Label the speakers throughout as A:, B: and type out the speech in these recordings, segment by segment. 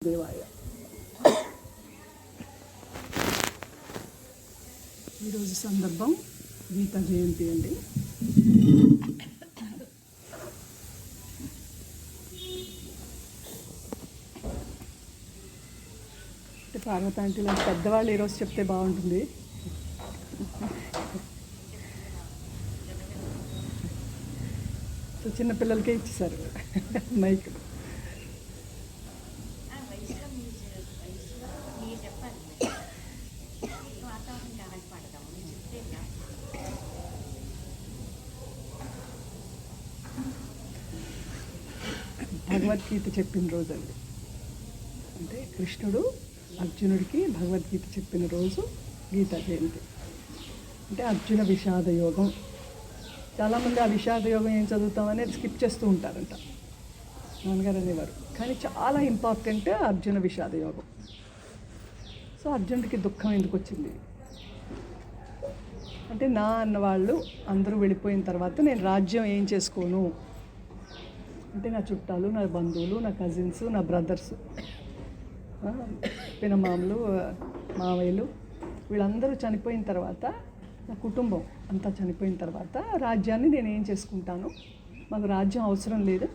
A: దేవాయ. ఈరోజు సందర్భం గీతా జయంతి అండి. అంటే పార్వతి ఆంటీ లాంటి పెద్దవాళ్ళు ఈరోజు చెప్తే బాగుంటుంది. సో చిన్నపిల్లలకే ఇచ్చేసారు మైక్. భగవద్గీత చెప్పిన రోజు అండి. అంటే కృష్ణుడు అర్జునుడికి భగవద్గీత చెప్పిన రోజు గీతా జయంతి. అంటే అర్జున విషాద యోగం. చాలామంది ఆ విషాద యోగం ఏం చదువుతామనేది స్కిప్ చేస్తూ ఉంటారంట, నాన్నగారు అనేవారు. కానీ చాలా ఇంపార్టెంట్ అర్జున విషాద యోగం. సో అర్జునుడికి దుఃఖం ఎందుకు వచ్చింది అంటే, నా అన్నవాళ్ళు అందరూ వెళ్ళిపోయిన తర్వాత నేను రాజ్యం ఏం చేసుకోను అంటే, నా చుట్టాలు, నా బంధువులు, నా కజిన్స్, నా బ్రదర్స్, పినమామలు, మావయ్యలు వీళ్ళందరూ చనిపోయిన తర్వాత, నా కుటుంబం అంతా చనిపోయిన తర్వాత రాజ్యాన్ని నేను ఏం చేసుకుంటాను, మాకు రాజ్యం అవసరం లేదు,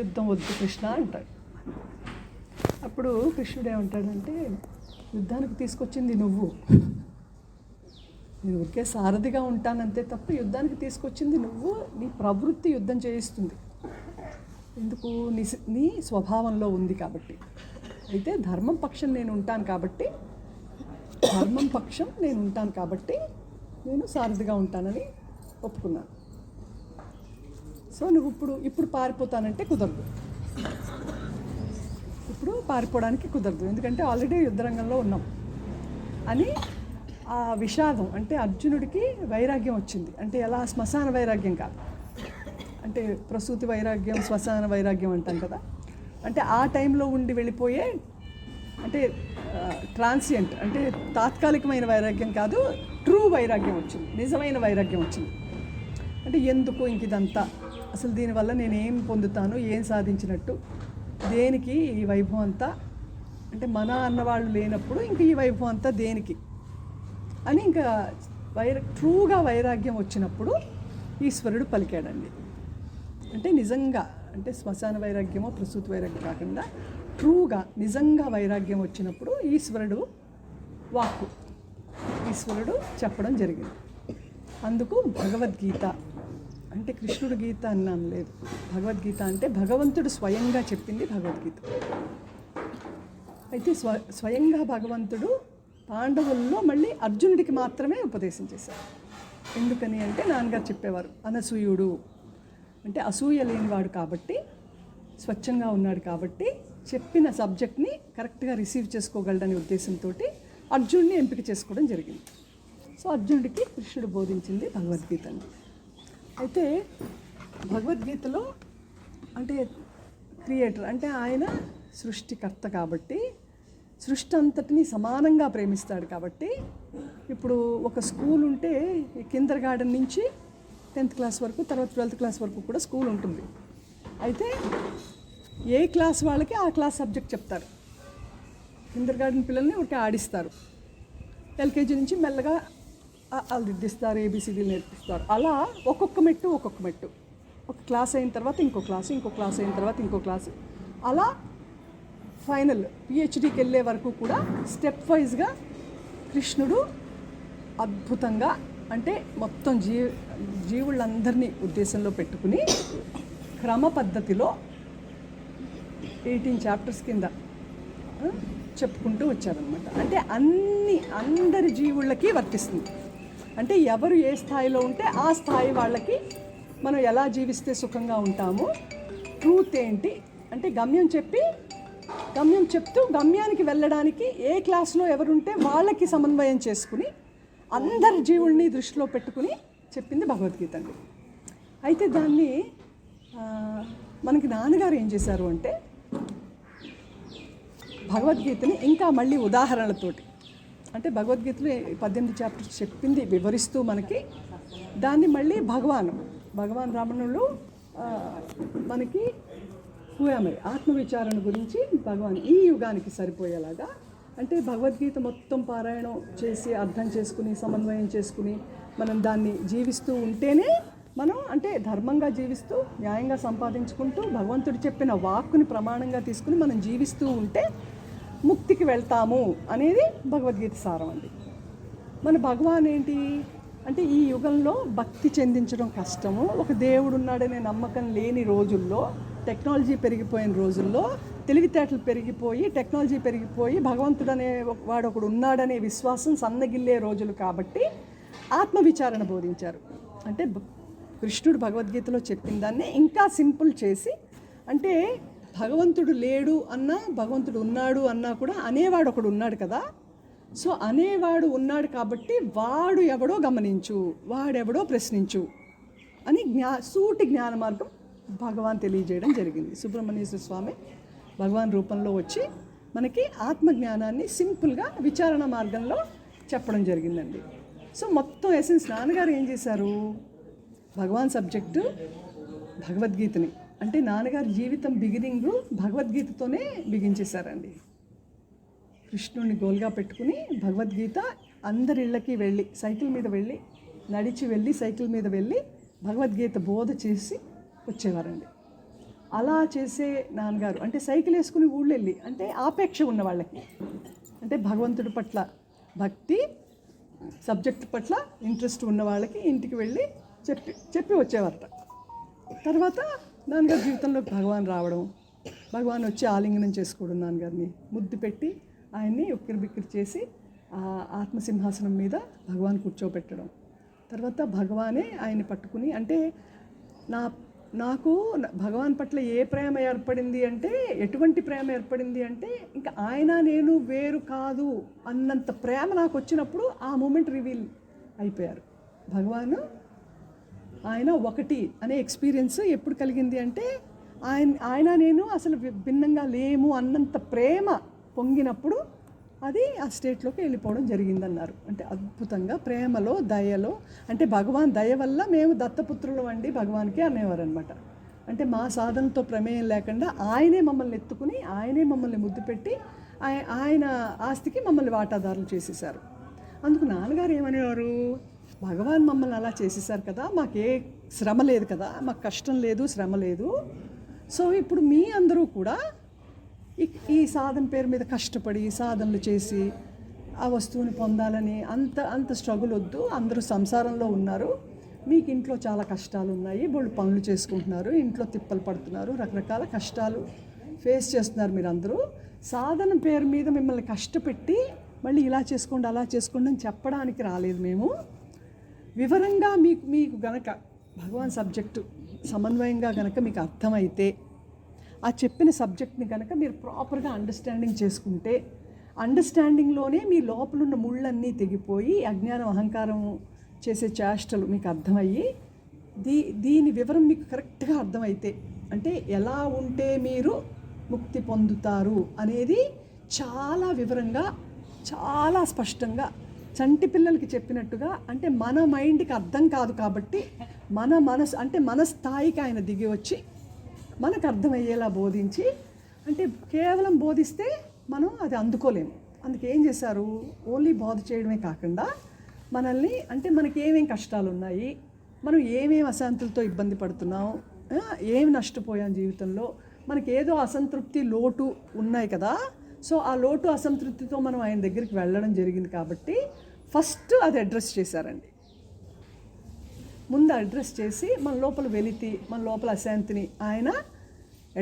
A: యుద్ధం వద్దు కృష్ణ అంటాడు. అప్పుడు కృష్ణుడు ఏమంటాడంటే, యుద్ధానికి తీసుకొచ్చింది నువ్వు, నేను ఊరికే సారథిగా ఉంటానంతే తప్ప యుద్ధానికి తీసుకొచ్చింది నువ్వు. నీ ప్రవృత్తి యుద్ధం చేయిస్తుంది. ఎందుకు? నీ స్వభావంలో ఉంది కాబట్టి. అయితే ధర్మం పక్షం నేను ఉంటాను కాబట్టి, నేను సారథిగా ఉంటానని ఒప్పుకున్నాను. సో నువ్వు ఇప్పుడు పారిపోతానంటే కుదరదు. ఇప్పుడు పారిపోవడానికి కుదరదు, ఎందుకంటే ఆల్రెడీ యుద్ధరంగంలో ఉన్నాం అని ఆ విషాదం. అంటే అర్జునుడికి వైరాగ్యం వచ్చింది. అంటే ఎలా? శ్మశాన వైరాగ్యం కాదు, అంటే ప్రసూతి వైరాగ్యం, శ్మశాన వైరాగ్యం అంటాం కదా. అంటే ఆ టైంలో ఉండి వెళ్ళిపోయే, అంటే ట్రాన్సియంట్, అంటే తాత్కాలికమైన వైరాగ్యం కాదు, ట్రూ వైరాగ్యం వచ్చింది, నిజమైన వైరాగ్యం వచ్చింది. అంటే ఎందుకు ఇంక ఇదంతా, అసలు దీనివల్ల నేనేం పొందుతాను, ఏం సాధించినట్టు, దేనికి ఈ వైభవం అంతా, అంటే మన అన్నవాళ్ళు లేనప్పుడు ఇంక ఈ వైభవం అంతా దేనికి అని ఇంకా ట్రూగా వైరాగ్యం వచ్చినప్పుడు ఈశ్వరుడు పలికాడండి. అంటే నిజంగా, అంటే శ్మశాన వైరాగ్యమో ప్రసూతి వైరాగ్యం కాకుండా ట్రూగా నిజంగా వైరాగ్యం వచ్చినప్పుడు ఈశ్వరుడు చెప్పడం జరిగింది. అందుకు భగవద్గీత అంటే, కృష్ణుడు గీత అన్నాను లేదు, భగవద్గీత అంటే భగవంతుడు స్వయంగా చెప్పింది భగవద్గీత. అయితే స్వయంగా భగవంతుడు పాండవుల్లో మళ్ళీ అర్జునుడికి మాత్రమే ఉపదేశం చేశారు. ఎందుకని అంటే, నాన్నగారు చెప్పేవారు, అనసూయుడు అంటే అసూయ లేనివాడు కాబట్టి, స్వచ్ఛంగా ఉన్నాడు కాబట్టి, చెప్పిన సబ్జెక్ట్ని కరెక్ట్గా రిసీవ్ చేసుకోగలడనే ఉద్దేశంతో అర్జునుడిని ఎంపిక చేసుకోవడం జరిగింది. సో అర్జునుడికి కృష్ణుడు బోధించింది భగవద్గీతని. అయితే భగవద్గీతలో అంటే క్రియేటర్, అంటే ఆయన సృష్టికర్త కాబట్టి, సృష్టి అంతటిని సమానంగా ప్రేమిస్తాడు కాబట్టి, ఇప్పుడు ఒక స్కూల్ ఉంటే కిండర్ గార్డెన్ నుంచి 10th క్లాస్ వరకు, తర్వాత 12th క్లాస్ వరకు కూడా స్కూల్ ఉంటుంది. అయితే ఏ క్లాస్ వాళ్ళకి ఆ క్లాస్ సబ్జెక్ట్ చెప్తారు. కిండర్ గార్డెన్ పిల్లల్ని ఒకటి ఆడిస్తారు, ఎల్కేజీ నుంచి మెల్లగా వాళ్ళు దిద్దిస్తారు, ఏబిసిడీలు నేర్పిస్తారు. అలా ఒక్కొక్క మెట్టు ఒక క్లాస్ అయిన తర్వాత ఇంకో క్లాసు, ఇంకో క్లాస్ అయిన తర్వాత ఇంకో క్లాసు, అలా ఫైనల్ పిహెచ్డీకి వెళ్ళే వరకు కూడా స్టెప్ వైజ్గా కృష్ణుడు అద్భుతంగా, అంటే మొత్తం జీవులందరినీ ఉద్దేశంలో పెట్టుకుని క్రమ పద్ధతిలో 18 చాప్టర్స్ కింద చెప్పుకుంటూ వచ్చారనమాట. అంటే అందరి జీవుళ్ళకి వర్తిస్తుంది. అంటే ఎవరు ఏ స్థాయిలో ఉంటే ఆ స్థాయి వాళ్ళకి మనం ఎలా జీవిస్తే సుఖంగా ఉంటామో, ట్రూత్ ఏంటి అంటే గమ్యం చెప్తూ గమ్యానికి వెళ్ళడానికి ఏ క్లాస్లో ఎవరుంటే వాళ్ళకి సమన్వయం చేసుకుని అందరి జీవుల్ని దృష్టిలో పెట్టుకుని చెప్పింది భగవద్గీత అండి. అయితే దాన్ని మనకి నాన్నగారు ఏం చేశారు అంటే, భగవద్గీతని ఇంకా మళ్ళీ ఉదాహరణలతోటి, అంటే భగవద్గీతలో 18 చాప్టర్స్ చెప్పింది వివరిస్తూ మనకి దాన్ని మళ్ళీ భగవాన్ రామణులు మనకి హూయామై ఆత్మవిచారణ గురించి భగవాన్ ఈ యుగానికి సరిపోయేలాగా, అంటే భగవద్గీత మొత్తం పారాయణం చేసి అర్థం చేసుకుని సమన్వయం చేసుకుని మనం దాన్ని జీవిస్తూ ఉంటేనే మనం అంటే ధర్మంగా జీవిస్తూ న్యాయంగా సంపాదించుకుంటూ భగవంతుడు చెప్పిన వాక్కుని ప్రమాణంగా తీసుకుని మనం జీవిస్తూ ఉంటే ముక్తికి వెళ్తాము అనేది భగవద్గీత సారం అండి. మన భగవాన్ ఏంటి అంటే ఈ యుగంలో భక్తి చెందించడం కష్టము, ఒక దేవుడు ఉన్నాడనే నమ్మకం లేని రోజుల్లో, టెక్నాలజీ పెరిగిపోయిన రోజుల్లో, తెలివితేటలు పెరిగిపోయి టెక్నాలజీ పెరిగిపోయి భగవంతుడు అనే వాడు ఒకడు ఉన్నాడనే విశ్వాసం సన్నగిల్లే రోజులు కాబట్టి ఆత్మవిచారణ బోధించారు. అంటే కృష్ణుడు భగవద్గీతలో చెప్పిన దాన్ని ఇంకా సింపుల్ చేసి, అంటే భగవంతుడు లేడు అన్నా భగవంతుడు ఉన్నాడు అన్నా కూడా అనేవాడు ఒకడు ఉన్నాడు కదా, సో అనేవాడు ఉన్నాడు కాబట్టి వాడు ఎవడో గమనించు, వాడెవడో ప్రశ్నించు అని సూటి జ్ఞాన మార్గం భగవాన్ తెలియజేయడం జరిగింది. సుబ్రహ్మణ్యేశ్వర స్వామి భగవాన్ రూపంలో వచ్చి మనకి ఆత్మజ్ఞానాన్ని సింపుల్గా విచారణ మార్గంలో చెప్పడం జరిగిందండి. సో మొత్తం ఎసెన్స్ నాన్నగారు ఏం చేశారు, భగవాన్ సబ్జెక్టు భగవద్గీతని, అంటే నాన్నగారి జీవితం బిగినింగ్ భగవద్గీతతోనే బిగించేశారండి. కృష్ణుడిని గోల్గా పెట్టుకుని భగవద్గీత అందరి ఇళ్ళకి వెళ్ళి సైకిల్ మీద వెళ్ళి, నడిచి వెళ్ళి సైకిల్ మీద వెళ్ళి భగవద్గీత బోధ చేసి వచ్చేవారండి. అలా చేసే నాన్నగారు అంటే సైకిల్ వేసుకుని ఊళ్ళో వెళ్ళి, అంటే ఆపేక్ష ఉన్న వాళ్ళకి, అంటే భగవంతుడి పట్ల భక్తి సబ్జెక్ట్ పట్ల ఇంట్రెస్ట్ ఉన్న వాళ్ళకి ఇంటికి వెళ్ళి చెప్పి వచ్చేవారట. తర్వాత నాన్నగారి జీవితంలో భగవాన్ రావడం, భగవాన్ వచ్చి ఆలింగనం చేసుకోవడం, నాన్నగారిని ముద్దు పెట్టి ఆయన్ని ఉక్కిరి బిక్కిరి చేసి ఆత్మసింహాసనం మీద భగవాన్ కూర్చోబెట్టడం, తర్వాత భగవానే ఆయన్ని పట్టుకుని, అంటే నాకు భగవాన్ పట్ల ఏ ప్రేమ ఏర్పడింది అంటే, ఎటువంటి ప్రేమ ఏర్పడింది అంటే, ఇంకా ఆయన నేను వేరు కాదు అన్నంత ప్రేమ నాకు వచ్చినప్పుడు ఆ మూమెంట్ రివీల్ అయిపోయారు. భగవాను ఆయన ఒకటి అనే ఎక్స్పీరియన్స్ ఎప్పుడు కలిగింది అంటే, ఆయన నేను అసలు భిన్నంగా లేము అన్నంత ప్రేమ పొంగినప్పుడు అది ఆ స్టేట్లోకి వెళ్ళిపోవడం జరిగిందన్నారు. అంటే అద్భుతంగా ప్రేమలో దయలో, అంటే భగవాన్ దయ వల్ల మేము దత్తపుత్రులు అండి భగవాన్కి అనేవారు అనమాట. అంటే మా సాధనతో ప్రమేయం లేకుండా ఆయనే మమ్మల్ని ఎత్తుకుని ఆయనే మమ్మల్ని ముద్దు పెట్టి ఆయన ఆస్తికి మమ్మల్ని వాటాదారులు చేసేసారు. అందుకు నాన్నగారు ఏమనేవారు, భగవాన్ మమ్మల్ని అలా చేసేసారు కదా, మాకే శ్రమ లేదు కదా, మాకు కష్టం లేదు శ్రమ లేదు, సో ఇప్పుడు మీ అందరూ కూడా ఈ సాధన పేరు మీద కష్టపడి సాధనలు చేసి ఆ వస్తువుని పొందాలని అంత స్ట్రగుల్ వద్దు, అందరూ సంసారంలో ఉన్నారు, మీకు ఇంట్లో చాలా కష్టాలు ఉన్నాయి, వాళ్ళు పనులు చేసుకుంటున్నారు, ఇంట్లో తిప్పలు పడుతున్నారు, రకరకాల కష్టాలు ఫేస్ చేస్తున్నారు, మీరు అందరూ సాధన పేరు మీద మిమ్మల్ని కష్టపెట్టి మళ్ళీ ఇలా చేసుకోండి అలా చేసుకోండి అని చెప్పడానికి రాలేదు మేము. వివరంగా మీకు గనక భగవాన్ సబ్జెక్టు సమన్వయంగా గనక మీకు అర్థమైతే, ఆ చెప్పిన సబ్జెక్ట్ని కనుక మీరు ప్రాపర్గా అండర్స్టాండింగ్ చేసుకుంటే, అండర్స్టాండింగ్లోనే మీ లోపలున్న ముళ్ళన్నీ తెగిపోయి అజ్ఞానం అహంకారం చేసే చేష్టలు మీకు అర్థమయ్యి దీని వివరం మీకు కరెక్ట్గా అర్థమైతే, అంటే ఎలా ఉంటే మీరు ముక్తి పొందుతారు అనేది చాలా వివరంగా చాలా స్పష్టంగా చంటి పిల్లలకి చెప్పినట్టుగా, అంటే మన మైండ్కి అర్థం కాదు కాబట్టి మన స్థాయికి ఆయన దిగి వచ్చి మనకు అర్థమయ్యేలా బోధించి, అంటే కేవలం బోధిస్తే మనం అది అందుకోలేము. అందుకే ఏం చేశారు, ఓన్లీ బోధ చేయడమే కాకుండా మనల్ని, అంటే మనకి ఏమేం కష్టాలు ఉన్నాయి, మనం ఏమేమి అశాంతులతో ఇబ్బంది పడుతున్నాం, ఏమి నష్టపోయాం జీవితంలో, మనకి ఏదో అసంతృప్తి లోటు ఉన్నాయి కదా, సో ఆ లోటు అసంతృప్తితో మనం ఆయన దగ్గరికి వెళ్ళడం జరిగింది కాబట్టి ఫస్ట్ అది అడ్రస్ చేశారండి. ముందు అడ్రస్ చేసి మన లోపల వెలితి, మన లోపల అశాంతిని ఆయన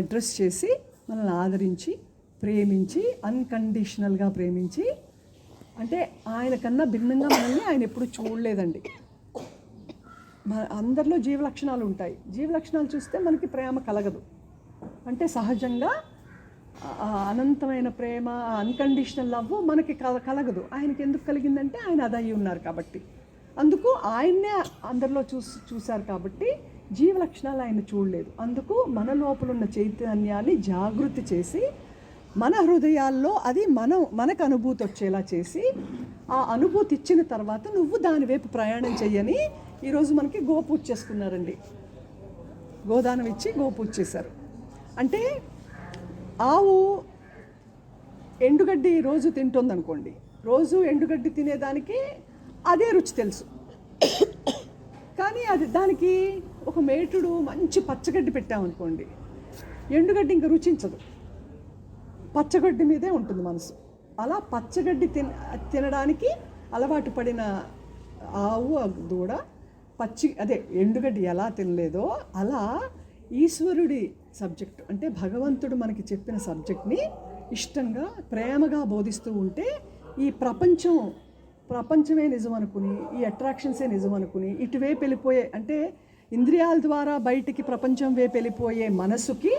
A: అడ్రస్ చేసి మనల్ని ఆదరించి ప్రేమించి అన్కండిషనల్గా ప్రేమించి, అంటే ఆయన కన్నా భిన్నంగా మనల్ని ఆయన ఎప్పుడు చూడలేదండి. అందరిలో జీవలక్షణాలు ఉంటాయి, జీవలక్షణాలు చూస్తే మనకి ప్రేమ కలగదు. అంటే సహజంగా అనంతమైన ప్రేమ అన్కండిషనల్ లవ్ మనకి కలగదు. ఆయనకి ఎందుకు కలిగిందంటే ఆయన అదయ్యి ఉన్నారు కాబట్టి, అందుకు ఆయన్నే అందరిలో చూశారు కాబట్టి జీవలక్షణాలు ఆయన చూడలేదు. అందుకు మన లోపల ఉన్న చైతన్యాన్ని జాగృతి చేసి మన హృదయాల్లో అది మనకు అనుభూతి వచ్చేలా చేసి, ఆ అనుభూతి ఇచ్చిన తర్వాత నువ్వు దాని వైపు ప్రయాణం చెయ్యని ఈరోజు మనకి గోపూజ చేసుకున్నారండి. గోదానం ఇచ్చి గోపూజ చేశారు. అంటే ఆవు ఎండుగడ్డి రోజు తింటుందనుకోండి, రోజు ఎండుగడ్డి తినేదానికి అదే రుచి తెలుసు. కానీ అది దానికి ఒక మేటుడు మంచి పచ్చగడ్డి పెట్టామనుకోండి, ఎండుగడ్డి ఇంకా రుచించదు, పచ్చగడ్డి మీదే ఉంటుంది మనసు. అలా పచ్చగడ్డి తినడానికి అలవాటు పడిన ఆవు దూడ అదే ఎండుగడ్డి ఎలా తినలేదో అలా ఈశ్వరుడి సబ్జెక్ట్ అంటే భగవంతుడు మనకి చెప్పిన సబ్జెక్ట్ని ఇష్టంగా ప్రేమగా బోధిస్తూ ఉంటే ఈ ప్రపంచమే నిజం అనుకుని, ఈ అట్రాక్షన్సే నిజం అనుకుని ఇటువైపు వెళ్ళిపోయే, అంటే ఇంద్రియాల ద్వారా బయటికి ప్రపంచం వైపు వెళ్ళిపోయే మనసుకి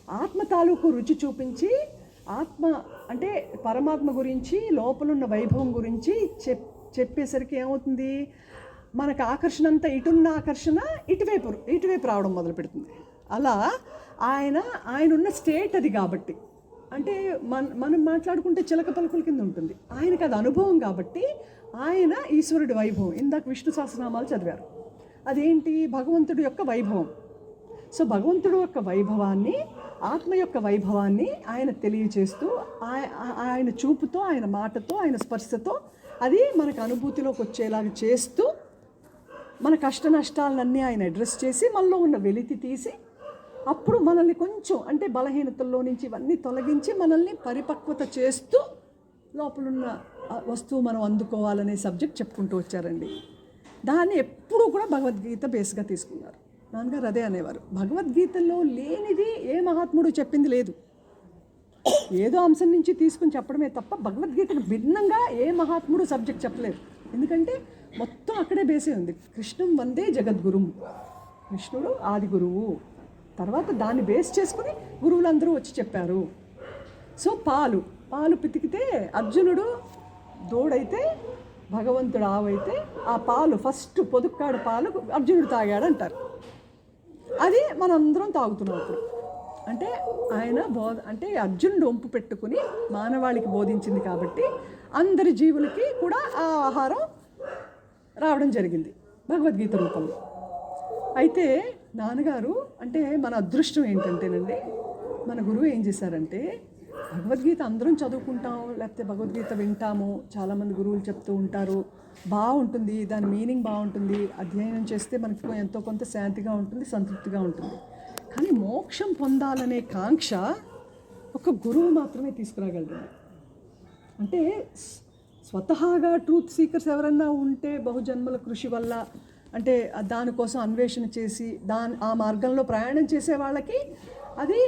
A: ఆత్మ తాలూకు రుచి చూపించి, ఆత్మ అంటే పరమాత్మ గురించి, లోపలున్న వైభవం గురించి చెప్పేసరికి ఏమవుతుంది, మనకు ఆకర్షణ అంతా ఇటున్న ఆకర్షణ ఇటువైపు రావడం మొదలు పెడుతుంది. అలా ఆయన ఉన్న స్టేట్ అది కాబట్టి, అంటే మనం మాట్లాడుకుంటే చిలక పలుకుల కింద ఉంటుంది, ఆయనకు అది అనుభవం కాబట్టి ఆయన ఈశ్వరుడి వైభవం. ఇందాక విష్ణు సహస్రనామాలు చదివారు, అదేంటి భగవంతుడి యొక్క వైభవం. సో భగవంతుడి యొక్క వైభవాన్ని, ఆత్మ యొక్క వైభవాన్ని ఆయన తెలియచేస్తూ, ఆయన చూపుతో, ఆయన మాటతో, ఆయన స్పర్శతో అది మనకు అనుభూతిలోకి వచ్చేలాగా చేస్తూ, మన కష్ట నష్టాలన్నీ ఆయన అడ్రస్ చేసి మనలో ఉన్న వెలితి తీసి, అప్పుడు మనల్ని కొంచెం అంటే బలహీనతల్లో నుంచి ఇవన్నీ తొలగించి మనల్ని పరిపక్వత చేస్తూ లోపలున్న వస్తువు మనం అందుకోవాలనే సబ్జెక్ట్ చెప్పుకుంటూ వచ్చారండి. దాన్ని ఎప్పుడూ కూడా భగవద్గీత బేస్గా తీసుకున్నారు. నాన్నగారు అదే అనేవారు, భగవద్గీతలో లేనిది ఏ మహాత్ముడు చెప్పింది లేదు. ఏదో అంశం నుంచి తీసుకుని చెప్పడమే తప్ప భగవద్గీతకు భిన్నంగా ఏ మహాత్ముడు సబ్జెక్ట్ చెప్పలేదు. ఎందుకంటే మొత్తం అక్కడే బేసే ఉంది. కృష్ణం వందే జగద్గురుం, కృష్ణుడు ఆది గురువు. తర్వాత దాన్ని బేస్ చేసుకుని గురువులందరూ వచ్చి చెప్పారు. సో పాలు పితికితే అర్జునుడు దూడైతే, భగవంతుడు ఆవైతే, ఆ పాలు ఫస్ట్ పొదుక్కాడు పాలు అర్జునుడు తాగాడు అంటారు. అది మనందరం తాగుతున్నాం ఇప్పుడు. అంటే ఆయన అంటే అర్జునుడు వంపు పెట్టుకుని మానవాళికి బోధించింది కాబట్టి అందరి జీవులకి కూడా ఆ ఆహారం రావడం జరిగింది భగవద్గీత రూపంలో. అయితే నాన్నగారు అంటే మన అదృష్టం ఏంటంటేనండి, మన గురువు ఏం చేశారంటే, భగవద్గీత అందరం చదువుకుంటాం, లేకపోతే భగవద్గీత వింటాము, చాలామంది గురువులు చెప్తూ ఉంటారు, బాగుంటుంది, దాని మీనింగ్ బాగుంటుంది, అధ్యయనం చేస్తే మనకు ఎంతో కొంత శాంతిగా ఉంటుంది, సంతృప్తిగా ఉంటుంది. కానీ మోక్షం పొందాలనే కాంక్ష ఒక గురువు మాత్రమే తీసుకురాగలరు. అంటే స్వతహాగా ట్రూత్ సీకర్స్ ఎవరన్నా ఉంటే బహుజన్మల కృషి వల్ల అంటే దానికోసం అన్వేషణ చేసి ఆ మార్గంలో ప్రయాణం చేసే వాళ్ళకి అది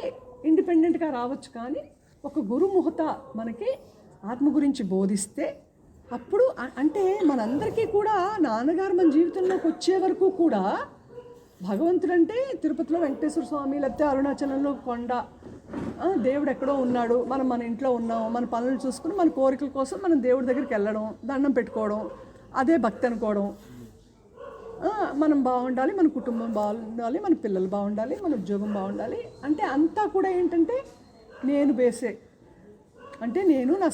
A: ఇండిపెండెంట్గా రావచ్చు. కానీ ఒక గురుముహత మనకి ఆత్మ గురించి బోధిస్తే అప్పుడు అంటే మనందరికీ కూడా నాన్నగారు మన జీవితంలోకి వచ్చే వరకు కూడా భగవంతుడు అంటే తిరుపతిలో వెంకటేశ్వర స్వామి, లేకపోతే అరుణాచలంలో కొండ, దేవుడు ఎక్కడో ఉన్నాడు, మనం మన ఇంట్లో ఉన్నాం, మన పనులు చూసుకుని మన కోరికల కోసం మనం దేవుడి దగ్గరికి వెళ్ళడం, దండం పెట్టుకోవడం, అదే భక్తి అనుకోవడం. మనం బాగుండాలి, మన కుటుంబం బాగుండాలి, మన పిల్లలు బాగుండాలి, మన ఉద్యోగం బాగుండాలి అంటే అంతా కూడా ఏంటంటే నేను బేసే. అంటే నేను, నా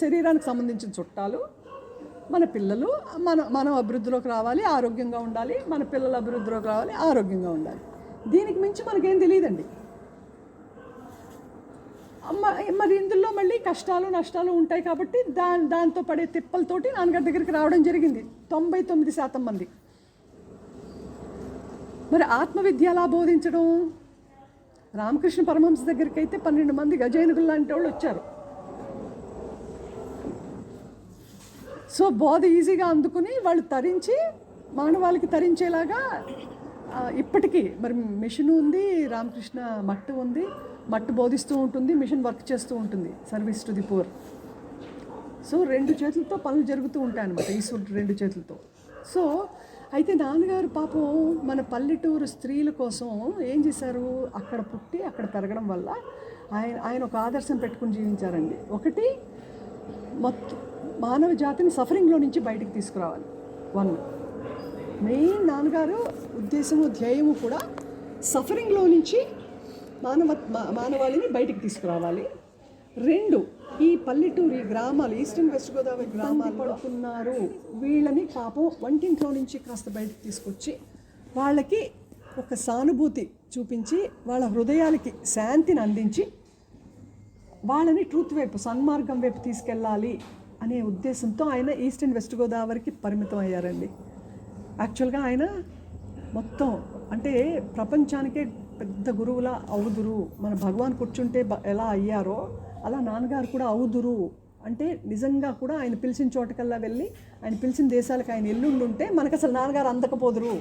A: శరీరానికి సంబంధించిన చుట్టాలు, మన పిల్లలు, మనం అభివృద్ధిలోకి రావాలి, ఆరోగ్యంగా ఉండాలి, మన పిల్లలు అభివృద్ధిలోకి రావాలి, ఆరోగ్యంగా ఉండాలి. దీనికి మించి మనకేం తెలియదండి. మరి ఇందులో మళ్ళీ కష్టాలు నష్టాలు ఉంటాయి కాబట్టి దాంతో పడే తిప్పలతోటి నాన్నగారి దగ్గరికి రావడం జరిగింది 99% మంది. మరి ఆత్మవిద్య ఎలా బోధించడం? రామకృష్ణ పరమహంస దగ్గరికి అయితే 12 మంది గజేనుగులు లాంటి వాళ్ళు వచ్చారు. సో బోధ ఈజీగా అందుకుని వాళ్ళు తరించి మానవాళికి తరించేలాగా ఇప్పటికీ మరి మిషన్ ఉంది, రామకృష్ణ మట్టు ఉంది, మట్టు బోధిస్తూ ఉంటుంది, మిషన్ వర్క్ చేస్తూ ఉంటుంది, service to the poor. So 2 చేతులతో పనులు జరుగుతూ ఉంటాయి అన్నమాట, ఈశ్వరుడు 2 చేతులతో. సో అయితే నాన్నగారు పాపం మన స్త్రీల కోసం ఏం చేశారు, అక్కడ పుట్టి అక్కడ పెరగడం వల్ల ఆయన ఒక ఆదర్శం పెట్టుకుని జీవించారండి. ఒకటి, మొత్తం మానవ జాతిని సఫరింగ్లో నుంచి బయటికి తీసుకురావాలి. 1 మెయిన్ నాన్నగారు ఉద్దేశము, ధ్యేయము కూడా సఫరింగ్లో నుంచి మానవాళిని బయటికి తీసుకురావాలి. 2, ఈ పల్లెటూరి గ్రామాలు, ఈస్టర్న్ వెస్ట్ గోదావరి గ్రామాలు పడుతున్నారు, వీళ్ళని పాపం వంటింట్లో నుంచి కాస్త బయటకు తీసుకొచ్చి వాళ్ళకి ఒక సానుభూతి చూపించి వాళ్ళ హృదయాలకి శాంతిని అందించి వాళ్ళని ట్రూత్ వైపు, సన్మార్గం వైపు తీసుకెళ్ళాలి అనే ఉద్దేశంతో ఆయన ఈస్ట్ అండ్ వెస్ట్ గోదావరికి పరిమితం అయ్యారండి. యాక్చువల్గా ఆయన మొత్తం అంటే ప్రపంచానికే పెద్ద గురువులా అవుదురు. మన భగవాన్ కూర్చుంటే ఎలా అయ్యారో అలా నాన్నగారు కూడా అవుదురు. అంటే నిజంగా కూడా ఆయన పిలిచిన చోటకల్లా వెళ్ళి, ఆయన పిలిచిన దేశాలకు ఆయన ఎల్లుండుంటే మనకు అసలు నాన్నగారు అందకపోదురు.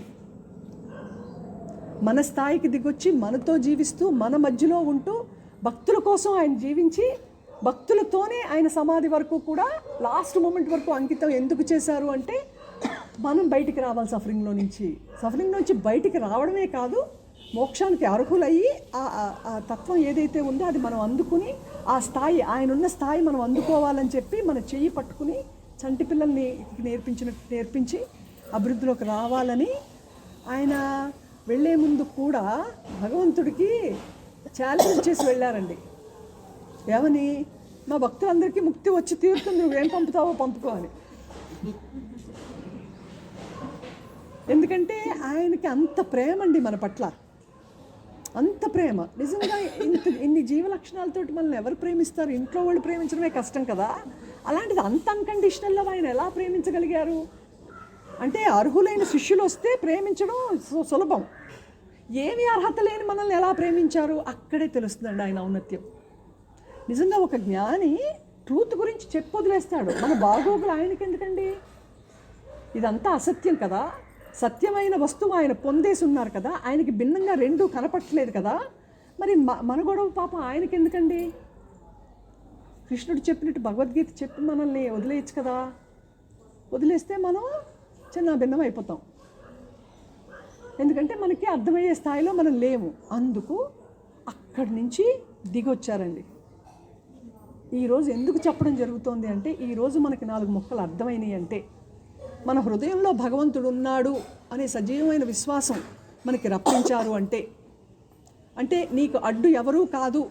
A: మన స్థాయికి దిగొచ్చి మనతో జీవిస్తూ మన మధ్యలో ఉంటూ భక్తుల కోసం ఆయన జీవించి భక్తులతోనే ఆయన సమాధి వరకు కూడా లాస్ట్ మూమెంట్ వరకు అంకితం ఎందుకు చేశారు అంటే మనం బయటికి రావాలి సఫరింగ్ నుంచి బయటికి రావడమే కాదు, మోక్షానికి అర్హులయ్యి ఆ తత్వం ఏదైతే ఉందో అది మనం అందుకుని ఆ స్థాయి, ఆయన ఉన్న స్థాయి మనం అందుకోవాలని చెప్పి మన చెయ్యి పట్టుకుని చంటి పిల్లల్ని నేర్పించి అభివృద్ధిలోకి రావాలని ఆయన వెళ్ళే ముందు కూడా భగవంతుడికి ఛాలెంజ్ చేసి వెళ్ళారండి. ఏమని? మా భక్తులందరికీ ముక్తి వచ్చి తీరుతుంది, నువ్వేం పంపుతావో పంపుకో అని. ఎందుకంటే ఆయనకి అంత ప్రేమ అండి మన పట్ల, అంత ప్రేమ. నిజంగా ఇన్ని జీవలక్షణాలతోటి మనల్ని ఎవరు ప్రేమిస్తారు? ఇంట్లో వాళ్ళు ప్రేమించడమే కష్టం కదా, అలాంటిది అంత అన్కండిషనల్గా ఆయన ఎలా ప్రేమించగలిగారు అంటే అర్హులైన శిష్యులు వస్తే ప్రేమించడం సులభం. ఏమి అర్హత లేని మనల్ని ఎలా ప్రేమించారు అక్కడే తెలుస్తుందండి ఆయన ఔన్నత్యం. నిజంగా ఒక జ్ఞాని ట్రూత్ గురించి చెప్పి వదిలేస్తాడు, మన బాగోగులు ఆయనకి ఎందుకండి? ఇదంతా అసత్యం కదా, సత్యమైన వస్తువు ఆయన పొందేసి ఉన్నారు కదా, ఆయనకి భిన్నంగా రెండూ కనపట్టలేదు కదా, మరి మన గొడవ పాపం ఆయనకి ఎందుకండి? కృష్ణుడు చెప్పినట్టు భగవద్గీత చెప్పి మనల్ని వదిలేయచ్చు కదా, వదిలేస్తే మనం చిన్న భిన్నం అయిపోతాం. ఎందుకంటే మనకి అర్థమయ్యే స్థాయిలో మనం లేము. అందుకు అక్కడి నుంచి దిగొచ్చారండి. ఈరోజు ఎందుకు చెప్పడం జరుగుతోంది అంటే, ఈరోజు మనకి 4 ముక్కలు అర్థమైనవి అంటే మన హృదయంలో భగవంతుడు ఉన్నాడు అనే సజీవమైన విశ్వాసం మనకి రప్పించారు అంటే నీకు అడ్డు ఎవరూ కాదు,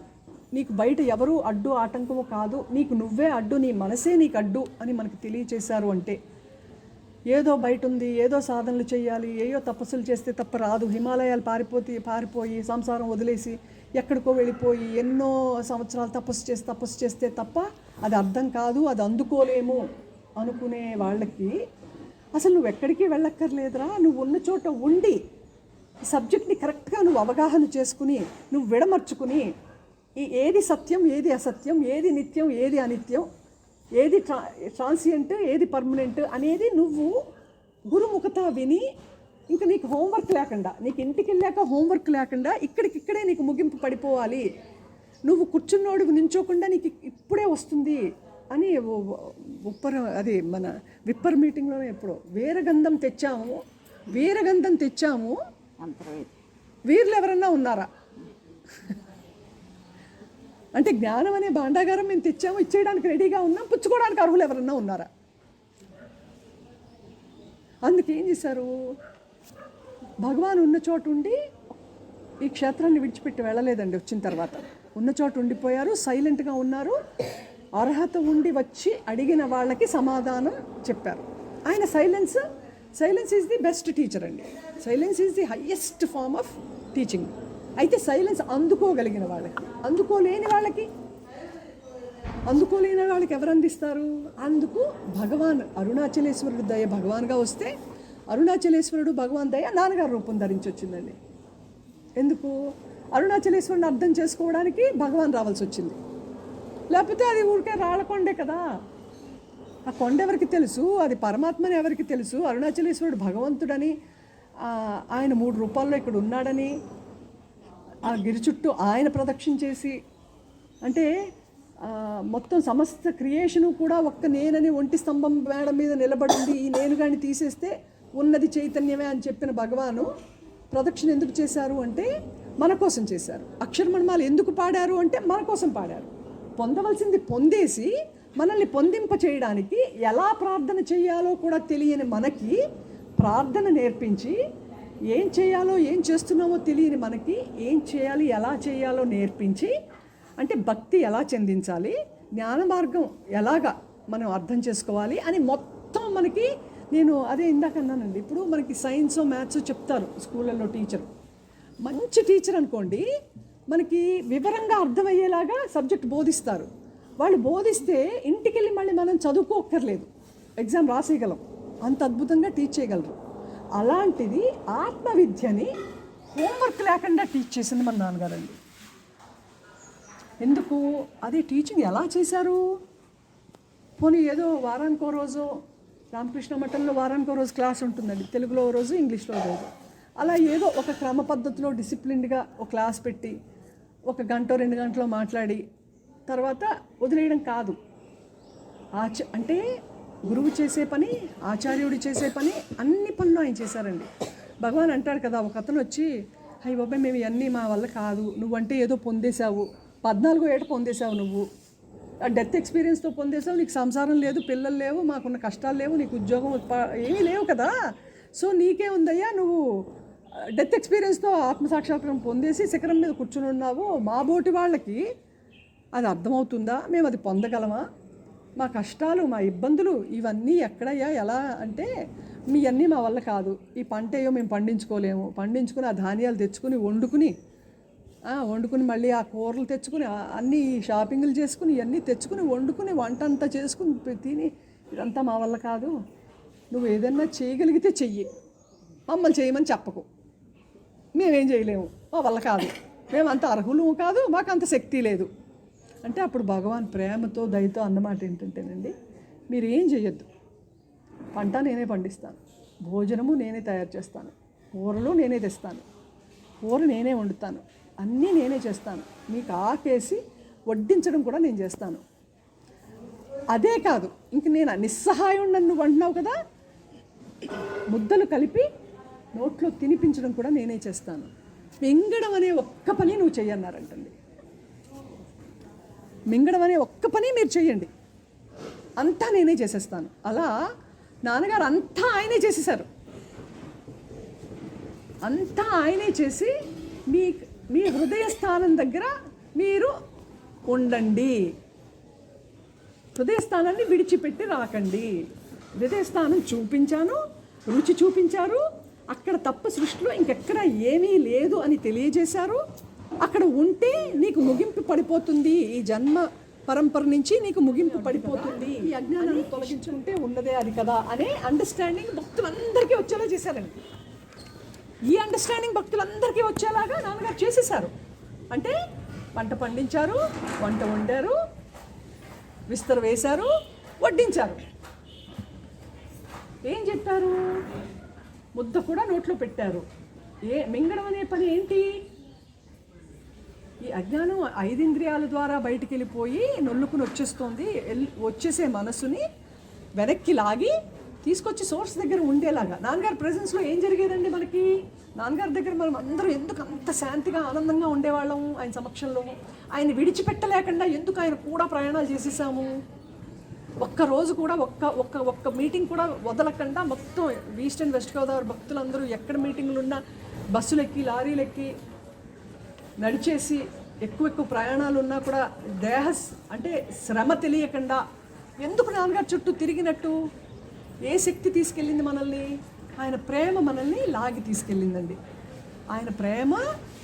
A: నీకు బయట ఎవరూ అడ్డు ఆటంకము కాదు, నీకు నువ్వే అడ్డు, నీ మనసే నీకు అడ్డు అని మనకు తెలియచేశారు అంటే, ఏదో బయట ఉంది, ఏదో సాధనలు చేయాలి, ఏయో తపస్సులు చేస్తే తప్ప రాదు, హిమాలయాలు పారిపోయి సంసారం వదిలేసి ఎక్కడికో వెళ్ళిపోయి ఎన్నో సంవత్సరాలు తపస్సు చేస్తే తప్ప అది అర్థం కాదు, అది అందుకోలేము అనుకునే వాళ్ళకి అసలు నువ్వు ఎక్కడికి వెళ్ళక్కర్లేదురా, నువ్వు ఉన్న చోట ఉండి ఈ సబ్జెక్ట్ని కరెక్ట్గా నువ్వు అవగాహన చేసుకుని నువ్వు విడమర్చుకుని ఏది సత్యం, ఏది అసత్యం, ఏది నిత్యం, ఏది అనిత్యం, ఏది ట్రాన్సియంట్, ఏది పర్మనెంట్ అనేది నువ్వు గురుముఖత విని, ఇంకా నీకు హోంవర్క్ లేకుండా, నీకు ఇంటికి వెళ్ళాక హోంవర్క్ లేకుండా ఇక్కడికిక్కడే నీకు ముగింపు పడిపోవాలి, నువ్వు కూర్చున్నోడుకు నించోకుండా నీకు ఇప్పుడే వస్తుంది అని అది మన విప్పర్ మీటింగ్లోనే ఎప్పుడో వీరగంధం తెచ్చాము వీర్లు ఎవరన్నా ఉన్నారా అంటే జ్ఞానం అనే భాండాగారం మేము తెచ్చాము, ఇచ్చేయడానికి రెడీగా ఉన్నాం, పుచ్చుకోవడానికి అర్హులు ఎవరన్నా ఉన్నారా? అందుకేం చేశారు? భగవాన్ ఉన్న చోటు ఉండి ఈ క్షేత్రాన్ని విడిచిపెట్టి వెళ్ళలేదండి. వచ్చిన తర్వాత ఉన్న చోటు ఉండిపోయారు, సైలెంట్గా ఉన్నారు, అర్హత ఉండి వచ్చి అడిగిన వాళ్ళకి సమాధానం చెప్పారు. ఆయన silence is the best teacher అండి. Silence is the highest form of teaching. అయితే సైలెన్స్ అందుకోగలిగిన వాళ్ళకి, అందుకోలేని వాళ్ళకి ఎవరు అందిస్తారు? అందుకు భగవాన్ అరుణాచలేశ్వరుడు దయ భగవాన్గా వస్తే, అరుణాచలేశ్వరుడు భగవాన్ దయ నాన్నగారు రూపం ధరించి వచ్చిందండి. ఎందుకు? అరుణాచలేశ్వరుని అర్థం చేసుకోవడానికి భగవాన్ రావాల్సి వచ్చింది. లేకపోతే అది ఊరికే రాళ్ళకొండే కదా, ఆ కొండ ఎవరికి తెలుసు? అది పరమాత్మని ఎవరికి తెలుసు? అరుణాచలేశ్వరుడు భగవంతుడని, ఆయన 3 రూపాల్లో ఇక్కడ ఉన్నాడని, ఆ గిరి చుట్టూ ఆయన ప్రదక్షిణ చేసి, అంటే మొత్తం సమస్త క్రియేషను కూడా ఒక్క నేనని ఒంటి స్తంభం మేడ మీద నిలబడింది, ఈ నేను కానీ తీసేస్తే ఉన్నది చైతన్యమే అని చెప్పిన భగవాను ప్రదక్షిణ ఎందుకు చేశారు అంటే మన కోసం చేశారు. అక్షరమణమాలు ఎందుకు పాడారు అంటే మన కోసం పాడారు. పొందవలసింది పొందేసి మనల్ని పొందింప చేయడానికి ఎలా ప్రార్థన చేయాలో కూడా తెలియని మనకి ప్రార్థన నేర్పించి, ఏం చేయాలో ఏం చేస్తున్నామో తెలియని మనకి ఏం చేయాలి ఎలా చేయాలో నేర్పించి, అంటే భక్తి ఎలా చెందించాలి, జ్ఞాన మార్గం ఎలాగా మనం అర్థం చేసుకోవాలి అని మొత్తం మనకి, నేను అదే ఇందాక అన్నానండి, ఇప్పుడు మనకి సైన్స్ మ్యాథ్స్ చెప్తారు స్కూళ్ళల్లో టీచర్, మంచి టీచర్ అనుకోండి, మనకి వివరంగా అర్థమయ్యేలాగా సబ్జెక్ట్ బోధిస్తారు. వాళ్ళు బోధిస్తే ఇంటికి వెళ్ళి మళ్ళీ మనం చదువుకోక్కర్లేదు, ఎగ్జామ్ రాసేయగలం, అంత అద్భుతంగా టీచ్ చేయగలరు. అలాంటిది ఆత్మవిద్యని హోంవర్క్ లేకుండా టీచ్ చేసింది మన నాన్నగారండి. ఎందుకు? అదే టీచింగ్ ఎలా చేశారు? పోనీ ఏదో వారానికో రోజు రామకృష్ణ మఠంలో వారానికో రోజు క్లాస్ ఉంటుందండి, తెలుగులో రోజు, ఇంగ్లీష్లో రోజు, అలా ఏదో ఒక క్రమ పద్ధతిలో డిసిప్లిన్డ్గా ఒక క్లాస్ పెట్టి 1 గంట 2 గంటలో మాట్లాడి తర్వాత వదిలేయడం కాదు. అంటే గురువు చేసే పని, ఆచార్యుడు చేసే పని, అన్ని పనులు ఆయన చేశారండి. భగవాన్ అంటాడు కదా, ఒక అతను వచ్చి, అయ్యి బాబాయ్ మేము ఇవన్నీ మా వల్ల కాదు, నువ్వంటే ఏదో పొందేశావు, 14 ఏట పొందేశావు, నువ్వు డెత్ ఎక్స్పీరియన్స్తో పొందేశావు, నీకు సంసారం లేదు, పిల్లలు లేవు, మాకున్న కష్టాలు లేవు, నీకు ఉద్యోగం ఏమీ లేవు కదా, సో నీకే ఉందయ్యా, నువ్వు డెత్ ఎక్స్పీరియన్స్తో ఆత్మసాక్షాత్కారం పొందేసి శిఖరం మీద కూర్చుని ఉన్నావు. మా బోటి వాళ్ళకి అది అర్థమవుతుందా? మేము అది పొందగలమా? మా కష్టాలు, మా ఇబ్బందులు ఇవన్నీ ఎక్కడయ్యా, ఎలా అంటే మీ అన్నీ మా వల్ల కాదు, ఈ పంట ఏయో మేము పండించుకోలేము, పండించుకుని ఆ ధాన్యాలు తెచ్చుకుని వండుకుని మళ్ళీ ఆ కూరలు తెచ్చుకుని అన్నీ షాపింగ్లు చేసుకుని ఇవన్నీ తెచ్చుకుని వండుకుని వంట అంతా చేసుకుని తిని ఇదంతా మా వల్ల కాదు, నువ్వు ఏదన్నా చేయగలిగితే చెయ్యి, మమ్మల్ని చేయమని చెప్పకు, మేమేం చేయలేము, మా వల్ల కాదు, మేము అంత అర్హులు కాదు, మాకు అంత శక్తి లేదు అంటే అప్పుడు భగవాన్ ప్రేమతో దయతో అన్నమాట ఏంటంటేనండి, మీరు ఏం చేయొద్దు, పంట నేనే పండిస్తాను, భోజనము నేనే తయారు చేస్తాను, కూరలు నేనే తెస్తాను, కూర నేనే వండుతాను, అన్నీ నేనే చేస్తాను, మీకు ఆకేసి వడ్డించడం కూడా నేను చేస్తాను. అదే కాదు, ఇంక నేను నిస్సహాయం నువ్వు అంటున్నావు కదా, ముద్దలు కలిపి నోట్లో తినిపించడం కూడా నేనే చేస్తాను, మింగడం అనే ఒక్క పని నువ్వు చెయ్యన్నారంటండి. మింగడం అనే ఒక్క పని మీరు చెయ్యండి, అంతా నేనే చేసేస్తాను. అలా నాన్నగారు అంతా ఆయనే చేసేసారు, అంతా ఆయనే చేసి మీ హృదయ స్థానం దగ్గర మీరు ఉండండి, హృదయ స్థానాన్ని విడిచిపెట్టి రాకండి. హృదయ స్థానం చూపించాను, రుచి చూపించారు, అక్కడ తప్ప సృష్టిలో ఇంకెక్కడ ఏమీ లేదు అని తెలియజేశారు. అక్కడ ఉంటే నీకు ముగింపు పడిపోతుంది, ఈ జన్మ పరంపర నుంచి నీకు ముగింపు పడిపోతుంది, ఈ అజ్ఞానాన్ని తొలగించుకుంటే ఉన్నదే అది కదా అనే అండర్స్టాండింగ్ భక్తులందరికీ వచ్చేలా చేశారండి. ఈ అండర్స్టాండింగ్ భక్తులందరికీ వచ్చేలాగా నాన్నగారు చేసేసారు. అంటే పంట పండించారు, వంట వండారు, విస్తర వేశారు, వడ్డించారు. ఏం చెప్పారు? ముద్ద కూడా నోట్లో పెట్టారు. మింగడం అనే పని ఏంటి? ఈ అజ్ఞానం 5 ఇంద్రియాల ద్వారా బయటికి వెళ్ళిపోయి నొల్లుకుని వచ్చేస్తుంది, వచ్చేసే మనసుని వెనక్కి లాగి తీసుకొచ్చి సోర్స్ దగ్గర ఉండేలాగా. నాన్నగారి ప్రెజెన్స్లో ఏం జరిగేదండి మనకి? నాన్నగారి దగ్గర మనం అందరూ ఎందుకు అంత శాంతిగా ఆనందంగా ఉండేవాళ్ళం? ఆయన సమక్షంలో ఆయన విడిచిపెట్టలేకుండా ఎందుకు ఆయన కూడా ప్రయాణాలు చేసేసాము? ఒక్కరోజు కూడా ఒక్క మీటింగ్ కూడా వదలకుండా మొత్తం ఈస్ట్ అండ్ వెస్ట్ గోదావరి భక్తులందరూ ఎక్కడ మీటింగ్లు ఉన్నా బస్సులు ఎక్కి, లారీలు ఎక్కి, నడిచేసి ఎక్కువ ప్రయాణాలు ఉన్నా కూడా అంటే శ్రమ తెలియకుండా ఎందుకు నాన్నగారు చుట్టూ తిరిగినట్టు? ఏ శక్తి తీసుకెళ్ళింది మనల్ని? ఆయన ప్రేమ మనల్ని లాగి తీసుకెళ్ళిందండి. ఆయన ప్రేమ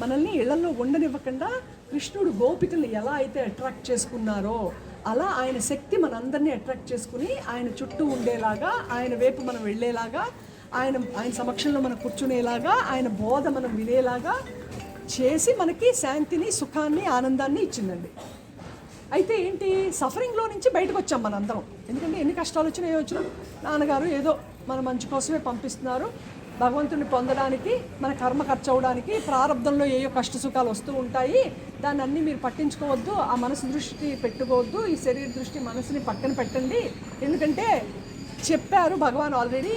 A: మనల్ని ఇళ్లలో ఉండనివ్వకుండా కృష్ణుడు గోపికల్ని ఎలా అయితే అట్రాక్ట్ చేసుకున్నారో అలా ఆయన శక్తి మనందరినీ అట్రాక్ట్ చేసుకుని ఆయన చుట్టూ ఉండేలాగా, ఆయన వైపు మనం వెళ్ళేలాగా, ఆయన సమక్షంలో మనం కూర్చునేలాగా, ఆయన బోధ మనం వినేలాగా చేసి మనకి శాంతిని, సుఖాన్ని, ఆనందాన్ని ఇచ్చిందండి. అయితే ఏంటి, సఫరింగ్లో నుంచి బయటకు వచ్చాం మనందరం. ఎందుకంటే ఎన్ని కష్టాలు వచ్చినా వచ్చినా నాన్నగారు ఏదో మన మంచి కోసమే పంపిస్తున్నారు, భగవంతుని పొందడానికి, మన కర్మ ఖర్చు అవడానికి, ప్రారంధంలో ఏయో కష్ట సుఖాలు వస్తూ ఉంటాయి, దాన్ని అన్నీ మీరు పట్టించుకోవద్దు, ఆ మనసు దృష్టి పెట్టుకోవద్దు, ఈ శరీర దృష్టి మనసుని పక్కన పెట్టండి. ఎందుకంటే చెప్పారు భగవాన్ ఆల్రెడీ,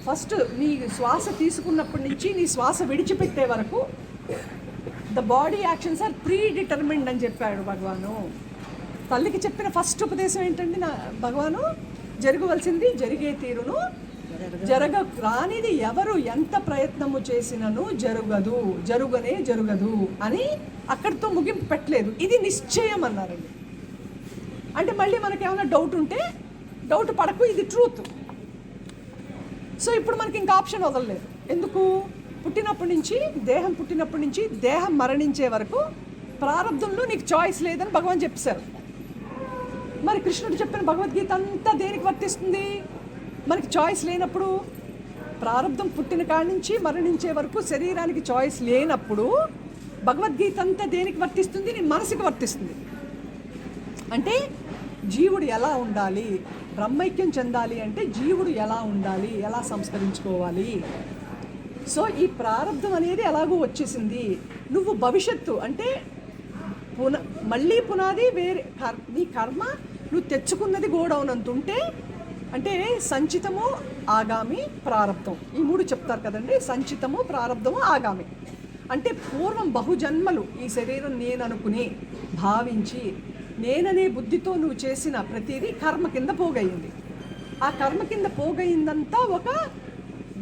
A: ఫస్ట్ నీ శ్వాస తీసుకున్నప్పటి నుంచి నీ శ్వాస విడిచిపెట్టే వరకు the body actions are predetermined అని చెప్పాడు భగవాను. తల్లికి చెప్పిన ఫస్ట్ ఉపదేశం ఏంటండి భగవాను? జరగవలసింది జరిగే తీరును, రానిది ఎవరు ఎంత ప్రయత్నము చేసినను జరుగదు అని అక్కడితో ముగింపు పెట్టలేదు. ఇది నిశ్చయం అన్నారండి. అంటే మళ్ళీ మనకి ఏమైనా డౌట్ ఉంటే డౌట్ పడకు, ఇది ట్రూత్. సో ఇప్పుడు మనకి ఇంకా ఆప్షన్ వదలలేదు. ఎందుకు? పుట్టినప్పటి నుంచి దేహం మరణించే వరకు ప్రారంధంలో నీకు చాయిస్ లేదని భగవాన్ చెప్పారు. మరి కృష్ణుడు చెప్పిన భగవద్గీత అంతా దేనికి వర్తిస్తుంది? మనకి చాయిస్ లేనప్పుడు, ప్రారంధం పుట్టిన కాడి నుంచి మరణించే వరకు శరీరానికి చాయిస్ లేనప్పుడు భగవద్గీత అంతా దేనికి వర్తిస్తుంది? నీ మనసుకి వర్తిస్తుంది. అంటే జీవుడు ఎలా ఉండాలి, బ్రహ్మైక్యం చెందాలి అంటే జీవుడు ఎలా ఉండాలి, ఎలా సంస్కరించుకోవాలి. సో ఈ ప్రారంధం అనేది ఎలాగో వచ్చేసింది. నువ్వు భవిష్యత్తు అంటే మళ్ళీ పునాది వేరే, నీ కర్మ నువ్వు తెచ్చుకున్నది గోడౌనంతుంటే, అంటే సంచితము, ఆగామి, ప్రారంధం, ఈ 3 చెప్తారు కదండి. సంచితము, ప్రారంధము, ఆగామి. అంటే పూర్వం బహుజన్మలు ఈ శరీరం నేను అనుకుని భావించి నేననే బుద్ధితో నువ్వు చేసిన ప్రతిదీ కర్మ కింద పోగయింది. ఆ కర్మ కింద పోగయిందంతా ఒక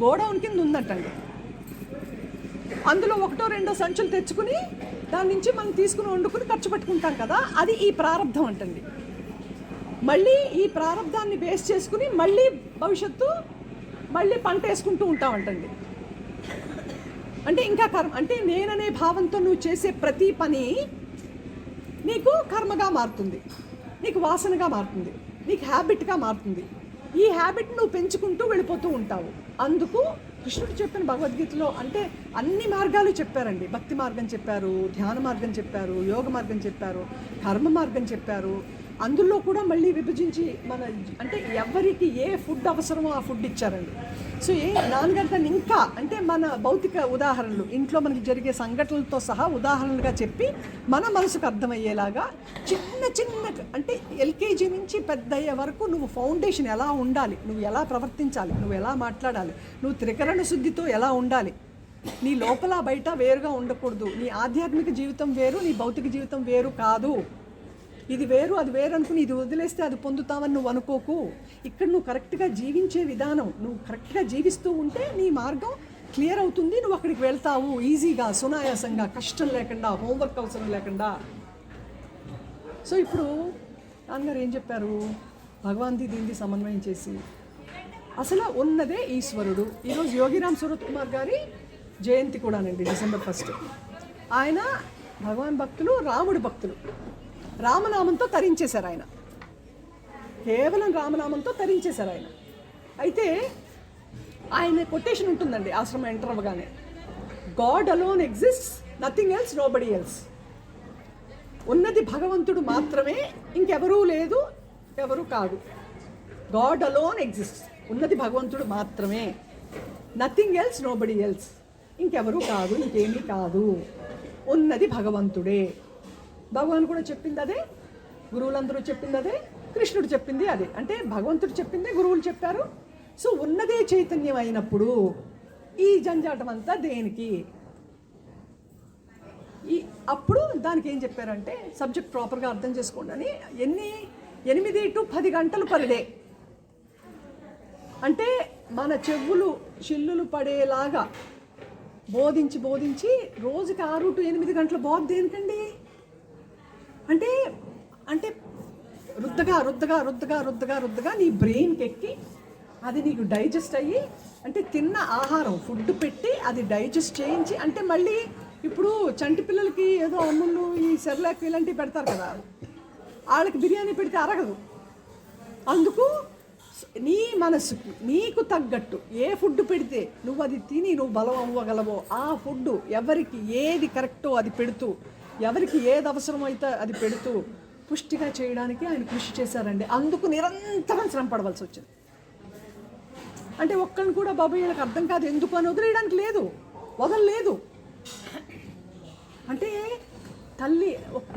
A: గోడౌన్ కింద ఉందంటండి. అందులో 1, 2 సంచులు తెచ్చుకుని దాని నుంచి మనం తీసుకుని వండుకుని ఖర్చు పెట్టుకుంటాం కదా, అది ఈ ప్రారంధం అంటండి. మళ్ళీ ఈ ప్రారంధాన్ని బేస్ చేసుకుని మళ్ళీ భవిష్యత్తు మళ్ళీ పంట వేసుకుంటూ ఉంటామంటండి. అంటే ఇంకా కర్మ, అంటే నేననే భావంతో నువ్వు చేసే ప్రతి పని నీకు కర్మగా మారుతుంది, నీకు వాసనగా మారుతుంది, నీకు హ్యాబిట్గా మారుతుంది. ఈ హ్యాబిట్ నువ్వు పెంచుకుంటూ వెళ్ళిపోతూ ఉంటావు. అందుకు కృష్ణుడు చెప్పిన భగవద్గీతలో అంటే అన్ని మార్గాలు చెప్పారండి. భక్తి మార్గం చెప్పారు, ధ్యాన మార్గం చెప్పారు, యోగ మార్గం చెప్పారు, కర్మ మార్గం చెప్పారు. అందులో కూడా మళ్ళీ విభజించి మన అంటే ఎవరికి ఏ ఫుడ్ అవసరమో ఆ ఫుడ్ ఇచ్చారండి. సో నాన్నగారు దాన్ని ఇంకా అంటే మన భౌతిక ఉదాహరణలు, ఇంట్లో మనకి జరిగే సంఘటనలతో సహా ఉదాహరణలుగా చెప్పి మన మనసుకు అర్థమయ్యేలాగా చిన్న చిన్న అంటే ఎల్కేజీ నుంచి పెద్ద అయ్యే వరకు నువ్వు ఫౌండేషన్ ఎలా ఉండాలి, నువ్వు ఎలా ప్రవర్తించాలి, నువ్వు ఎలా మాట్లాడాలి, నువ్వు త్రికరణ శుద్ధితో ఎలా ఉండాలి, నీ లోపల బయట వేరుగా ఉండకూడదు, నీ ఆధ్యాత్మిక జీవితం వేరు, నీ భౌతిక జీవితం వేరు కాదు, ఇది వేరు అది వేరు అనుకుని ఇది వదిలేస్తే అది పొందుతావని నువ్వు అనుకోకు. ఇక్కడ నువ్వు కరెక్ట్గా జీవించే విధానం, నువ్వు కరెక్ట్గా జీవిస్తూ ఉంటే నీ మార్గం క్లియర్ అవుతుంది. నువ్వు అక్కడికి వెళ్తావు ఈజీగా, సునాయాసంగా, కష్టం లేకుండా, హోంవర్క్ అవసరం లేకుండా. సో ఇప్పుడు నాన్నగారు ఏం చెప్పారు? భగవాన్ది దీన్ని సమన్వయం చేసి అసలు ఉన్నదే ఈశ్వరుడు. ఈరోజు యోగిరామ్ సూరత్ కుమార్ గారి జయంతి కూడానండి, December 1. ఆయన భగవాన్ భక్తులు, రాముడి భక్తులు. రామనామంతో తరించేశారు ఆయన, కేవలం రామనామంతో తరించేశారు ఆయన. అయితే ఆయన కొటేషన్ ఉంటుందండి ఆశ్రమం ఎంటర్ అవ్వగానే, God alone exists, nothing else, nobody else. ఉన్నది భగవంతుడు మాత్రమే, ఇంకెవరూ లేదు, ఎవరు కాదు. గాడ్ అలోన్ ఎగ్జిస్ట్స్, ఉన్నది భగవంతుడు మాత్రమే, నథింగ్ ఎల్స్, నోబడీ ఎల్స్, ఇంకెవరూ కాదు, ఇంకేమీ కాదు, ఉన్నది భగవంతుడే. భగవాన్ కూడా చెప్పింది అదే, గురువులందరూ చెప్పింది అదే, కృష్ణుడు చెప్పింది అదే. అంటే భగవంతుడు చెప్పిందే గురువులు చెప్పారు. సో ఉన్నదే చైతన్యం అయినప్పుడు ఈ జంజాటం అంతా దేనికి? అప్పుడు దానికి ఏం చెప్పారంటే, సబ్జెక్ట్ ప్రాపర్గా అర్థం చేసుకోండి అని, 8 to 10 గంటలు పర్ డే. అంటే మన చెవులు చిల్లులు పడేలాగా బోధించి రోజుకి 6 to 8 గంటల బోధ దేనికండి? అంటే అంటే రుద్దగా నీ బ్రెయిన్కి ఎక్కి అది నీకు డైజెస్ట్ అయ్యి, అంటే తిన్న ఆహారం ఫుడ్ పెట్టి అది డైజెస్ట్ చేయించి, అంటే మళ్ళీ ఇప్పుడు చంటి పిల్లలకి ఏదో అమ్ముళ్ళు ఈ సెర్లాక్ ఇలాంటివి పెడతారు కదా, వాళ్ళకి బిర్యానీ పెడితే అరగదు. అందుకు నీ మనసుకు నీకు తగ్గట్టు ఏ ఫుడ్ పెడితే నువ్వు అది తిని నువ్వు బలం అవ్వగలవో ఆ ఫుడ్, ఎవరికి ఏది కరెక్టో అది పెడుతూ, ఎవరికి ఏది అవసరమైతే అది పెడుతూ పుష్టిగా చేయడానికి ఆయన కృషి చేశారండి. అందుకు నిరంతరం శ్రమ పడవలసి వచ్చింది. అంటే ఒక్కరిని కూడా బాబాయ్ వీళ్ళకి అర్థం కాదు ఎందుకు అని వదిలేయడానికి లేదు, వదలలేదు. అంటే తల్లి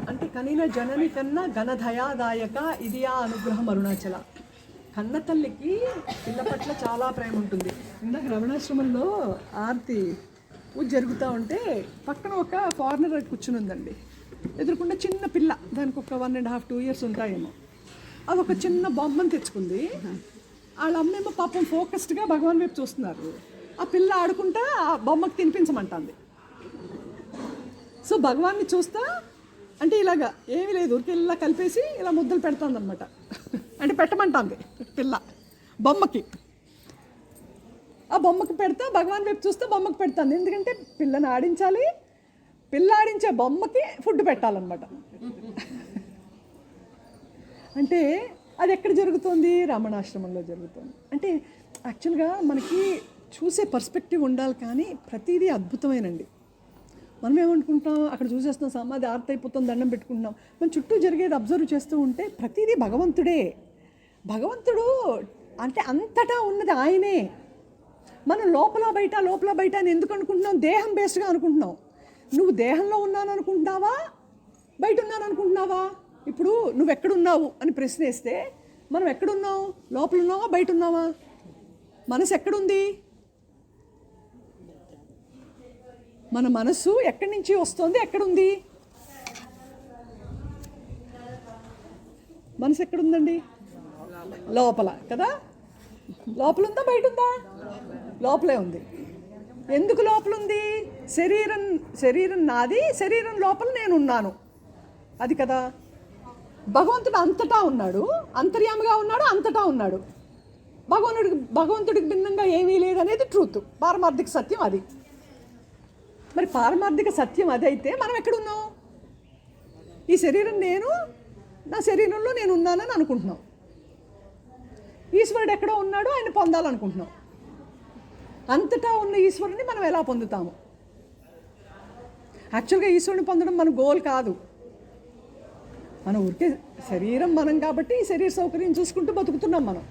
A: అంటే కనిన జనని కన్నా ఘనధయాదాయక ఇదియా అనుగ్రహం అరుణాచల. కన్న తల్లికి పిల్ల పట్ల చాలా ప్రేమ ఉంటుంది. ఇందాక రమణాశ్రమంలో ఆర్తి పూజ జరుగుతూ ఉంటే పక్కన ఒక ఫారినర్ కూర్చుని ఉందండి, ఎదురుకుండా చిన్న పిల్ల, దానికి ఒక 1.5 2 years ఉంటాయేమో. అది ఒక చిన్న బొమ్మను తెచ్చుకుంది. వాళ్ళ అమ్మేమో పాపం ఫోకస్డ్గా భగవాన్ వైపు చూస్తున్నారు. ఆ పిల్ల ఆడుకుంటా ఆ బొమ్మకు తినిపించమంటుంది. సో భగవాన్ని చూస్తా అంటే ఇలాగా ఏమీ లేదు, ఊరికి ఇలా కలిపేసి ఇలా ముద్దలు పెడుతుంది అనమాట. అంటే పెట్టమంటుంది పిల్ల బొమ్మకి. ఆ బొమ్మకి పెడతా భగవాన్ వైపు చూస్తే బొమ్మకి పెడుతుంది. ఎందుకంటే పిల్లని ఆడించాలి, పిల్లాడించే బొమ్మకి ఫుడ్ పెట్టాలన్నమాట. అంటే అది ఎక్కడ జరుగుతుంది? రమణాశ్రమంలో జరుగుతుంది. అంటే యాక్చువల్గా మనకి చూసే పర్స్పెక్టివ్ ఉండాలి, కానీ ప్రతిదీ అద్భుతమేనండి. మనం ఏమనుకుంటాం, అక్కడ చూసేస్తున్నాం, సమాధి ఆర్తి అయిపోతుంది, దండం పెట్టుకుంటున్నాం. మన చుట్టూ జరిగేది అబ్జర్వ్ చేస్తూ ఉంటే ప్రతిదీ భగవంతుడే. భగవంతుడు అంటే అంతటా ఉన్నది ఆయనే. మనం లోపల బయట అని ఎందుకు అనుకుంటున్నాం? దేహం బేస్డ్గా అనుకుంటున్నాం. నువ్వు దేహంలో ఉన్నాను అనుకుంటున్నావా, బయట ఉన్నాను అనుకుంటున్నావా? ఇప్పుడు నువ్వు ఎక్కడున్నావు అని ప్రశ్న వేస్తే మనం ఎక్కడున్నావు? లోపల ఉన్నావా, బయట ఉన్నావా? మనసు ఎక్కడుంది? మన మనసు ఎక్కడి నుంచి వస్తుంది, ఎక్కడుంది? మనసు ఎక్కడుందండి? లోపల కదా. లోపల ఉందా, బయట ఉందా? లోపలే ఉంది. ఎందుకు లోపల ఉంది? శరీరం నాది, శరీరం లోపల నేను ఉన్నాను, అది కదా. భగవంతుడు అంతటా ఉన్నాడు, అంతర్యామిగా ఉన్నాడు, అంతటా ఉన్నాడు. భగవంతుడికి భిన్నంగా ఏమీ లేదనేది ట్రూత్, పారమార్థిక సత్యం అది. మరి పారమార్థిక సత్యం అదైతే మనం ఎక్కడున్నాం? ఈ శరీరం నేను, నా శరీరంలో నేను ఉన్నానని అనుకుంటున్నాం. ఈశ్వరుడు ఎక్కడో ఉన్నాడు, ఆయన పొందాలనుకుంటున్నాం. అంతటా ఉన్న ఈశ్వరుని మనం ఎలా పొందుతాము? యాక్చువల్గా ఈశ్వరుని పొందడం మన గోల్ కాదు. మన ఊరికే శరీరం మనం కాబట్టి ఈ శరీర సౌకర్యం చూసుకుంటూ బతుకుతున్నాం మనం.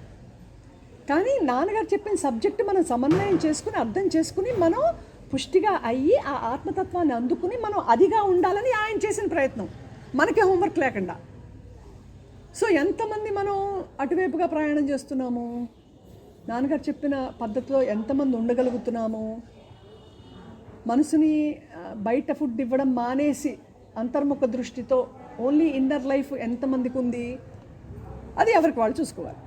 A: కానీ నాన్నగారు చెప్పిన సబ్జెక్టు మనం సమన్వయం చేసుకుని, అర్థం చేసుకుని, మనం పుష్టిగా అయ్యి ఆ ఆత్మతత్వాన్ని అందుకుని మనం అదిగా ఉండాలని ఆయన చేసిన ప్రయత్నం, మనకి హోంవర్క్ లేకుండా. సో ఎంతమంది మనం అటువైపుగా ప్రయాణం చేస్తున్నాము? నాన్నగారు చెప్పిన పద్ధతిలో ఎంతమంది ఉండగలుగుతున్నాము? మనసుని బయట ఫుడ్ ఇవ్వడం మానేసి అంతర్ముఖ దృష్టితో ఓన్లీ ఇన్నర్ లైఫ్ ఎంతమందికి ఉంది? అది ఎవరికి వాళ్ళు చూసుకోవాలి.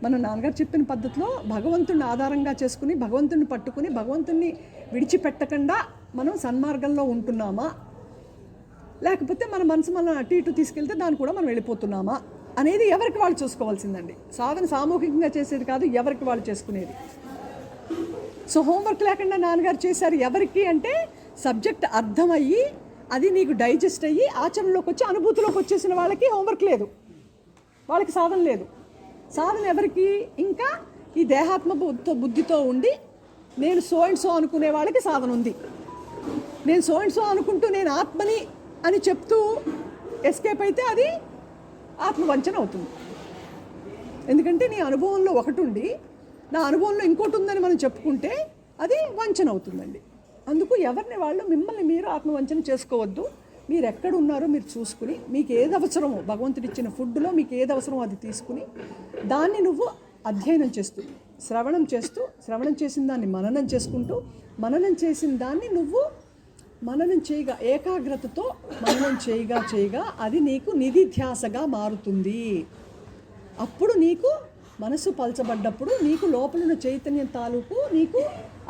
A: మన నాన్నగారు చెప్పిన పద్ధతిలో భగవంతుడిని ఆధారంగా చేసుకుని, భగవంతుడిని పట్టుకుని, భగవంతుడిని విడిచిపెట్టకుండా మనం సన్మార్గంలో ఉంటున్నామా, లేకపోతే మన మనసు మనం అటు ఇటు తీసుకెళ్తే దాన్ని కూడా మనం వెళ్ళిపోతున్నామా అనేది ఎవరికి వాళ్ళు చూసుకోవాల్సిందండి. సాధన సామూహికంగా చేసేది కాదు, ఎవరికి వాళ్ళు చేసుకునేది. సో హోంవర్క్ లేకుండా నాన్నగారు చేశారు. ఎవరికి అంటే సబ్జెక్ట్ అర్థమయ్యి, అది నీకు డైజెస్ట్ అయ్యి ఆచరణలోకి వచ్చి అనుభూతిలోకి వచ్చేసిన వాళ్ళకి హోంవర్క్ లేదు, వాళ్ళకి సాధన లేదు. సాధన ఎవరికి? ఇంకా ఈ దేహాత్మ బుద్ధితో ఉండి నేను సో అండ్ సో అనుకునే వాళ్ళకి సాధన ఉంది. నేను సో అండ్ సో అనుకుంటూ నేను ఆత్మని అని చెప్తూ ఎస్కేప్ అయితే అది ఆత్మవంచన అవుతుంది. ఎందుకంటే నీ అనుభవంలో ఒకటి ఉండి నా అనుభవంలో ఇంకోటి ఉందని మనం చెప్పుకుంటే అది వంచన అవుతుందండి. అందుకు ఎవరిని వాళ్ళు మిమ్మల్ని మీరు ఆత్మవంచన చేసుకోవద్దు. మీరు ఎక్కడ ఉన్నారో మీరు చూసుకుని, మీకు ఏది అవసరమో భగవంతుడిచ్చిన ఫుడ్లో మీకు ఏది అవసరమో అది తీసుకుని దాన్ని నువ్వు అధ్యయనం చేస్తూ, శ్రవణం చేసిన దాన్ని మననం చేసుకుంటూ, మననం చేసిన దాన్ని నువ్వు మననం చేయగా, ఏకాగ్రతతో మననం చేయగా అది నీకు నిధిధ్యాసగా మారుతుంది. అప్పుడు నీకు మనసు పలచబడ్డప్పుడు నీకు లోపలున్న చైతన్యం తాలూకు నీకు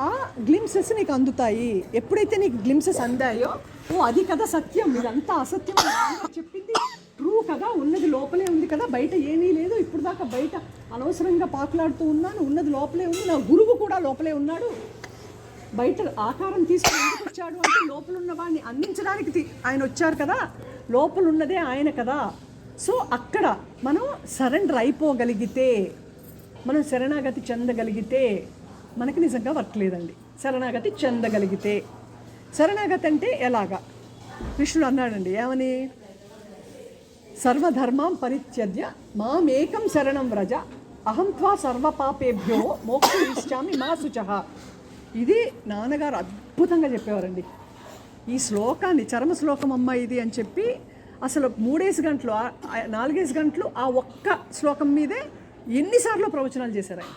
A: ఆ గ్లిమ్సెస్ నీకు అందుతాయి. ఎప్పుడైతే నీకు గ్లిమ్సెస్ అందాయో, ఓ అది కదా సత్యం, ఇదంతా అసత్యం చెప్పింది ట్రూ కదా, ఉన్నది లోపలే ఉంది కదా, బయట ఏమీ లేదు, ఇప్పుడు దాకా బయట అనవసరంగా పాకులాడుతూ ఉన్నాను, ఉన్నది లోపలే ఉంది, నా గురువు కూడా లోపలే ఉన్నాడు, బయట ఆకారం తీసుకుని ఎందుకు వచ్చాడు అంటే లోపల ఉన్న వాడిని అందించడానికి ఆయన వచ్చారు కదా, లోపల ఉన్నదే ఆయన కదా. సో అక్కడ మనం సరెండర్ అయిపోగలిగితే, మనం శరణాగతి చెందగలిగితే మనకి నిజంగా వర్క్ లేదండి. శరణాగతి చెందగలిగితే, శరణాగతి అంటే ఎలాగా? కృష్ణుడు అన్నాడండి, ఏమని? సర్వధర్మాం పరిత్యజ్య మామేకం శరణం వ్రజ అహం త్వా సర్వపాపేభ్యో మోక్షయిష్యామి మా శుచః. ఇది నాన్నగారు అద్భుతంగా చెప్పేవారండి. ఈ శ్లోకాన్ని, చరమ శ్లోకం అమ్మ ఇది అని చెప్పి అసలు 3 గంటలు 4 గంటలు ఆ ఒక్క శ్లోకం మీదే ఎన్నిసార్లు ప్రవచనాలు చేశారు ఆయన.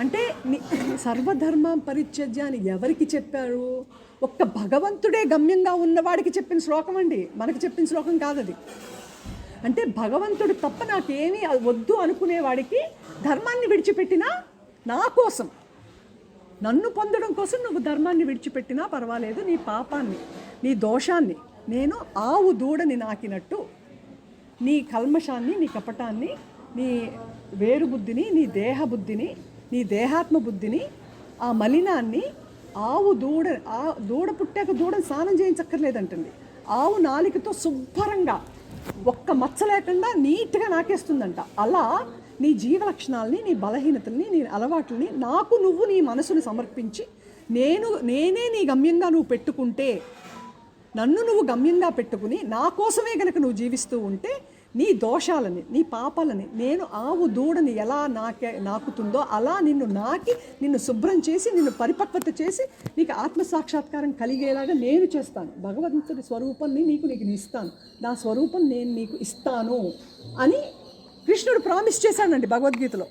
A: అంటే సర్వధర్మ పరిత్యజ్య అని ఎవరికి చెప్పారు? ఒక్క భగవంతుడే గమ్యంగా ఉన్నవాడికి చెప్పిన శ్లోకం అండి, మనకి చెప్పిన శ్లోకం కాదు అది. అంటే భగవంతుడు తప్ప నాకేమీ వద్దు అనుకునేవాడికి ధర్మాన్ని విడిచిపెట్టినా, నా కోసం, నన్ను పొందడం కోసం నువ్వు ధర్మాన్ని విడిచిపెట్టినా పర్వాలేదు, నీ పాపాన్ని, నీ దోషాన్ని నేను ఆవు దూడని నాకినట్టు నీ కల్మషాన్ని, నీ కపటాన్ని, నీ వేరు బుద్ధిని, నీ దేహ బుద్ధిని, నీ దేహాత్మ బుద్ధిని, ఆ మలినాన్ని దూడ పుట్టాక దూడని స్నానం చేయించక్కర్లేదంటండి. ఆవు నాలికతో శుభ్రంగా ఒక్క మచ్చ లేకుండా నీట్గా నాకేస్తుందంట. అలా నీ జీవ లక్షణాలని, నీ బలహీనతల్ని, నీ అలవాట్లని నాకు నువ్వు నీ మనసుని సమర్పించి నేనే నీ గమ్యంగా నువ్వు పెట్టుకుంటే, నన్ను నువ్వు గమ్యంగా పెట్టుకుని నా కోసమే కనుక నువ్వు జీవిస్తూ ఉంటే నీ దోషాలని, నీ పాపాలని, నేను ఆవు దూడని ఎలా నాకుతుందో అలా నిన్ను శుభ్రం చేసి, నిన్ను పరిపక్వత చేసి నీకు ఆత్మసాక్షాత్కారం కలిగేలాగా నేను చేస్తాను. భగవంతుడి స్వరూపాన్ని నీకు ఇస్తాను, నా స్వరూపం నేను నీకు ఇస్తాను అని కృష్ణుడు ప్రామిస్ చేశానండి భగవద్గీతలో.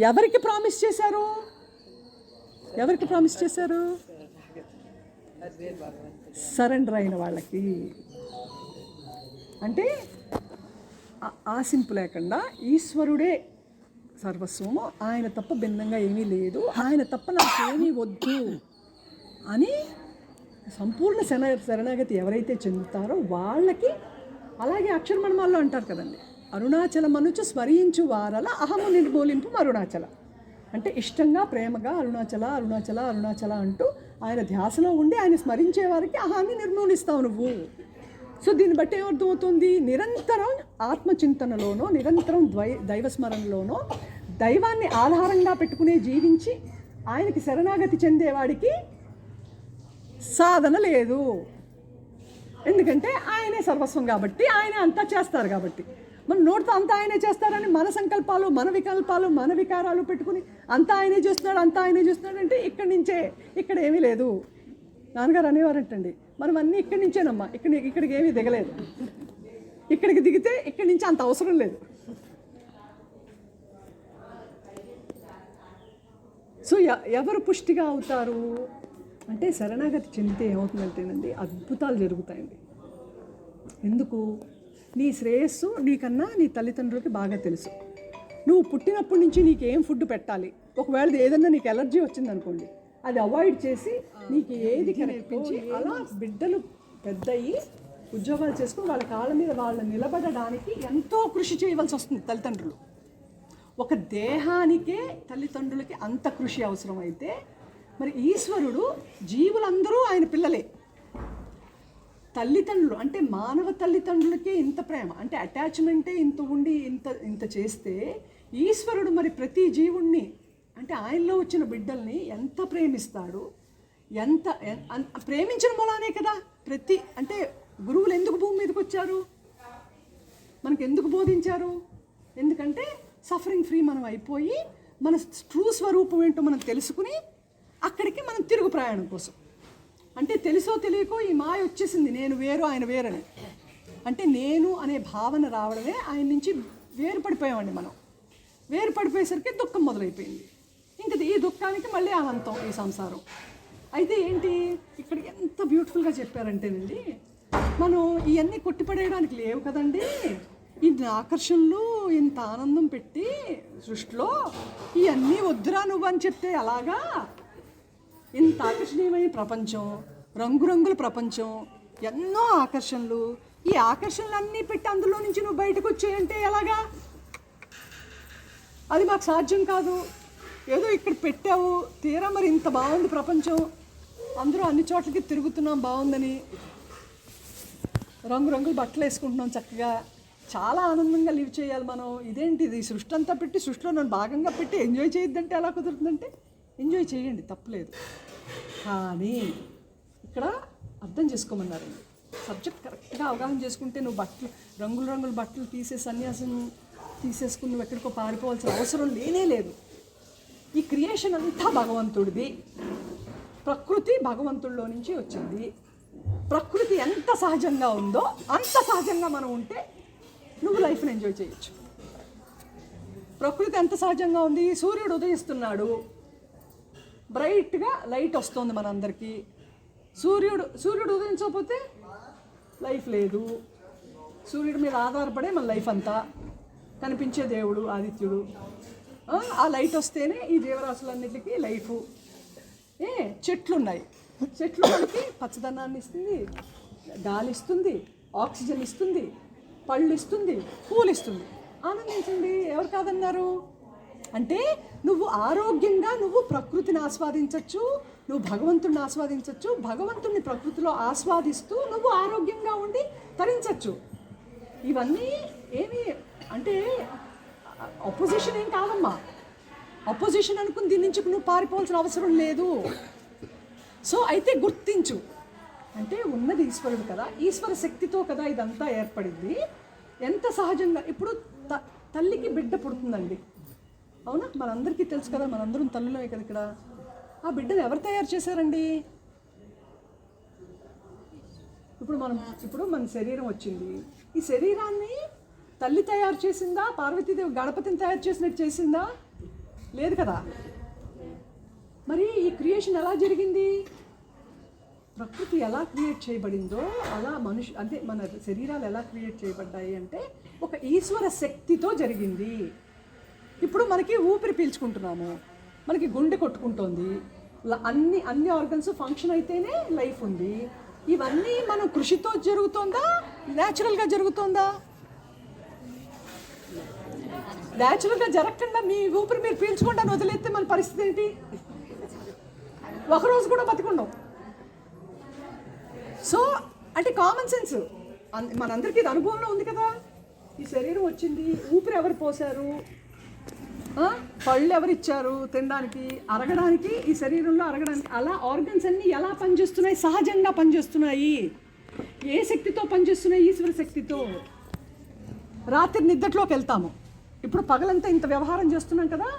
A: ఎవరికి ప్రామిస్ చేశారు? సరెండర్ అయిన వాళ్ళకి. అంటే ఆశింపు లేకుండా ఈశ్వరుడే సర్వస్వము, ఆయన తప్ప భిన్నంగా ఏమీ లేదు, ఆయన తప్ప నాకేమీ వద్దు అని సంపూర్ణ శరణాగతి ఎవరైతే చెందుతారో వాళ్ళకి. అలాగే అక్షరమణమాల్లో అంటారు కదండి, అరుణాచలమనుచు స్మరించు వారల అహము నిర్మూలింపు అరుణాచల. అంటే ఇష్టంగా ప్రేమగా అరుణాచల అరుణాచల అరుణాచల అంటూ ఆయన ధ్యాసలో ఉండి ఆయన స్మరించే వారికి అహాన్ని నిర్మూలిస్తావు నువ్వు. సో దీన్ని బట్టి ఏమర్థమవుతుంది? నిరంతరం ఆత్మచింతనలోనో, నిరంతరం దైవస్మరణలోనో, దైవాన్ని ఆధారంగా పెట్టుకునే జీవించి ఆయనకి శరణాగతి చెందేవాడికి సాధన లేదు. ఎందుకంటే ఆయనే సర్వస్వం కాబట్టి, ఆయనే అంతా చేస్తారు కాబట్టి. మన నోటితో అంతా ఆయనే చేస్తారని మన సంకల్పాలు, మన వికల్పాలు, మన వికారాలు పెట్టుకుని అంతా ఆయనే చేస్తున్నాడు అంటే ఇక్కడ ఏమీ లేదు. నాన్నగారు అనేవారంటండి, మనం అన్నీ ఇక్కడి నుంచేనమ్మా, ఇక్కడికి ఏమీ దిగలేదు, ఇక్కడికి దిగితే ఇక్కడి నుంచి అంత అవసరం లేదు. సో ఎవరు పుష్టిగా అవుతారు అంటే శరణాగతి చెందితే ఏమవుతుందంటేనండి అద్భుతాలు జరుగుతాయండి. ఎందుకు? నీ శ్రేయస్సు నీకన్నా నీ తల్లిదండ్రులకి బాగా తెలుసు. నువ్వు పుట్టినప్పటి నుంచి నీకేం ఫుడ్ పెట్టాలి, ఒకవేళ ఏదన్నా నీకు ఎలర్జీ వచ్చిందనుకోండి, అది అవాయిడ్ చేసి నీకు ఏది కనిపించి అలా బిడ్డలు పెద్దయి ఉద్యోగాలు చేసుకుని వాళ్ళ కాళ్ళ మీద వాళ్ళు నిలబడడానికి ఎంతో కృషి చేయవలసి వస్తుంది తల్లిదండ్రులు. ఒక దేహానికే తల్లిదండ్రులకి అంత కృషి అవసరమైతే మరి ఈశ్వరుడు జీవులందరూ ఆయన పిల్లలే. తల్లిదండ్రులు అంటే మానవ తల్లిదండ్రులకే ఇంత ప్రేమ, అంటే అటాచ్మెంటే ఇంత ఉండి ఇంత చేస్తే ఈశ్వరుడు మరి ప్రతి జీవుణ్ణి అంటే ఆయనలో వచ్చిన బిడ్డల్ని ఎంత ప్రేమిస్తాడు. ప్రేమించిన మూలానే కదా అంటే గురువులు ఎందుకు భూమి మీదకి వచ్చారు, మనకు ఎందుకు బోధించారు? ఎందుకంటే సఫరింగ్ ఫ్రీ మనం అయిపోయి మన ట్రూ స్వరూపం ఏంటో మనం తెలుసుకుని అక్కడికి మనం తిరుగు ప్రయాణం కోసం. అంటే తెలుసో తెలియకో ఈ మాయ వచ్చేసింది, నేను వేరు ఆయన వేరని. అంటే నేను అనే భావన రావడమే ఆయన నుంచి వేరుపడిపోయామండి మనం. వేరుపడిపోయేసరికి దుఃఖం మొదలైపోయింది. ఇంకా ఈ దుఃఖానికి మళ్ళీ అనంతం ఈ సంసారం. అయితే ఏంటి ఇక్కడ ఎంత బ్యూటిఫుల్గా చెప్పారంటేనండి, మనం ఇవన్నీ కొట్టిపడేయడానికి లేవు కదండి. ఇన్ని ఆకర్షణలు, ఇంత ఆనందం పెట్టి సృష్టిలో ఇవన్నీ వద్దురా నువ్వు అని చెప్తే అలాగా? ఇంత ఆకర్షణీయమైన ప్రపంచం, రంగురంగుల ప్రపంచం, ఎన్నో ఆకర్షణలు, ఈ ఆకర్షణలన్నీ పెట్టి అందులో నుంచి నువ్వు బయటకు వచ్చేయంటే ఎలాగా? అది మాకు సాధ్యం కాదు. ఏదో ఇక్కడ పెట్టావు, తీరా మరి ఇంత బాగుంది ప్రపంచం, అందరూ అన్ని చోట్లకి తిరుగుతున్నాం బాగుందని, రంగురంగుల బట్టలు వేసుకుంటున్నాం, చక్కగా చాలా ఆనందంగా లివ్ చేయాలి మనం. ఇదేంటిది సృష్టి అంతా పెట్టి సృష్టిలో నన్ను భాగంగా పెట్టి ఎంజాయ్ చేయొద్దంటే ఎలా కుదురుతుందంటే? ఎంజాయ్ చేయండి, తప్పలేదు. కానీ ఇక్కడ అర్థం చేసుకోమన్నారండి. సబ్జెక్ట్ కరెక్ట్గా అవగాహన చేసుకుంటే నువ్వు రంగుల బట్టలు సన్యాసం తీసేసుకుని నువ్వు ఎక్కడికో పారిపోవాల్సిన అవసరం లేదు. ఈ క్రియేషన్ అంతా భగవంతుడిది. ప్రకృతి భగవంతుడిలో నుంచి వచ్చింది. ప్రకృతి ఎంత సహజంగా ఉందో అంత సహజంగా మనం ఉంటే నువ్వు లైఫ్ని ఎంజాయ్ చేయొచ్చు. ప్రకృతి ఎంత సహజంగా ఉంది, సూర్యుడు ఉదయిస్తున్నాడు, బ్రైట్గా లైట్ వస్తుంది మనందరికీ. సూర్యుడు ఉదయించకపోతే లైఫ్ లేదు. సూర్యుడి మీద ఆధారపడే మన లైఫ్ అంతా. కనిపించే దేవుడు ఆదిత్యుడు, ఆ లైట్ వస్తేనే ఈ జీవరాశులన్నిటికీ లైఫ్. చెట్లు ఉన్నాయి, చెట్లు మనకి పచ్చదనాన్ని ఇస్తుంది, గాలి ఇస్తుంది, ఆక్సిజన్ ఇస్తుంది, పళ్ళు ఇస్తుంది, పూలు ఇస్తుంది. ఆనందించండి, ఎవరు కాదన్నారు? అంటే నువ్వు ఆరోగ్యంగా నువ్వు ప్రకృతిని ఆస్వాదించవచ్చు, నువ్వు భగవంతుడిని ఆస్వాదించవచ్చు, భగవంతుడిని ప్రకృతిలో ఆస్వాదిస్తూ నువ్వు ఆరోగ్యంగా ఉండి తరించవచ్చు. ఇవన్నీ ఏమి అంటే అపోజిషన్ ఏం కాదమ్మా. అపోజిషన్ అనుకుని దీని నుంచి నువ్వు పారిపోవాల్సిన అవసరం లేదు. సో అయితే గుర్తించు, అంటే ఉన్నది ఈశ్వరుడు కదా, ఈశ్వర శక్తితో కదా ఇదంతా ఏర్పడింది. ఎంత సహజంగా ఇప్పుడు తల్లికి బిడ్డ పుడుతుందండి, అవునా? మనందరికీ తెలుసు కదా, మనందరం తల్లులమే కదా ఇక్కడ. ఆ బిడ్డను ఎవరు తయారు చేశారండి? ఇప్పుడు మన శరీరం వచ్చింది, ఈ శరీరాన్ని తల్లి తయారు చేసిందా? పార్వతీదేవి గణపతిని తయారు చేసినట్టు చేసిందా? లేదు కదా. మరి ఈ క్రియేషన్ ఎలా జరిగింది? ప్రకృతి ఎలా క్రియేట్ చేయబడిందో అలా అంటే మన శరీరాలు ఎలా క్రియేట్ చేయబడ్డాయి అంటే ఒక ఈశ్వర శక్తితో జరిగింది. ఇప్పుడు మనకి ఊపిరి పీల్చుకుంటున్నాము, మనకి గుండె కొట్టుకుంటోంది, అన్ని ఆర్గన్స్ ఫంక్షన్ అయితేనే లైఫ్ ఉంది. ఇవన్నీ మనం కృషితో జరుగుతుందా, న్యాచురల్గా జరుగుతుందా? న్యాచురల్గా జరగకుండా మీ ఊపిరి మీరు పీల్చుకుంటా వదిలేస్తే మన పరిస్థితి ఏంటి? ఒకరోజు కూడా బతికుండం. సో అంటే కామన్ సెన్స్ మనందరికీ ఇది అనుభవంలో ఉంది కదా. ఈ శరీరం వచ్చింది, ఊపిరి ఎవరు పోసారు, పళ్ళు ఎవరు ఇచ్చారు తినడానికి, అరగడానికి, ఈ శరీరంలో అరగడానికి. అలా ఆర్గన్స్ అన్నీ ఎలా పనిచేస్తున్నాయి? సహజంగా పనిచేస్తున్నాయి. ఏ శక్తితో పనిచేస్తున్నాయి? ఈశ్వర శక్తితో. రాత్రి నిద్రలోకి వెళ్తాము, ఇప్పుడు పగలంతా ఇంత వ్యవహారం చేస్తున్నాం కదా,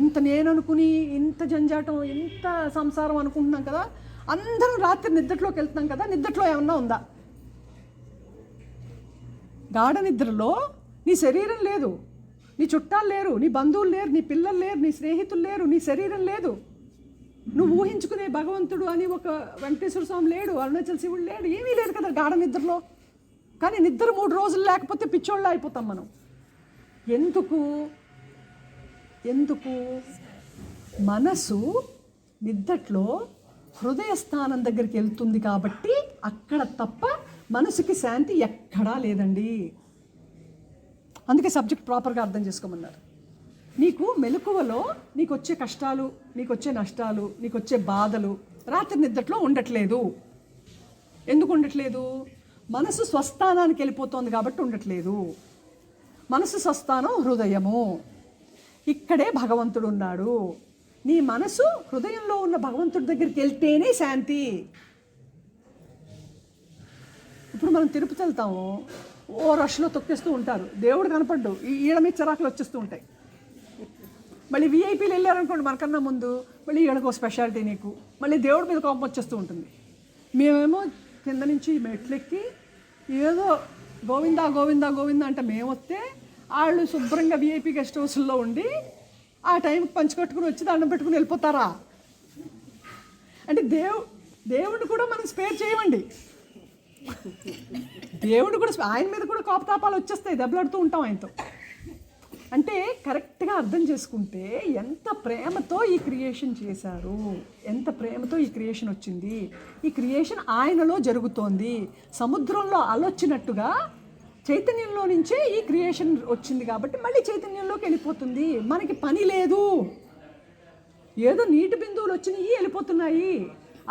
A: ఇంత నేను అనుకుని, ఇంత జంజాటం, ఇంత సంసారం అనుకుంటున్నాం కదా, అందరం రాత్రి నిద్రలోకి వెళ్తున్నాం కదా. నిద్రలో ఏమన్నా ఉందా? గాఢ నిద్రలో నీ శరీరం లేదు, నీ చుట్టాలు లేరు, నీ బంధువులు లేరు, నీ పిల్లలు లేరు, నీ స్నేహితులు లేరు, నీ శరీరం లేదు. నువ్వు ఊహించుకునే భగవంతుడు అని ఒక వెంకటేశ్వర స్వామి లేడు, అరుణాచల శివుడు లేడు, ఏమీ లేదు కదా గాఢ నిద్రలో. కానీ నిద్ర 3 రోజులు లేకపోతే పిచ్చోళ్ళు అయిపోతాం మనం. ఎందుకు మనసు నిద్దట్లో హృదయ స్థానం దగ్గరికి వెళ్తుంది కాబట్టి అక్కడ తప్ప మనసుకి శాంతి ఎక్కడా లేదండి. అందుకే సబ్జెక్ట్ ప్రాపర్గా అర్థం చేసుకోమన్నారు. నీకు మెలకువలో నీకు వచ్చే కష్టాలు, నీకు వచ్చే నష్టాలు, నీకు వచ్చే బాధలు రాత్రి నిద్దట్లో ఉండట్లేదు. ఎందుకు ఉండట్లేదు? మనసు స్వస్థానానికి వెళ్ళిపోతుంది కాబట్టి ఉండట్లేదు. మనసు స్వస్థానం హృదయము, ఇక్కడే భగవంతుడు ఉన్నాడు. నీ మనసు హృదయంలో ఉన్న భగవంతుడి దగ్గరికి వెళ్తేనే శాంతి. ఇప్పుడు మనం తిరుపతి వెళ్తాము, ఓ రష్లో తొక్కేస్తూ ఉంటారు, దేవుడు కనపడ్డు, ఈడ మీద చిరాకులు వచ్చేస్తూ ఉంటాయి. మళ్ళీ వీఐపీలు వెళ్ళారనుకోండి మనకన్నా ముందు, మళ్ళీ ఈడకు స్పెషాలిటీ నీకు, మళ్ళీ దేవుడి మీద కోపం వచ్చేస్తూ ఉంటుంది. మేమేమో కింద నుంచి మెట్లెక్కి ఏదో గోవిందా గోవిందా గోవిందా అంటే మేము వస్తే వాళ్ళు శుభ్రంగా వీఐపీ గెస్ట్ హౌస్లో ఉండి ఆ టైంకి పంచుకట్టుకుని వచ్చి దండం పెట్టుకుని వెళ్ళిపోతారా? అంటే దేవుడిని కూడా మనం స్పేర్ చేయమండి. దేవుడు కూడా ఆయన మీద కూడా కోపతాపాలు వచ్చేస్తాయి, దెబ్బలాడుతూ ఉంటాం ఆయనతో. అంటే కరెక్ట్గా అర్థం చేసుకుంటే ఎంత ప్రేమతో ఈ క్రియేషన్ చేశారు, ఎంత ప్రేమతో ఈ క్రియేషన్ వచ్చింది. ఈ క్రియేషన్ ఆయనలో జరుగుతోంది. సముద్రంలో అలొచ్చినట్టుగా చైతన్యంలో నుంచే ఈ క్రియేషన్ వచ్చింది కాబట్టి మళ్ళీ చైతన్యంలోకి వెళ్ళిపోతుంది. మనకి పని లేదు, ఏదో నీటి బిందువులు వచ్చినాయి వెళ్ళిపోతున్నాయి,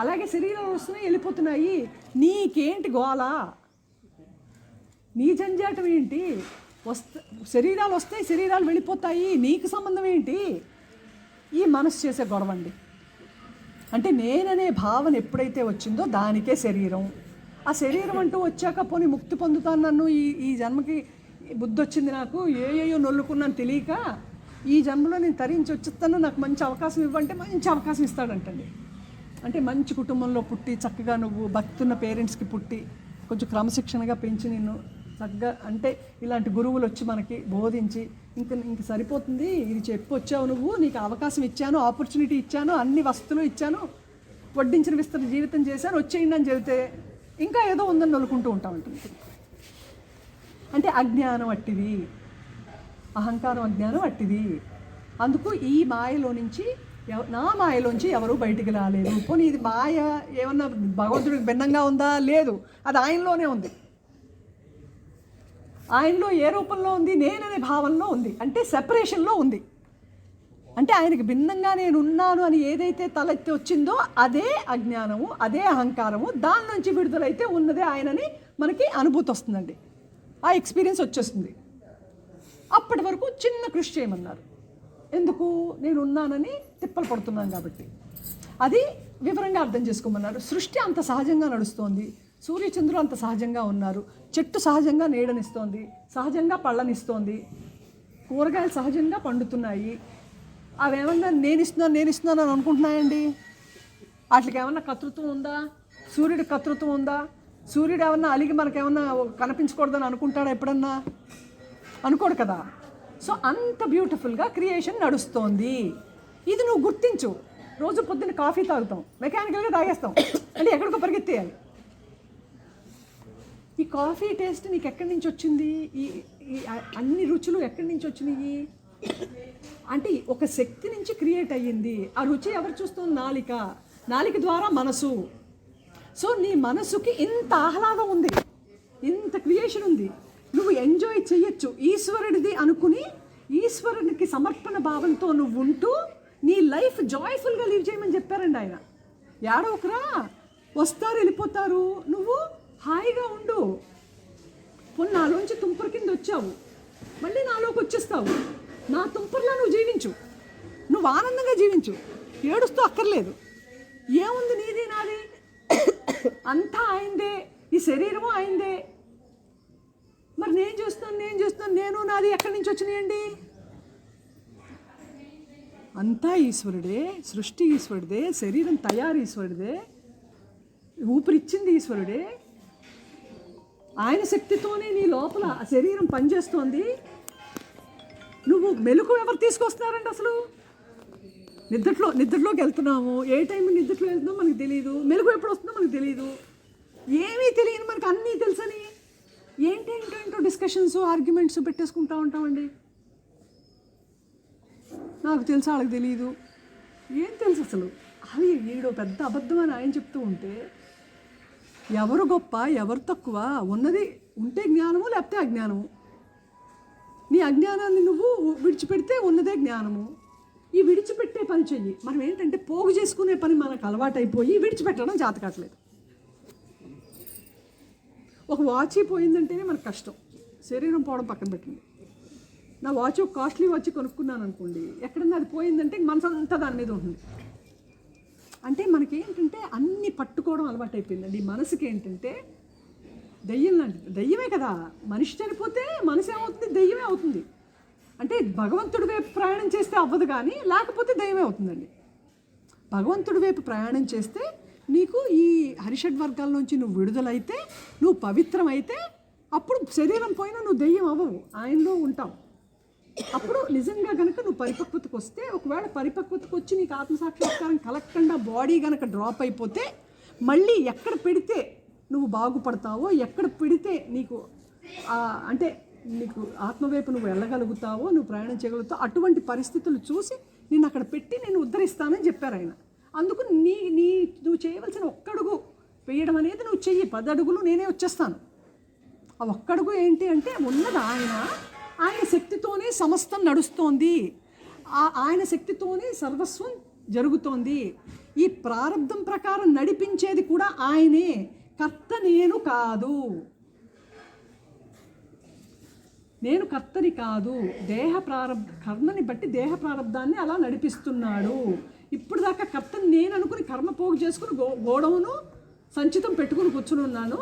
A: అలాగే శరీరాలు వస్తున్నాయి వెళ్ళిపోతున్నాయి. నీకేంటి గోల? నీ జంజాటం ఏంటి? శరీరాలు వస్తాయి, శరీరాలు వెళ్ళిపోతాయి, నీకు సంబంధం ఏంటి? ఈ మనసు చేసే గొడవండి. అంటే నేననే భావన ఎప్పుడైతే వచ్చిందో దానికే శరీరం. ఆ శరీరం అంటూ వచ్చాక పోనీ ముక్తి పొందుతాను, నన్ను ఈ జన్మకి బుద్ధి వచ్చింది, నాకు ఏయో నొల్లుకున్నాను తెలియక, ఈ జన్మలో నేను తరించి వచ్చేస్తాను, నాకు మంచి అవకాశం ఇవ్వంటే మంచి అవకాశం ఇస్తాడంటండి. అంటే మంచి కుటుంబంలో పుట్టి చక్కగా నువ్వు భక్తున్న పేరెంట్స్కి పుట్టి కొంచెం క్రమశిక్షణగా పెంచి నిన్ను చక్కగా, అంటే ఇలాంటి గురువులు వచ్చి మనకి బోధించి ఇంక సరిపోతుంది, ఇది చెప్పి వచ్చావు నువ్వు, నీకు అవకాశం ఇచ్చాను, ఆపర్చునిటీ ఇచ్చాను, అన్ని వస్తువులు ఇచ్చాను, వడ్డించిన విస్తృత జీవితం చేశాను, వచ్చేయండి అని చెబితే ఇంకా ఏదో ఉందని నొలుకుంటూ ఉంటామంటుంది. అంటే అజ్ఞానం అట్టిది, అహంకారం అజ్ఞానం అట్టిది. అందుకు ఈ మాయలో నుంచి, నా మాయలోంచి ఎవరు బయటికి రాలేదు. పోనీ ఇది మాయ ఏమన్నా భగవంతుడికి భిన్నంగా ఉందా? లేదు, అది ఆయనలోనే ఉంది. ఆయనలో ఏ రూపంలో ఉంది? నేననే భావనలో ఉంది, అంటే సెపరేషన్లో ఉంది. అంటే ఆయనకి భిన్నంగా నేను ఉన్నాను అని ఏదైతే తలెత్తి వచ్చిందో అదే అజ్ఞానము, అదే అహంకారము. దాని నుంచి విడుదలైతే ఉన్నదే ఆయనని మనకి అనుభూతి వస్తుందండి, ఆ ఎక్స్పీరియన్స్ వచ్చేస్తుంది. అప్పటి వరకు చిన్న కృషి చేయమన్నారు. ఎందుకు? నేను ఉన్నానని తిప్పలు పడుతున్నాను కాబట్టి. అది వివరంగా అర్థం చేసుకోమన్నారు. సృష్టి అంత సహజంగా నడుస్తోంది, సూర్యచంద్రులు అంత సహజంగా ఉన్నారు, చెట్టు సహజంగా నీడనిస్తోంది, సహజంగా పళ్ళనిస్తోంది, కూరగాయలు సహజంగా పండుతున్నాయి. అవేమన్నా నేను ఇస్తున్నాను అని అనుకుంటున్నాయండి? వాటికి ఏమన్నా కర్తృత్వం ఉందా? సూర్యుడికి కర్తృత్వం ఉందా? సూర్యుడు ఏమన్నా అలిగి మనకేమన్నా కనిపించకూడదని అనుకుంటాడా ఎప్పుడన్నా? అనుకోడు కదా. సో అంత బ్యూటిఫుల్గా క్రియేషన్ నడుస్తోంది. ఇది నువ్వు గుర్తించు. రోజు పొద్దున్న కాఫీ తాగుతాం, మెకానికల్గా తాగేస్తాం, అంటే ఎక్కడికో పరిగెత్తేయాలి. ఈ కాఫీ టేస్ట్ నీకు ఎక్కడి నుంచి వచ్చింది? ఈ అన్ని రుచులు ఎక్కడి నుంచి వచ్చినాయి అంటే ఒక శక్తి నుంచి క్రియేట్ అయ్యింది. ఆ రుచి ఎవరు చూస్తుంది? నాలిక ద్వారా మనసు. సో నీ మనసుకి ఇంత ఆహ్లాదం ఉంది, ఇంత క్రియేషన్ ఉంది, నువ్వు ఎంజాయ్ చెయ్యొచ్చు ఈశ్వరుడిది అనుకుని. ఈశ్వరునికి సమర్పణ భావంతో నువ్వు ఉంటూ నీ లైఫ్ జాయ్ఫుల్గా లీవ్ చేయమని చెప్పారండి ఆయన. ఏడవకురా, వస్తారు వెళ్ళిపోతారు, నువ్వు హాయిగా ఉండు. నాలోంచి తుంపర కింద వచ్చావు, మళ్ళీ నాలోకి వచ్చేస్తావు. నా తుంపర్లా నువ్వు జీవించు, నువ్వు ఆనందంగా జీవించు, ఏడుస్తూ అక్కర్లేదు. ఏముంది నీది నాది? అంతా ఆయనదే, ఈ శరీరము ఆయనదే. మరి నేను చూస్తాను నేను నాది ఎక్కడి నుంచి వచ్చినాయండి? అంతా ఈశ్వరుడే, సృష్టి ఈశ్వరుడే, శరీరం తయారు ఈశ్వరుడే, ఊపిరిచ్చింది ఈశ్వరుడే. ఆయన శక్తితోనే నీ లోపల ఆ శరీరం పనిచేస్తోంది. నువ్వు మెలకు ఎవరు తీసుకొస్తున్నారండి? అసలు నిద్రలోకి వెళ్తున్నాము, ఏ టైం నిద్రలో వెళ్తున్నామో మనకు తెలియదు, మెలకు ఎప్పుడు వస్తుందో మనకు తెలియదు, ఏమీ తెలియదు మనకు. అన్నీ తెలుసని ఏంటేంటో డిస్కషన్స్, ఆర్గ్యుమెంట్స్ పెట్టేసుకుంటూ ఉంటామండి. నాకు తెలుసు, వాళ్ళకి తెలియదు. ఏం తెలుసు అసలు? అది ఈడో పెద్ద అబద్ధం అని ఆయన చెప్తూ ఉంటే ఎవరు గొప్ప ఎవరు తక్కువ? ఉన్నది ఉంటే జ్ఞానము, లేకపోతే అజ్ఞానము. నీ అజ్ఞానాన్ని నువ్వు విడిచిపెడితే ఉన్నదే జ్ఞానము. ఈ విడిచిపెట్టే పని చెయ్యి. మనం ఏంటంటే పోగు చేసుకునే పని మనకు అలవాటైపోయి విడిచిపెట్టడం జాతకట్లేదు. ఒక వాచ్ పోయిందంటేనే మనకు కష్టం, శరీరం పోవడం పక్కన పెట్టింది. నా వాచ్ ఒక కాస్ట్లీ వాచ్ కొనుక్కున్నాను అనుకోండి, ఎక్కడన్నా అది పోయిందంటే మనసు అంతా దాని మీద ఉంటుంది. అంటే మనకేంటంటే అన్నీ పట్టుకోవడం అలవాటు అయిపోయిందండి. ఈ మనసుకి ఏంటంటే దెయ్యం లాంటిది. దెయ్యమే కదా, మనిషి చనిపోతే మనసు ఏమవుతుంది? దెయ్యమే అవుతుంది. అంటే భగవంతుడి వైపు ప్రయాణం చేస్తే అవ్వదు, కానీ లేకపోతే దెయ్యమే అవుతుందండి. భగవంతుడి వైపు ప్రయాణం చేస్తే నీకు ఈ హరిషడ్ వర్గాల నుంచి నువ్వు విడుదలైతే, నువ్వు పవిత్రమైతే, అప్పుడు శరీరం పోయినా నువ్వు దెయ్యం అవ్వవు, ఆయనలో ఉంటావు. అప్పుడు నిజంగా కనుక నువ్వు పరిపక్వతకు వస్తే, ఒకవేళ పరిపక్వతకు వచ్చి నీకు ఆత్మసాక్షాత్కారం కలగకుండా బాడీ కనుక డ్రాప్ అయిపోతే, మళ్ళీ ఎక్కడ పెడితే నువ్వు బాగుపడతావో, ఎక్కడ పెడితే నీకు అంటే నీకు ఆత్మవైపు నువ్వు వెళ్ళగలుగుతావో, నువ్వు ప్రయాణం చేయగలుగుతావు, అటువంటి పరిస్థితులు చూసి నిన్ను అక్కడ పెట్టి నేను ఉద్ధరిస్తానని చెప్పారు ఆయన. అందుకు నువ్వు చేయవలసిన ఒక్కడుగు వేయడం అనేది నువ్వు చెయ్యి. 10 అడుగులు నేనే వచ్చేస్తాను. ఆ ఒక్కడుగు ఏంటి అంటే, ఉన్నది ఆయన శక్తితోనే సమస్తం నడుస్తోంది, ఆయన శక్తితోనే సర్వస్వం జరుగుతోంది. ఈ ప్రారంధం ప్రకారం నడిపించేది కూడా ఆయనే, కర్త నేను కాదు. నేను కర్తని కాదు. కర్మని బట్టి దేహ ప్రారంధాన్ని అలా నడిపిస్తున్నాడు. ఇప్పుడు దాకా కర్తని నేను అనుకుని కర్మ పోగు చేసుకుని గోడవును సంచితం పెట్టుకుని కూర్చుని ఉన్నాను.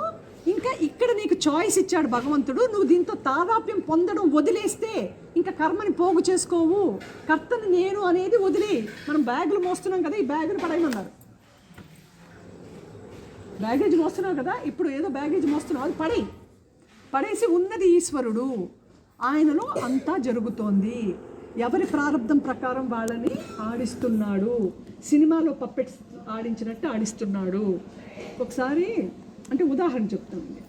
A: ఇంకా ఇక్కడ నీకు చాయిస్ ఇచ్చాడు భగవంతుడు. నువ్వు దీంతో తాదాప్యం పొందడం వదిలేస్తే ఇంకా కర్మని పోగు చేసుకోవు. కర్తని నేను అనేది వదిలే. మనం బ్యాగులు మోస్తున్నాం కదా, ఈ బ్యాగుని పడేయమన్నారు. బ్యాగేజ్ మోస్తున్నావు కదా, ఇప్పుడు ఏదో బ్యాగేజ్ మోస్తున్నావు, అది పడేసి ఉన్నది ఈశ్వరుడు, ఆయనలో అంతా జరుగుతోంది. ఎవరి ప్రారంధం ప్రకారం వాళ్ళని ఆడిస్తున్నాడు. సినిమాలో పప్పెట్స్ ఆడించినట్టు ఆడిస్తున్నాడు. ఒకసారి అంటే ఉదాహరణ చెప్తానండి.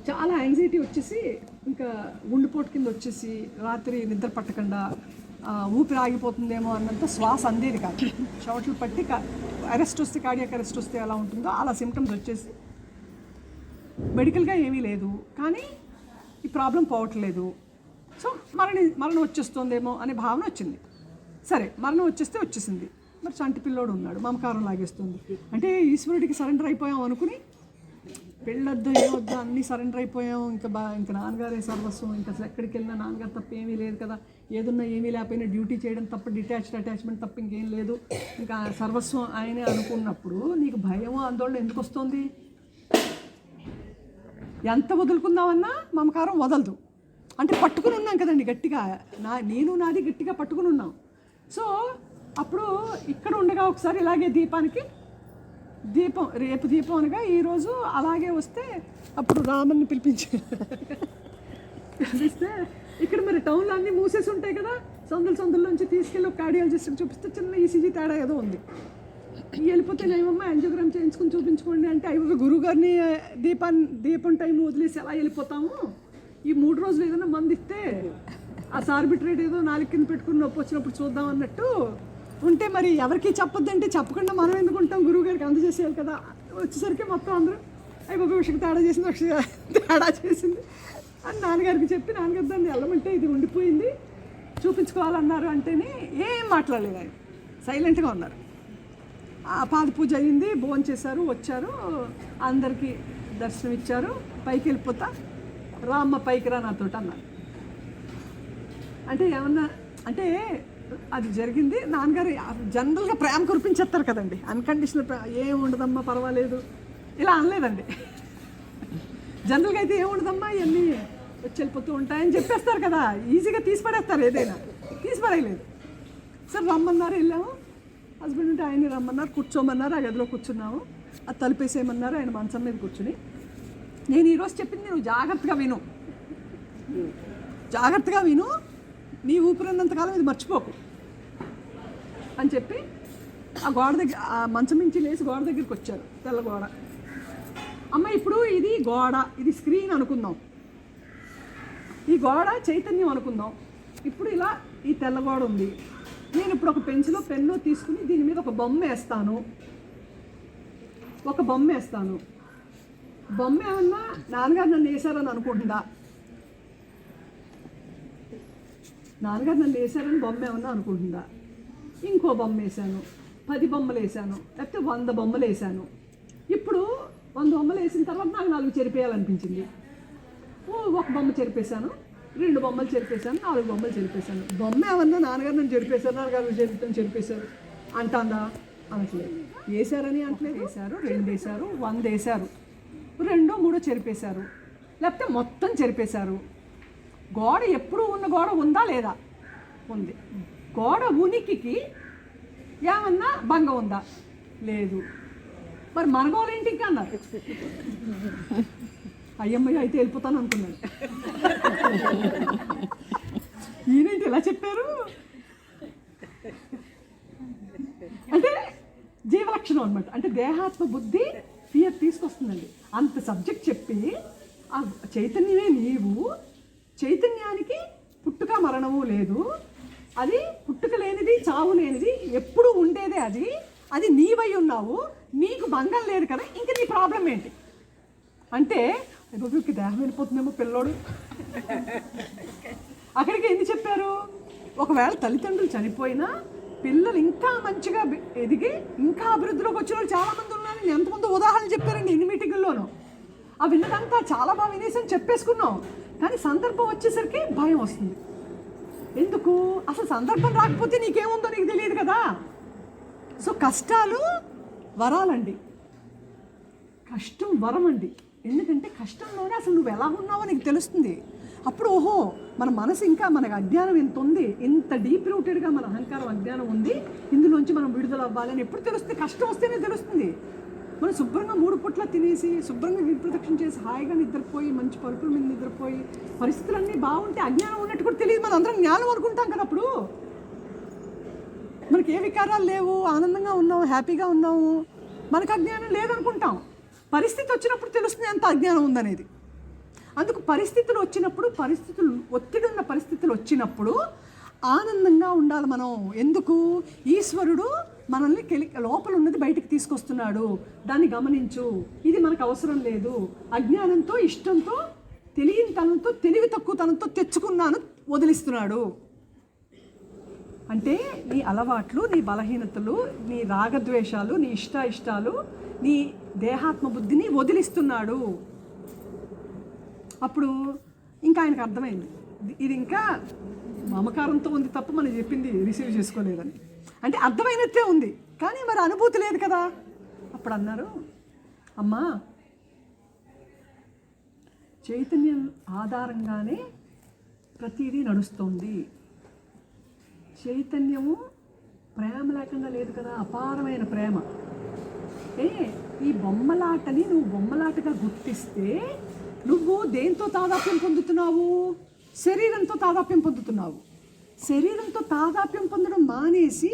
A: చాలా యాంగ్జైటీ వచ్చేసి ఇంకా గుండెపోటు కింద వచ్చేసి రాత్రి నిద్ర పట్టకుండా ఊపిరి ఆగిపోతుందేమో అన్నంత శ్వాస అందేది కాదు. చెమటలు పట్టి అరెస్ట్ వస్తే, కార్డియాక్ అరెస్ట్ వస్తే ఎలా ఉంటుందో అలా సిమ్టమ్స్ వచ్చేసి మెడికల్గా ఏమీ లేదు, కానీ ఈ ప్రాబ్లం పోవట్లేదు. సో మరణం వచ్చేస్తుందేమో అనే భావన వచ్చింది. సరే మరణం వచ్చేసింది. మరి చంటి పిల్లోడు ఉన్నాడు, మమకారం లాగేస్తుంది. అంటే ఈశ్వరుడికి సరెండర్ అయిపోయాం అనుకుని పెళ్ళొద్దు ఏమొద్దు అన్నీ సరెండర్ అయిపోయాం, ఇంకా నాన్నగారే సర్వస్వం, ఇంకా అసలు ఎక్కడికి వెళ్ళినా నాన్నగారు తప్ప ఏమీ లేదు కదా, ఏదున్నా ఏమీ లేకపోయినా డ్యూటీ చేయడం తప్ప, అటాచ్మెంట్ తప్ప ఇంకేం లేదు, ఇంకా సర్వస్వం ఆయనే అనుకున్నప్పుడు నీకు భయం ఆందోళన ఎందుకు వస్తుంది? ఎంత వదులుకుందామన్నా మమకారం వదలదు. అంటే పట్టుకుని ఉన్నాం కదండి గట్టిగా, నాది గట్టిగా పట్టుకుని ఉన్నాం. సో అప్పుడు ఇక్కడ ఉండగా ఒకసారి ఇలాగే రేపు దీపం అనగా ఈరోజు అలాగే వస్తే అప్పుడు రామన్ని పిలిపిస్తే ఇక్కడ మరి టౌన్లో అన్నీ మూసేసి ఉంటాయి కదా, సందుల్లోంచి తీసుకెళ్ళి ఒక కార్డియాలజిస్ట్కి చూపిస్తే చిన్న ఈసీజీ తేడా ఏదో ఉంది, వెళ్ళిపోతే ఏమమ్మా యాంజియోగ్రామ్ చేయించుకుని చూపించుకోండి అంటే అవి గురువుగారిని దీపం టైం వదిలేసి ఎలా వెళ్ళిపోతాము, ఈ 3 రోజులు ఏదైనా మంది ఇస్తే ఆ సార్బిట్రేట్ ఏదో 4 కింద పెట్టుకుని నొప్పి వచ్చినప్పుడు చూద్దాం అన్నట్టు ఉంటే మరి ఎవరికి చెప్పొద్దంటే చెప్పకుండా మనం ఎందుకు ఉంటాం, గురువు గారికి అందజేసేయాలి కదా. వచ్చేసరికి మొత్తం అందరూ అయిపోయి విషయం తేడా చేసింది అని నాన్నగారికి చెప్పి, నాన్నగారు దాన్ని వెళ్ళమంటే ఇది ఉండిపోయింది చూపించుకోవాలన్నారు అంటేనే ఏం మాట్లాడలేదు, ఆయన సైలెంట్గా ఉన్నారు. పాద పూజ అయింది, భోజనం చేశారు, వచ్చారు, అందరికీ దర్శనం ఇచ్చారు, పైకి వెళ్ళిపోతా రామ్మ పైకి రా నాతోటి అన్నారు. అంటే ఏమన్నా అంటే అది జరిగింది. నాన్నగారు జనరల్గా ప్రేమ కురిపించేస్తారు కదండి, అన్కండిషనల్ ఏం ఉండదమ్మా పర్వాలేదు ఇలా అనలేదండి. జనరల్గా అయితే ఏముండదమ్మా ఇవన్నీ వచ్చి వెళ్ళిపోతూ ఉంటాయని చెప్పేస్తారు కదా, ఈజీగా తీసిపడేస్తారు, ఏదైనా తీసిపడేయలేదు. సరే రమ్మన్నారు, వెళ్ళాము, హస్బెండ్ ఉంటే ఆయన్ని రమ్మన్నారు, కూర్చోమన్నారు, ఆ గదిలో కూర్చున్నాము, అది తలుపేసేయమన్నారు, ఆయన మంచం మీద కూర్చుని నేను ఈరోజు చెప్పింది నువ్వు జాగ్రత్తగా విను, నీ ఊపిరినంతకాలం ఇది మర్చిపోకు అని చెప్పి ఆ గోడ దగ్గర, ఆ మంచం నుంచి లేచి గోడ దగ్గరికి వచ్చారు, తెల్ల గోడ. అమ్మ ఇప్పుడు ఇది గోడ, ఇది స్క్రీన్ అనుకుందాం, ఈ గోడ చైతన్యం అనుకుందాం, ఇప్పుడు ఇలా ఈ తెల్ల గోడ ఉంది, నేను ఇప్పుడు ఒక పెన్ను తీసుకుని దీని మీద ఒక బొమ్మ వేస్తాను, బొమ్మ ఏమన్నా నాన్నగారు నన్ను వేశారని అనుకుంటుందా, నాన్నగారు నన్ను వేశారని బొమ్మ ఏమన్నా అనుకుంటుందా, ఇంకో బొమ్మ వేసాను, 10 బొమ్మలు వేసాను, లేకపోతే 100 బొమ్మలు వేసాను, ఇప్పుడు 100 బొమ్మలు వేసిన తర్వాత నాకు 4 చెరిపేయాలనిపించింది, ఒక బొమ్మ చెరిపేశాను, 2 బొమ్మలు చెరిపేశాను, 4 బొమ్మలు చెరిపేశాను, బొమ్మ ఏమన్నా నాన్నగారు నన్ను చెరిపేశారు, నాన్నగారు చెరిపేశారు అంటాందా? అనట్లేదు. వేశారని అంటలేదు, వేశారు, 2 వేశారు, 100 వేశారు, 2 3 చెరిపేశారు, లేకపోతే మొత్తం చెరిపేశారు. గోడ ఎప్పుడు ఉన్న గోడ ఉందా లేదా? ఉంది. గోడ ఉనికికి ఏమన్నా భంగం ఉందా? లేదు. మరి మన గోడ ఏంటి ఇంకా అన్నారు. అయ్యమ్మయ్య అయితే వెళ్ళిపోతాను అనుకున్నాను. ఈయనేంటి ఇలా చెప్పారు అంటే జీవలక్షణం అనమాట. అంటే దేహాత్మ బుద్ధి ఫియర్ తీసుకొస్తుందండి. అంత సబ్జెక్ట్ చెప్పి ఆ చైతన్యమే నీవు, చైతన్యానికి పుట్టుక మరణము లేదు, అది పుట్టుక లేనిది చావు లేనిది ఎప్పుడు ఉండేదే, అది నీవై ఉన్నావు, నీకు భంగం లేదు కదా, ఇంక నీ ప్రాబ్లం ఏంటి అంటే బాబుకి దేహం వెళ్ళిపోతుందేమో పిల్లోడు. అక్కడికి ఎందుకు చెప్పారు? ఒకవేళ తల్లిదండ్రులు చనిపోయినా పిల్లలు ఇంకా మంచిగా ఎదిగి ఇంకా అభివృద్ధిలోకి వచ్చిన వాళ్ళు చాలామంది ఉన్నారు. నేను ఎంతమంది ఉదాహరణలు చెప్పారండి ఎన్ని మీటింగుల్లోనూ. ఆ విన్నదంతా చాలా బాగా వినేసి చెప్పేసుకున్నాం, కానీ సందర్భం వచ్చేసరికి భయం వస్తుంది. ఎందుకు? అసలు సందర్భం రాకపోతే నీకేముందో నీకు తెలియదు కదా. సో కష్టాలు వరాలండి, కష్టం వరం అండి. ఎందుకంటే కష్టంలోనే అసలు నువ్వు ఎలా ఉన్నావో నీకు తెలుస్తుంది. అప్పుడు ఓహో మన మనసు ఇంకా మనకు అజ్ఞానం ఇంత ఉంది, ఇంత డీప్ రూటెడ్గా మన అహంకారం అజ్ఞానం ఉంది, ఇందులోంచి మనం విడుదల అవ్వాలని ఎప్పుడు తెలుస్తుంది? కష్టం వస్తేనే తెలుస్తుంది. మనం శుభ్రంగా 3 పూట్ల తినేసి శుభ్రంగా విప్రదక్షిణ చేసి హాయిగా నిద్రపోయి మంచి పరుపుల మీద నిద్రపోయి పరిస్థితులన్నీ బాగుంటే అజ్ఞానం ఉన్నట్టు కూడా తెలియదు. మనం అందరం జ్ఞానం అనుకుంటాం కదా. అప్పుడు మనకి ఏ వికారాలు లేవు, ఆనందంగా ఉన్నాము, హ్యాపీగా ఉన్నాము, మనకు అజ్ఞానం లేదనుకుంటాం. పరిస్థితి వచ్చినప్పుడు తెలుస్తుంది ఎంత అజ్ఞానం ఉందనేది. అందుకు పరిస్థితులు వచ్చినప్పుడు, ఒత్తిడి ఉన్న పరిస్థితులు వచ్చినప్పుడు ఆనందంగా ఉండాలి మనం. ఎందుకు? ఈశ్వరుడు మనల్ని లోపల ఉన్నది బయటికి తీసుకొస్తున్నాడు, దాన్ని గమనించు, ఇది మనకు అవసరం లేదు, అజ్ఞానంతో ఇష్టంతో తెలియని తనంతో తెలివి తక్కువ తనంతో తెచ్చుకున్నాను వదిలిస్తున్నాడు అంటే నీ అలవాట్లు, నీ బలహీనతలు, నీ రాగద్వేషాలు, నీ ఇష్టాలు, నీ దేహాత్మ బుద్ధిని వదిలిస్తున్నాడు. అప్పుడు ఇంకా ఆయనకు అర్థమైంది ఇది ఇంకా మమకారంతో ఉంది తప్ప మనం చెప్పింది రిసీవ్ చేసుకోలేదని. అంటే అర్థమైనట్టే ఉంది కానీ మరి అనుభూతి లేదు కదా. అప్పుడు అన్నారు, అమ్మా చైతన్యం ఆధారంగానే ప్రతిదీ నడుస్తుంది. చైతన్యము ప్రేమ లేకుండా లేదు కదా, అపారమైన ప్రేమ. ఈ బొమ్మలాటని నువ్వు బొమ్మలాటగా గుర్తిస్తే నువ్వు దేంతో తాదాప్యం పొందుతున్నావు? శరీరంతో తాదాప్యం పొందుతున్నావు. శరీరంతో తాదాప్యం పొందడం మానేసి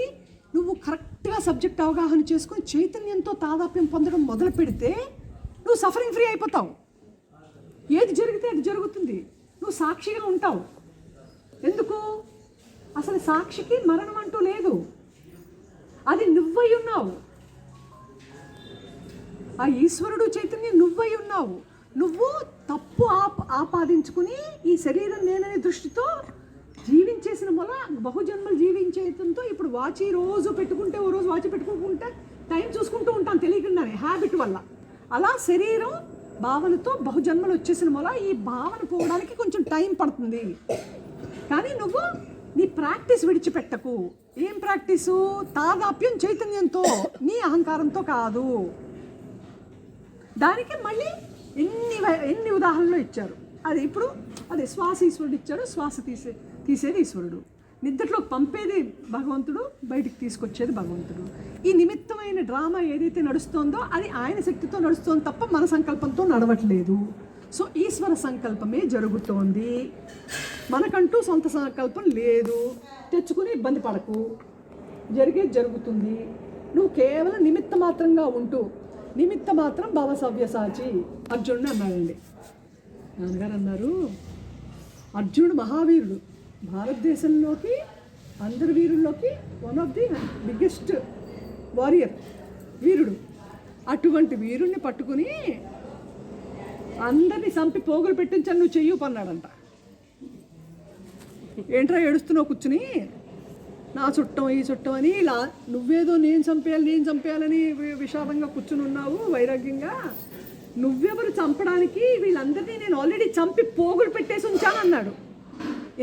A: నువ్వు కరెక్ట్గా సబ్జెక్ట్ అవగాహన చేసుకొని చైతన్యంతో తాదాప్యం పొందడం మొదలు పెడితే నువ్వు సఫరింగ్ ఫ్రీ అయిపోతావు. ఏది జరిగితే అది జరుగుతుంది, నువ్వు సాక్షిగా ఉంటావు. ఎందుకు? అసలు సాక్షికి మరణం అంటూ లేదు, అది నువ్వై ఉన్నావు. ఆ ఈశ్వరుడు చైతన్యం నువ్వై ఉన్నావు. నువ్వు తప్పు ఆపాదించుకుని ఈ శరీరం నేననే దృష్టితో జీవించేసిన వల్ల బహుజన్మలు జీవించేయడంతో ఇప్పుడు వాచి రోజు పెట్టుకుంటే ఓ రోజు వాచి పెట్టుకుంటే టైం చూసుకుంటూ ఉంటాను తెలియకుండానే, హ్యాబిట్ వల్ల. అలా శరీరం భావనతో బహుజన్మలు వచ్చేసిన వల్ల ఈ భావన పోవడానికి కొంచెం టైం పడుతుంది. కానీ నువ్వు నీ ప్రాక్టీస్ విడిచిపెట్టకు. ఏం ప్రాక్టీసు? తాదాప్యం చైతన్యంతో, నీ అహంకారంతో కాదు. దానికి మళ్ళీ ఎన్ని ఉదాహరణలు ఇచ్చారు. అది ఇప్పుడు అదే శ్వాస ఈశ్వరుడు ఇచ్చాడు, శ్వాస తీసేది ఈశ్వరుడు. నిద్రలోకి పంపేది భగవంతుడు, బయటికి తీసుకొచ్చేది భగవంతుడు. ఈ నిమిత్తమైన డ్రామా ఏదైతే నడుస్తోందో అది ఆయన శక్తితో నడుస్తోంది తప్ప మన సంకల్పంతో నడవట్లేదు. సో ఈశ్వర సంకల్పమే జరుగుతోంది, మనకంటూ సొంత సంకల్పం లేదు. తెచ్చుకుని ఇబ్బంది పడకు, జరిగేది జరుగుతుంది. నువ్వు కేవలం నిమిత్త మాత్రంగా ఉంటూ, నిమిత్త మాత్రం భవ సవ్యసాచి అర్జునుడు అన్నాడండి. నాన్నగారు అన్నారు, అర్జునుడు మహావీరుడు, భారతదేశంలోకి అందరి వీరుల్లోకి one of the biggest warrior, వీరుడు. అటువంటి వీరుణ్ణి పట్టుకుని అందరినీ చంపి పోగులు పెట్టించాను, నువ్వు చెయ్యి పన్నాడంట. ఏంట్రా ఏడుస్తున్నావు కూర్చుని, నా చుట్టం ఈ చుట్టం అని ఇలా నువ్వేదో నేను చంపేయాలని విషాదంగా కూర్చుని ఉన్నావు వైరాగ్యంగా. నువ్వెవరు చంపడానికి? వీళ్ళందరినీ నేను ఆల్రెడీ చంపి పోగులు పెట్టేసి ఉంచాను అన్నాడు.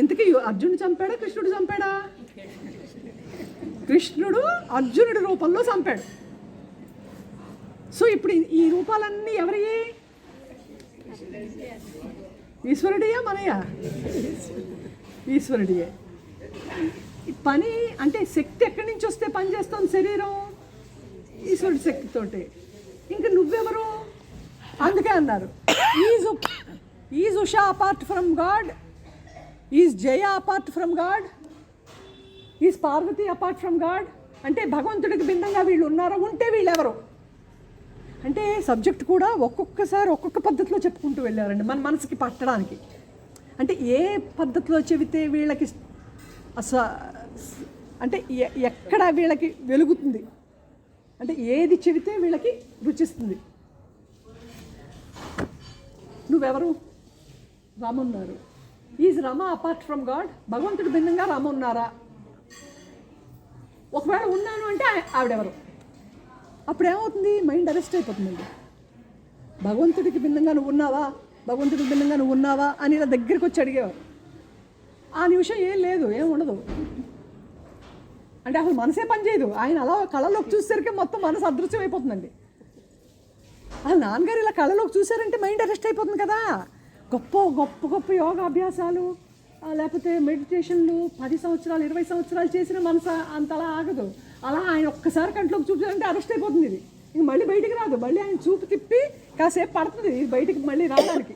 A: ఇంతకీ అర్జునుడు చంపాడా, కృష్ణుడు చంపాడా? కృష్ణుడు అర్జునుడి రూపంలో చంపాడు. సో ఇప్పుడు ఈ రూపాలన్నీ ఎవరియే? ఈశ్వరుడియా మనయా? ఈశ్వరుడియే. పని అంటే శక్తి ఎక్కడి నుంచి వస్తే పని చేస్తుంది శరీరం? ఈశ్వరుడి శక్తితోటి. ఇంకా నువ్వెవరు? అందుకే అన్నారు, is Usha apart from God, is Jaya apart from God, is Parvati apart from God. అంటే భగవంతుడికి భిన్నంగా వీళ్ళు ఉన్నారో, ఉంటే వీళ్ళెవరు అంటే సబ్జెక్ట్ కూడా ఒక్కొక్కసారి ఒక్కొక్క పద్ధతిలో చెప్పుకుంటూ వెళ్ళారండి మన మనసుకి పట్టడానికి. అంటే ఏ పద్ధతిలో చెబితే వీళ్ళకి అంటే ఎక్కడ వీళ్ళకి వెలుగుతుంది, అంటే ఏది చెబితే వీళ్ళకి రుచిస్తుంది. నువ్వెవరు? రామ ఉన్నారు. Is Rama apart from God? భగవంతుడు భిన్నంగా రామ ఉన్నారా? ఒకవేళ ఉన్నాను అంటే ఆవిడెవరు? అప్పుడు ఏమవుతుంది? మైండ్ అరెస్ట్ అయిపోతుందండి. భగవంతుడికి భిన్నంగా నువ్వు ఉన్నావా, భగవంతుడికి భిన్నంగా నువ్వు ఉన్నావా అని ఇలా దగ్గరికి వచ్చి అడిగేవారు. ఆ నిమిషం ఏం లేదు, ఏం ఉండదు. అంటే అసలు మనసే పనిచేయదు. ఆయన అలా కళలోకి చూసేసరికి మొత్తం మనసు అదృశ్యం అయిపోతుందండి. అసలు నాన్నగారు ఇలా కళలోకి చూసారంటే మైండ్ అరెస్ట్ అయిపోతుంది కదా. గొప్ప గొప్ప గొప్ప యోగాభ్యాసాలు లేకపోతే మెడిటేషన్లు 10 సంవత్సరాలు 20 సంవత్సరాలు చేసిన మనసు అంతలా ఆగదు. అలా ఆయన ఒక్కసారి కంట్లోకి చూపించాలంటే అరెస్ట్ అయిపోతుంది. ఇది ఇంక మళ్ళీ బయటికి రాదు. మళ్ళీ ఆయన చూపు తిప్పి కాసేపు పడుతుంది ఇది బయటికి మళ్ళీ రావడానికి,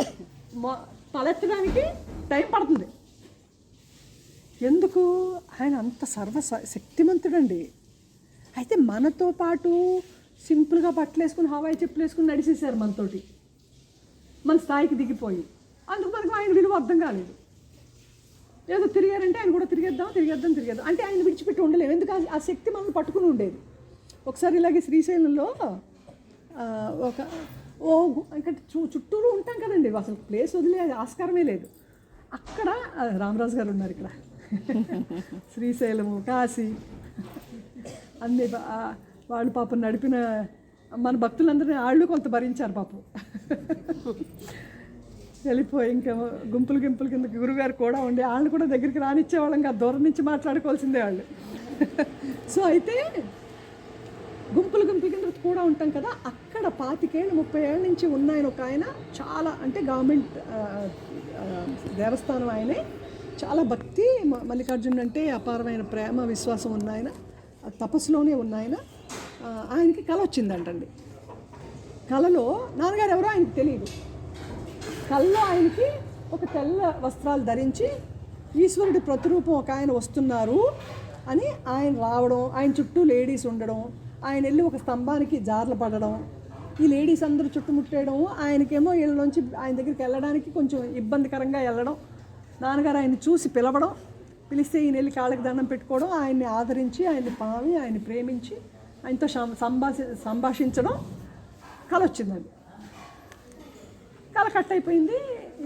A: తలెత్తడానికి టైం పడుతుంది. ఎందుకు? ఆయన అంత శక్తిమంతుడండి. అయితే మనతో పాటు సింపుల్గా బట్టలు వేసుకుని హవాయి చెప్పులు వేసుకుని నడిచేశారు మనతోటి, మన స్థాయికి దిగిపోయి. అందుకు మనకు ఆయన విలువ అర్థం కాలేదు. ఏదో తిరిగారంటే ఆయన కూడా తిరిగేద్దాం అంటే ఆయన విడిచిపెట్టి ఉండలేము. ఎందుకు? ఆ శక్తి మనల్ని పట్టుకుని ఉండేది. ఒకసారి ఇలాగే శ్రీశైలంలో ఇంకా చుట్టూరు ఉంటాం కదండి, అసలు ప్లేస్ వదిలే ఆస్కారమే లేదు. అక్కడ రామరాజు గారు ఉన్నారు ఇక్కడ, శ్రీశైలము, కాశీ అన్నీ వాళ్ళు పాపం నడిపిన మన భక్తులందరినీ వాళ్ళు కొంత భరించారు పాపం. వెళ్ళిపోయి ఇంకా గుంపులు కింద గురుగారు కూడా ఉండి వాళ్ళు కూడా దగ్గరికి రానిచ్చేవాళ్ళం కాదు, దూరం నుంచి మాట్లాడుకోవాల్సిందే వాళ్ళు. సో అయితే గుంపులు కింద కూడా ఉంటాం కదా, అక్కడ 25 ఏళ్ళు 30 ఏళ్ళ నుంచి ఉన్నాయన ఒక ఆయన, చాలా అంటే గవర్నమెంట్ దేవస్థానం ఆయనే, చాలా భక్తి, మల్లికార్జున అంటే అపారమైన ప్రేమ విశ్వాసం ఉన్నాయన, తపస్సులోనే ఉన్నాయన. ఆయనకి కళ వచ్చిందంటండి. కళలో నాన్నగారు ఎవరో ఆయనకి తెలియదు. కళలో ఆయనకి ఒక తెల్ల వస్త్రాలు ధరించి ఈశ్వరుడి ప్రతిరూపం ఒక ఆయన వస్తున్నారు అని ఆయన రావడం, ఆయన చుట్టూ లేడీస్ ఉండడం, ఆయన వెళ్ళి ఒక స్తంభానికి జార్లు పడడం, ఈ లేడీస్ అందరూ చుట్టుముట్టేయడం, ఆయనకేమో వీళ్ళలోంచి ఆయన దగ్గరికి వెళ్ళడానికి కొంచెం ఇబ్బందికరంగా వెళ్ళడం, నాన్నగారు ఆయన్ని చూసి పిలవడం, పిలిస్తే ఈయన వెళ్ళి కాళ్ళకి దండం పెట్టుకోవడం, ఆయన్ని ఆదరించి, ఆయన్ని పావి, ఆయన్ని ప్రేమించి ఆయనతో సంభాషించడం. కళ వచ్చిందండి. కళ కట్ అయిపోయింది.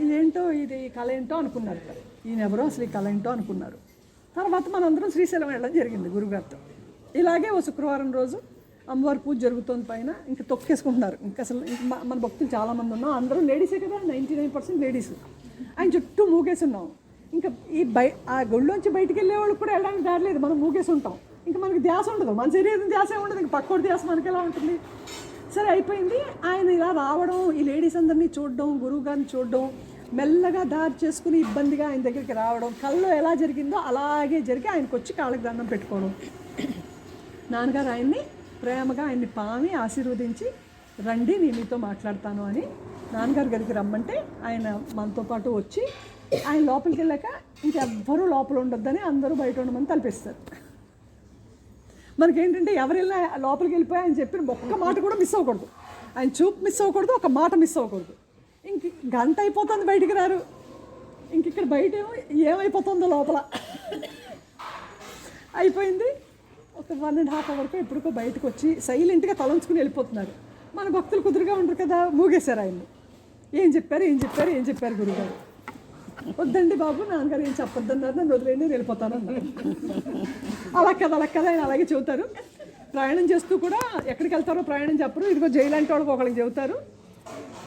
A: ఇదేంటో ఇది కళ ఏంటో అనుకున్నారు. ఈయన ఎవరో అసలు ఈ కళ ఏంటో అనుకున్నారు. తర్వాత మనందరం శ్రీశైలం వెళ్ళడం జరిగింది గురుగారితో. ఇలాగే ఓ శుక్రవారం రోజు అమ్మవారి పూజ జరుగుతుంది పైన. ఇంకా తొక్కేసుకుంటున్నారు. ఇంకా అసలు మన భక్తులు చాలామంది ఉన్నాం, అందరూ లేడీసే కదా, 99% లేడీస్. ఆయన చుట్టూ మూగేసి ఉన్నాం. ఇంకా ఆ గుళ్ళోంచి బయటికి వెళ్ళే వాళ్ళు కూడా వెళ్ళడానికి దారి లేదు, మనం మూగేసి ఉంటాం. ఇంకా మనకి ధ్యాస ఉండదు, మన శరీరం ధ్యాస ఉండదు, ఇంకా పక్కోడి ధ్యాస మనకి ఎలా ఉంటుంది. సరే అయిపోయింది. ఆయన ఇలా రావడం, ఈ లేడీస్ అందరినీ చూడడం, గురువు గారిని చూడడం, మెల్లగా దారి చేసుకుని ఇబ్బందిగా ఆయన దగ్గరికి రావడం, కళ్ళలో ఎలా జరిగిందో అలాగే జరిగి ఆయనకు వచ్చి కాళ్ళకి దండం పెట్టుకోవడం. నాన్నగారు ఆయన్ని ప్రేమగా ఆయన్ని పామి ఆశీర్వదించి, రండి నేను మీతో మాట్లాడతాను అని నాన్నగారి దగ్గరికి రమ్మంటే ఆయన మనతో పాటు వచ్చి, ఆయన లోపలికి వెళ్ళాక ఇంకెవ్వరూ లోపల ఉండొద్దని అందరూ బయట ఉండమని తలపిస్తారు. మనకేంటంటే ఎవరు వెళ్ళినా లోపలికి వెళ్ళిపోయి ఆయన చెప్పిన ఒక్క మాట కూడా మిస్ అవ్వకూడదు, ఆయన చూపు మిస్ అవ్వకూడదు, ఒక మాట మిస్ అవ్వకూడదు. ఇంక గంట అయిపోతుంది బయటికి రారు. ఇంక ఇక్కడ బయట ఏమైపోతుందో లోపల అయిపోయింది. ఒక 1.5 అవర్కు ఎప్పటికో బయటకు వచ్చి సైలెంట్గా తలంచుకుని వెళ్ళిపోతున్నారు. మన భక్తులు కుదురుగా ఉండరు కదా, మూగేశారు ఆయన్ని. ఏం చెప్పారు గురుగారు? వద్దండి బాబు, నాన్నగారు ఏం చెప్పొద్దన్నారు, నన్ను వదిలేండి, నేను వెళ్ళిపోతాను అన్నారు. అలా కదా ఆయన అలాగే చెబుతారు. ప్రయాణం చేస్తూ కూడా ఎక్కడికి వెళ్తారో ప్రయాణం చెప్పరు. ఇదిగో జైలాంటి వాళ్ళకి ఒకరికి చెబుతారు,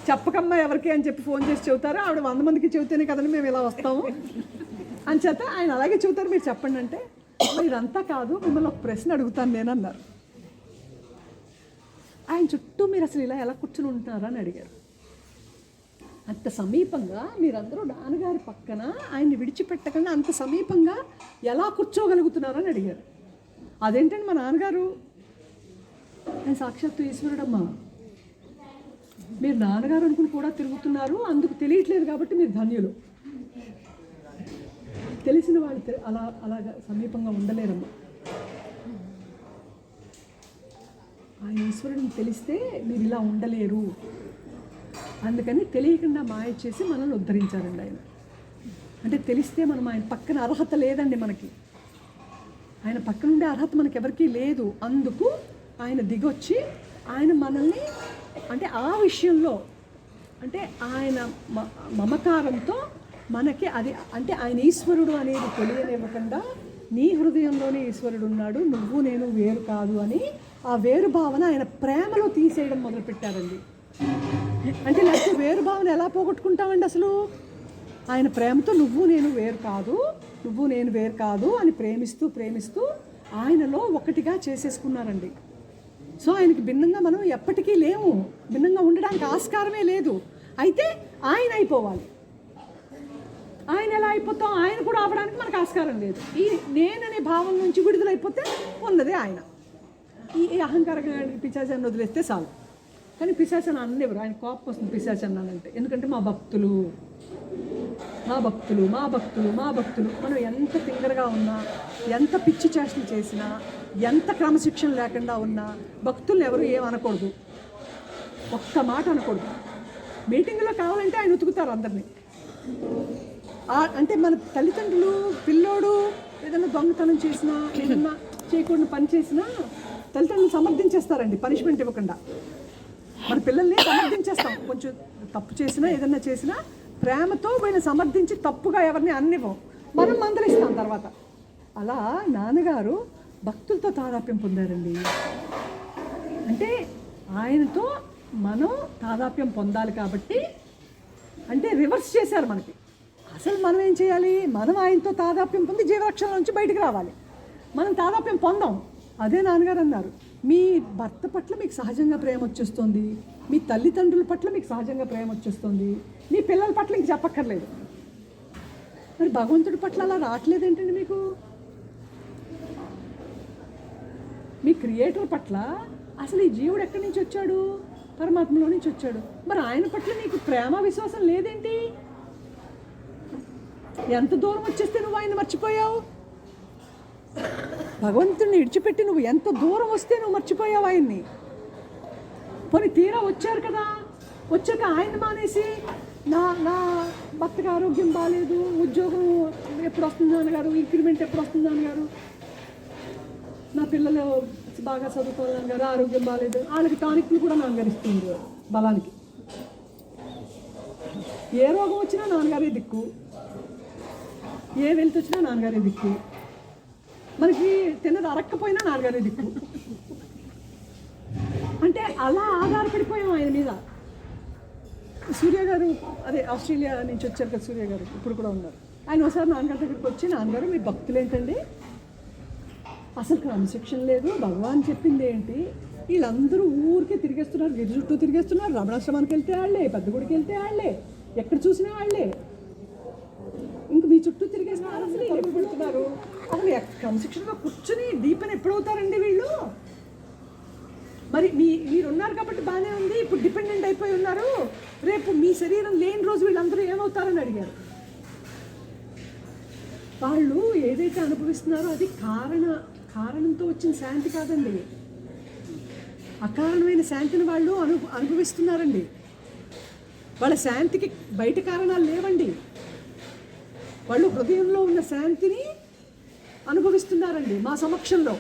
A: చెప్పకమ్మా ఎవరికి అని చెప్పి ఫోన్ చేసి చెబుతారు. ఆవిడ 100 మందికి చెబితేనే కదండి మేము ఇలా వస్తాము అని చేత ఆయన అలాగే చెబుతారు. మీరు చెప్పండి అంటే, మీరంతా కాదు, మిమ్మల్ని ఒక ప్రశ్న అడుగుతాను నేను అన్నారు. ఆయన చుట్టూ మీరు అసలు ఇలా ఎలా కూర్చుని ఉంటున్నారా అని అడిగారు. అంత సమీపంగా మీరందరూ నాన్నగారి పక్కన ఆయన్ని విడిచిపెట్టకుండా అంత సమీపంగా ఎలా కూర్చోగలుగుతున్నారని అడిగారు. అదేంటండి, మా నాన్నగారు ఆయన సాక్షాత్తు ఈశ్వరుడమ్మా, మీరు నాన్నగారు అనుకుని కూడా తిరుగుతున్నారు, అందుకు తెలియట్లేదు కాబట్టి మీరు ధన్యులు. తెలిసిన వాళ్ళు అలాగా సమీపంగా ఉండలేరమ్మా. ఆయన ఈశ్వరుడిని తెలిస్తే మీరు ఇలా ఉండలేరు, అందుకని తెలియకుండా మాయ చేసి మనల్ని ఉద్ధరించారండి ఆయన. అంటే తెలిస్తే మనం ఆయన పక్కన అర్హత లేదండి మనకి, ఆయన పక్కన ఉండే అర్హత మనకి ఎవరికీ లేదు. అందుకు ఆయన దిగొచ్చి ఆయన మనల్ని అంటే ఆ విషయంలో అంటే ఆయన మమకారంతో మనకి అది అంటే ఆయన ఈశ్వరుడు అనేది తెలియనివ్వకుండా, నీ హృదయంలోనే ఈశ్వరుడు ఉన్నాడు, నువ్వు నేను వేరు కాదు అని ఆ వేరు భావన ఆయన ప్రేమలో తీసేయడం మొదలుపెట్టారండి. అంటే లేకపోతే వేరు భావన ఎలా పోగొట్టుకుంటామండి అసలు? ఆయన ప్రేమతో నువ్వు నేను వేరు కాదు అని ప్రేమిస్తూ ఆయనలో ఒకటిగా చేసేసుకున్నారండి. సో ఆయనకి భిన్నంగా మనం ఎప్పటికీ లేము, భిన్నంగా ఉండడానికి ఆస్కారమే లేదు. అయితే ఆయన అయిపోవాలి. ఆయన ఎలా అయిపోతాం? ఆయన కూడా అవ్వడానికి మనకు ఆస్కారం లేదు. ఈ నేననే భావం నుంచి విడుదలైపోతే ఉన్నదే ఆయన. ఈ అహంకారంగా పిశాచాన్ని వదిలేస్తే చాలు. కానీ పిశాచాన్ని అన్నెవరు, ఆయన కోపం వస్తుంది పిశాచాన్ని అంటే. ఎందుకంటే మా భక్తులు మనం ఎంత తింగరగా ఉన్నా, ఎంత పిచ్చి చేష్టలు చేసినా, ఎంత క్రమశిక్షణ లేకుండా ఉన్నా భక్తులు ఎవరు ఏమనకూడదు, ఒక్క మాట అనకూడదు. మీటింగ్లో కావాలంటే ఆయన ఉతుకుతారు అందరినీ. అంటే మన తల్లిదండ్రులు పిల్లోడు ఏదైనా దొంగతనం చేసినా, ఏదన్నా చేయకుండా పని చేసినా తల్లిదండ్రులు సమర్థించేస్తారండి, పనిష్మెంట్ ఇవ్వకుండా. మన పిల్లల్ని సమర్థించేస్తాం, కొంచెం తప్పు చేసినా ఏదన్నా చేసినా ప్రేమతో వీళ్ళని సమర్థించి తప్పుగా ఎవరిని అన్నివ్వం. మనం మందలిస్తాం తర్వాత. అలా నాన్నగారు భక్తులతో తాదాప్యం పొందారండి. అంటే ఆయనతో మనం తాదాప్యం పొందాలి కాబట్టి, అంటే రివర్స్ చేశారు మనకి. అసలు మనం ఏం చేయాలి? మనం ఆయనతో తాదాప్యం పొంది జీవరక్షణ నుంచి బయటకు రావాలి. మనం తాదాప్యం పొందాం. అదే నాన్నగారు అన్నారు, మీ భర్త పట్ల మీకు సహజంగా ప్రేమ వచ్చేస్తుంది, మీ తల్లిదండ్రుల పట్ల మీకు సహజంగా ప్రేమ వచ్చేస్తుంది, మీ పిల్లల పట్ల ఇంక చెప్పక్కర్లేదు. మరి భగవంతుడి పట్ల అలా రావట్లేదు ఏంటండి మీకు? మీ క్రియేటర్ పట్ల అసలు ఈ జీవుడు ఎక్కడి నుంచి వచ్చాడు? పరమాత్మలో నుంచి వచ్చాడు. మరి ఆయన పట్ల నీకు ప్రేమ విశ్వాసం లేదేంటి? ఎంత దూరం వచ్చేస్తే నువ్వు ఆయన మర్చిపోయావు? భగవంతుడిని విడిచిపెట్టి నువ్వు ఎంత దూరం వస్తే నువ్వు మర్చిపోయావు ఆయన్ని. పోనీ తీరా వచ్చారు కదా, వచ్చాక ఆయన మానేసి నా భర్తకు ఆరోగ్యం బాగాలేదు, ఉద్యోగం ఎప్పుడు వస్తుందో అన్నగారు, ఇంక్రిమెంట్ ఎప్పుడు వస్తుందో అన్నగారు, నా పిల్లలు బాగా చదువుకోవాలి గారు, ఆరోగ్యం బాగాలేదు, వాళ్ళకి టానిక్లు కూడా నాన్నగారు ఇస్తుంది బలానికి. ఏ రోగం వచ్చినా నాన్నగారే దిక్కు, ఏ వెళ్తు వచ్చినా నాన్నగారే దిక్కు, మనకి తిన్నది అరక్కపోయినా నాన్నగారే దిక్కు. అంటే అలా ఆధారపడిపోయాం ఆయన మీద. సూర్య గారు, అదే ఆస్ట్రేలియా నుంచి వచ్చారు కదా సూర్య గారు, ఇప్పుడు కూడా ఉన్నారు. ఆయన ఒకసారి నాన్నగారి దగ్గరికి వచ్చి, నాన్నగారు మీ భక్తులు ఏంటండి, అసలు క్రమశిక్షణ లేదు, భగవాన్ చెప్పింది ఏంటి, వీళ్ళందరూ ఊరికే తిరిగేస్తున్నారు, గిరి చుట్టూ తిరిగేస్తున్నారు, రమణాశ్రమానికి వెళ్తే వాళ్ళే, పెద్ద గుడికి వెళ్తే వాళ్ళే, ఎక్కడ చూసినా వాళ్ళే, ఇంక మీ చుట్టూ తిరిగేస్తున్నారు, అసలు ఎప్పుడు పెడుతున్నారు, అసలు క్రమశిక్షణగా కూర్చొని దీపని ఎప్పుడవుతారండి వీళ్ళు? మరి మీరున్నారు కాబట్టి బాగానే ఉంది, ఇప్పుడు డిపెండెంట్ అయిపోయి ఉన్నారు, రేపు మీ శరీరం లేని రోజు వీళ్ళందరూ ఏమవుతారని అడిగారు. వాళ్ళు ఏదైతే అనుభవిస్తున్నారో అది కారణంతో వచ్చిన శాంతి కాదండి, అకారణమైన శాంతిని వాళ్ళు అనుభవిస్తున్నారండి. వాళ్ళ శాంతికి బయట కారణాలు లేవండి, వాళ్ళు హృదయంలో ఉన్న శాంతిని అనుభవిస్తున్నారండి మా సమక్షంలో.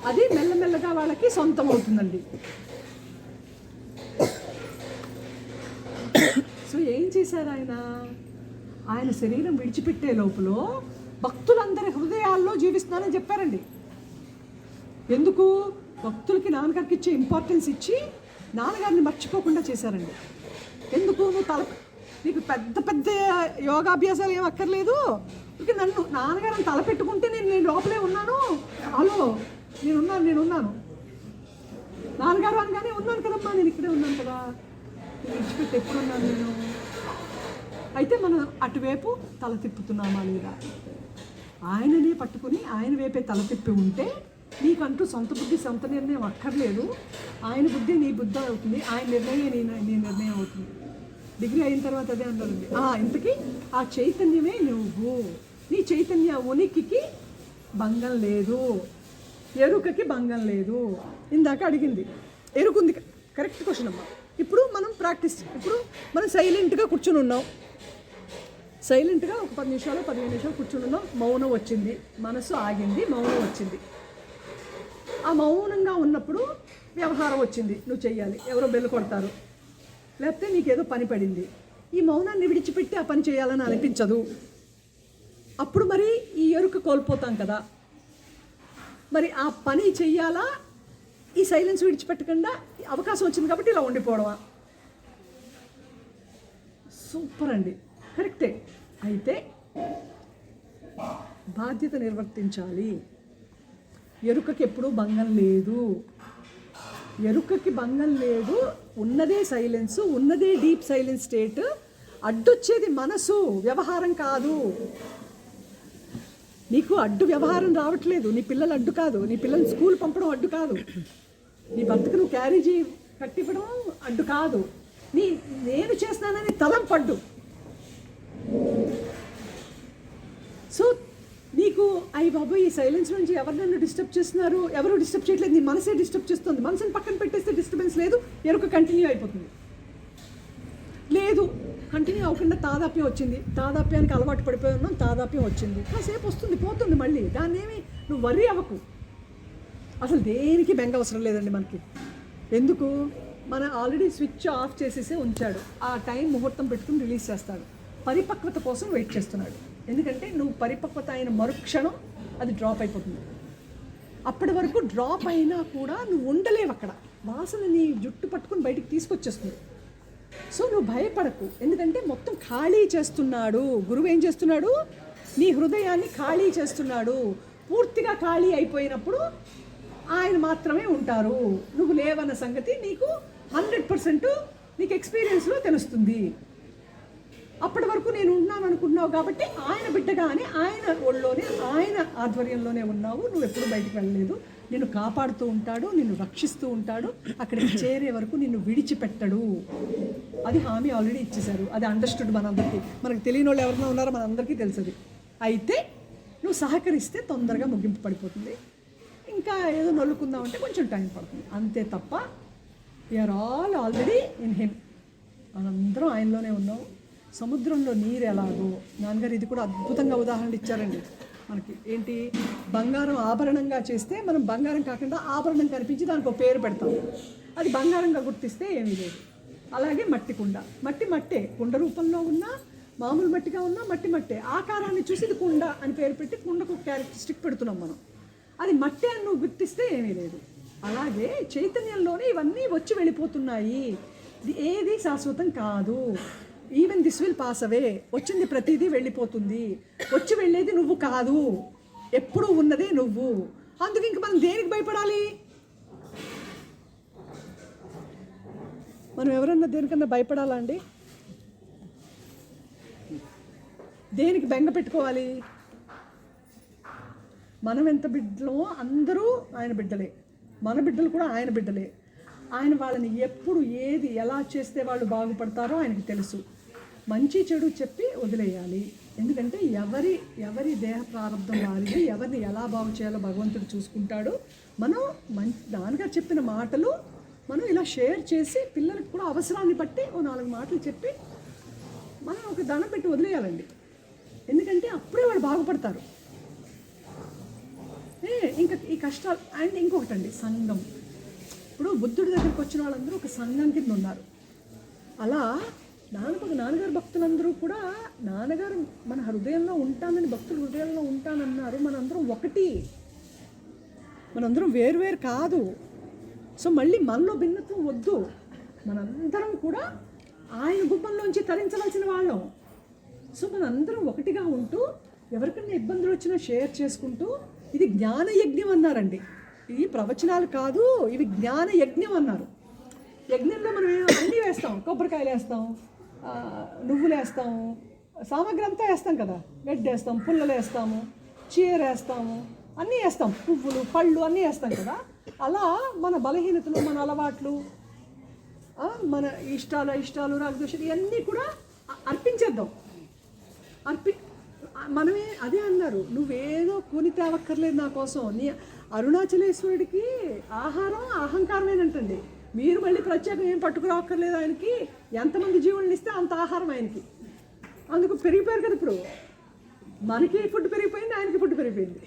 A: అది మెల్లమెల్లగా వాళ్ళకి సొంతం అవుతుందండి. సో ఏం చేశారు ఆయన శరీరం విడిచిపెట్టే లోపల భక్తులందరి హృదయాల్లో జీవిస్తున్నానని చెప్పారండి. ఎందుకు? భక్తులకి నాన్నగారికి ఇచ్చే ఇంపార్టెన్స్ ఇచ్చి నాన్నగారిని మర్చిపోకుండా చేశారండి. ఎందుకు? నీకు పెద్ద పెద్ద యోగాభ్యాసాలు ఏం అక్కర్లేదు, ఇక నన్ను నాన్నగారిని తలపెట్టుకుంటే నేను లోపలే ఉన్నాను, హలో నేనున్నాను నాన్నగారు అనగానే ఉన్నాను కదమ్మా, నేను ఇక్కడే ఉన్నాను కదా, విడిచిపెట్టి ఎప్పుడున్నాను నేను. అయితే మనం అటువైపు తల తిప్పుతున్నామా లేదా? ఆయననే పట్టుకుని ఆయన వైపే తల తిప్పి ఉంటే నీకంటూ సొంత బుద్ధి సొంత నిర్ణయం అక్కర్లేదు, ఆయన బుద్ధి నీ బుద్ధి అవుతుంది, ఆయన నిర్ణయం నీ నిర్ణయం అవుతుంది. డిగ్రీ అయిన తర్వాత అదే అన్నారండి, ఇంతకీ ఆ చైతన్యమే నువ్వు, నీ చైతన్య ఉనికికి భంగం లేదు, ఎరుకకి భంగం లేదు. ఇందాక అడిగింది ఎరుకుంది, కరెక్ట్ క్వశ్చన్ అమ్మా. ఇప్పుడు మనం ఇప్పుడు మనం సైలెంట్గా కూర్చుని ఉన్నాం, సైలెంట్గా ఒక 10 నిమిషాలు 15 నిమిషాలు కూర్చుని ఉన్నాం, మౌనం వచ్చింది, మనసు ఆగింది, మౌనం వచ్చింది. ఆ మౌనంగా ఉన్నప్పుడు వ్యవహారం వచ్చింది, నువ్వు చెయ్యాలి, ఎవరో బెల్లు కొడతారు, లేకపోతే నీకేదో పని పడింది, ఈ మౌనాన్ని విడిచిపెట్టి ఆ పని చేయాలని అనిపించదు. అప్పుడు మరి ఈ ఎరుక కోల్పోతాం కదా, మరి ఆ పని చెయ్యాలా, ఈ సైలెన్స్ విడిచిపెట్టకుండా అవకాశం వచ్చింది కాబట్టి ఇలా ఉండిపోవడమా? సూపర్ అండి, కరెక్టే. అయితే బాధ్యత నిర్వర్తించాలి. ఎరుకకి ఎప్పుడూ భంగం లేదు, ఎరుకకి భంగం లేదు, ఉన్నదే సైలెన్స్, ఉన్నదే డీప్ సైలెన్స్ స్టేట్. అడ్డొచ్చేది మనసు, వ్యవహారం కాదు. నీకు అడ్డు వ్యవహారం రావట్లేదు, నీ పిల్లలు అడ్డు కాదు, నీ పిల్లల్ని స్కూల్ పంపడం అడ్డు కాదు, నీ భర్తకు నువ్వు క్యారేజీ కట్టివ్వడం అడ్డు కాదు, నేను చేస్తున్నానని తలంపు అడ్డు. సో నీకు బాబు ఈ సైలెన్స్ నుంచి ఎవరు నన్ను డిస్టర్బ్ చేస్తున్నారు, ఎవరు డిస్టర్బ్ చేయట్లేదు, నీ మనసే డిస్టర్బ్ చేస్తుంది. మనసుని పక్కన పెట్టేస్తే డిస్టర్బెన్స్ లేదు, ఎరుక కంటిన్యూ అయిపోతుంది. లేదు, కంటిన్యూ అవ్వకుండా తాదాప్యం వచ్చింది, తాదాప్యానికి అలవాటు పడిపోయి ఉన్నాం, తాదాప్యం వచ్చింది, కాసేపు వస్తుంది పోతుంది మళ్ళీ, దాన్ని ఏమి నువ్వు వర్రీ అవ్వకు. అసలు దేనికి బెంగ అవసరం లేదండి మనకి. ఎందుకు? మన ఆల్రెడీ స్విచ్ ఆఫ్ చేసేసే ఉంచాడు, ఆ టైం ముహూర్తం పెట్టుకుని రిలీజ్ చేస్తాడు. పరిపక్వత కోసం వెయిట్ చేస్తున్నాడు. ఎందుకంటే నువ్వు పరిపక్వత అయిన మరుక్షణం అది డ్రాప్ అయిపోతుంది. అప్పటి వరకు డ్రాప్ అయినా కూడా నువ్వు ఉండలేవు అక్కడ. వాసన నీ జుట్టు పట్టుకుని బయటికి తీసుకొచ్చేస్తుంది. సో నువ్వు భయపడకు, ఎందుకంటే మొత్తం ఖాళీ చేస్తున్నాడు గురువు. ఏం చేస్తున్నాడు? నీ హృదయాన్ని ఖాళీ చేస్తున్నాడు. పూర్తిగా ఖాళీ అయిపోయినప్పుడు ఆయన మాత్రమే ఉంటారు. నువ్వు లేవన్న సంగతి నీకు 100% నీకు ఎక్స్పీరియన్స్లో తెలుస్తుంది. అప్పటి వరకు నేను ఉన్నాను అనుకున్నావు కాబట్టి ఆయన బిడ్డగానే ఆయన ఒళ్ళోనే ఆయన ఆధ్వర్యంలోనే ఉన్నావు. నువ్వు ఎప్పుడు బయటికి వెళ్ళలేదు. నిన్ను కాపాడుతూ ఉంటాడు, నిన్ను రక్షిస్తూ ఉంటాడు. అక్కడికి చేరే వరకు నిన్ను విడిచిపెట్టడు. అది హామీ ఆల్రెడీ ఇచ్చేశారు. అది అండర్స్టూడ్ మనందరికీ. మనకు తెలియని వాళ్ళు ఎవరైనా ఉన్నారో మనందరికీ తెలుసుది. అయితే నువ్వు సహకరిస్తే తొందరగా ముగింపు పడిపోతుంది. ఇంకా ఏదో నొల్లుకుందామంటే కొంచెం టైం పడుతుంది, అంతే తప్ప we are all already in him. మనందరం ఆయనలోనే ఉన్నాం. సముద్రంలో నీరు ఎలాగో, నాన్నగారు ఇది కూడా అద్భుతంగా ఉదాహరణలు ఇచ్చారండి మనకి. ఏంటి? బంగారం ఆభరణంగా చేస్తే మనం బంగారం కాకుండా ఆభరణం కనిపించి దానికి ఒక పేరు పెడతాం. అది బంగారంగా గుర్తిస్తే ఏమీ లేదు. అలాగే మట్టి కుండ, మట్టే, కుండ రూపంలో ఉన్నా మామూలు మట్టిగా ఉన్నా మట్టే. ఆకారాన్ని చూసి ఇది కుండ అని పేరు పెట్టి కుండకు క్యారెక్టరిస్టిక్ పెడుతున్నాం మనం. అది మట్టి అని నువ్వు గుర్తిస్తే ఏమీ లేదు. అలాగే చైతన్యంలోనే ఇవన్నీ వచ్చి వెళ్ళిపోతున్నాయి. ఏది శాశ్వతం కాదు. ఈవెన్ దిస్ విల్ పాస్ అవే. వచ్చింది ప్రతిదీ వెళ్ళిపోతుంది. వచ్చి వెళ్ళేది నువ్వు కాదు, ఎప్పుడూ ఉన్నదే నువ్వు. అందుకు ఇంక మనం దేనికి భయపడాలి? మనం ఎవరన్నా దేనికన్నా భయపడాలా అండి? దేనికి బెంగ పెట్టుకోవాలి? మనం ఎంత బిడ్డలమో అందరూ ఆయన బిడ్డలే, మన బిడ్డలు కూడా ఆయన బిడ్డలే. ఆయన వాళ్ళని ఎప్పుడు ఏది ఎలా చేస్తే వాళ్ళు బాగుపడతారో ఆయనకి తెలుసు. మంచి చెడు చెప్పి వదిలేయాలి. ఎందుకంటే ఎవరి దేహ ప్రారంభం వారిది, ఎవరిని ఎలా బాగు చేయాలో భగవంతుడు చూసుకుంటాడు. మనం నాన్నగారు చెప్పిన మాటలు మనం ఇలా షేర్ చేసి పిల్లలకు కూడా అవసరాన్ని బట్టి ఓ 4 మాటలు చెప్పి మనం ఒక దండం పెట్టి వదిలేయాలండి. ఎందుకంటే అప్పుడే వాళ్ళు బాగుపడతారు. ఇంకా ఈ కష్టాలు. అండ్ ఇంకొకటండి, సంఘం. ఇప్పుడు బుద్ధుడి దగ్గరికి వచ్చిన వాళ్ళందరూ ఒక సంఘం కింద ఉన్నారు. అలా నాన్నగారు భక్తులందరూ కూడా నాన్నగారు మన హృదయంలో ఉంటానని, భక్తుల హృదయంలో ఉంటానన్నారు. మనందరం ఒకటి, మనందరం వేరు కాదు. సో మళ్ళీ మనలో భిన్నత్వం వద్దు. మనందరం కూడా ఆయన గుమ్మంలోంచి తరించవలసిన వాళ్ళం. సో మనందరం ఒకటిగా ఉంటూ ఎవరికైనా ఇబ్బందులు వచ్చినా షేర్ చేసుకుంటూ, ఇది జ్ఞాన యజ్ఞం అన్నారండి. ఇది ప్రవచనాలు కాదు, ఇవి జ్ఞాన యజ్ఞం అన్నారు. యజ్ఞంలో మనం అన్నీ వేస్తాం. కొబ్బరికాయలు వేస్తాం, నువ్వులు వేస్తాము, సామగ్రి అంతా వేస్తాం కదా. గడ్డి వేస్తాం, పుల్లలు వేస్తాము, చీర వేస్తాము, అన్నీ వేస్తాం, పువ్వులు పళ్ళు అన్నీ వేస్తాం కదా. అలా మన బలహీనతలు, మన అలవాట్లు, మన ఇష్టాలు రాగద్వేషాలు ఇవన్నీ కూడా అర్పించేద్దాం. మనమే అదే అన్నారు, నువ్వేదో కొని తేవక్కర్లేదు నా కోసం. నీ అరుణాచలేశ్వరుడికి ఆహారం అహంకారమేనంటండి. మీరు మళ్ళీ ప్రత్యేకం ఏం పట్టుకురావక్కర్లేదు. ఆయనకి ఎంతమంది జీవులను ఇస్తే అంత ఆహారం ఆయనకి. అందుకు పెరిగిపోయారు కదా. ఇప్పుడు మనకి ఫుడ్ పెరిగిపోయింది, ఆయనకి ఫుడ్ పెరిగిపోయింది.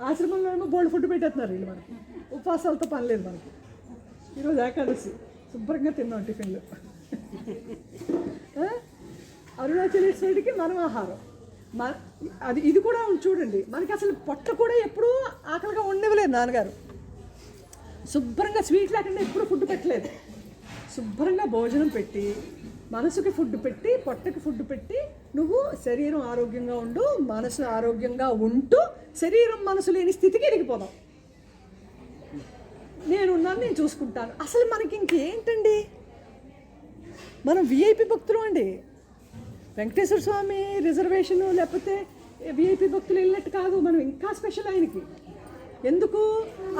A: ఆశ్రమంలో ఏమో బోల్డ్ ఫుడ్ పెట్టేస్తున్నారు వీళ్ళు. మనకి ఉపవాసాలతో పని లేదు. మనకి ఈరోజు ఏకాదశి శుభ్రంగా తిన్నాం టిఫిన్లు. అరుణాచలేశ్వరుడికి మనం ఆహారం. ఇది కూడా చూడండి, మనకి అసలు పొట్ట కూడా ఎప్పుడూ ఆకలిగా ఉండవలేదు నాన్నగారు. శుభ్రంగా స్వీట్ లేకుండా ఎప్పుడు ఫుడ్ పెట్టలేదు. శుభ్రంగా భోజనం పెట్టి, మనసుకి ఫుడ్ పెట్టి, పొట్టకి ఫుడ్ పెట్టి, నువ్వు శరీరం ఆరోగ్యంగా ఉండు, మనసు ఆరోగ్యంగా ఉంటూ శరీరం మనసు లేని స్థితికి ఎదిగిపోదాం. నేనున్నాను, నేను చూసుకుంటాను. అసలు మనకి ఇంకేంటండి, మనం విఐపి భక్తులు అండి. వెంకటేశ్వర స్వామి రిజర్వేషను లేకపోతే విఐపి భక్తులు వెళ్ళినట్టు కాదు. మనం ఇంకా స్పెషల్ ఆయనకి. ఎందుకు?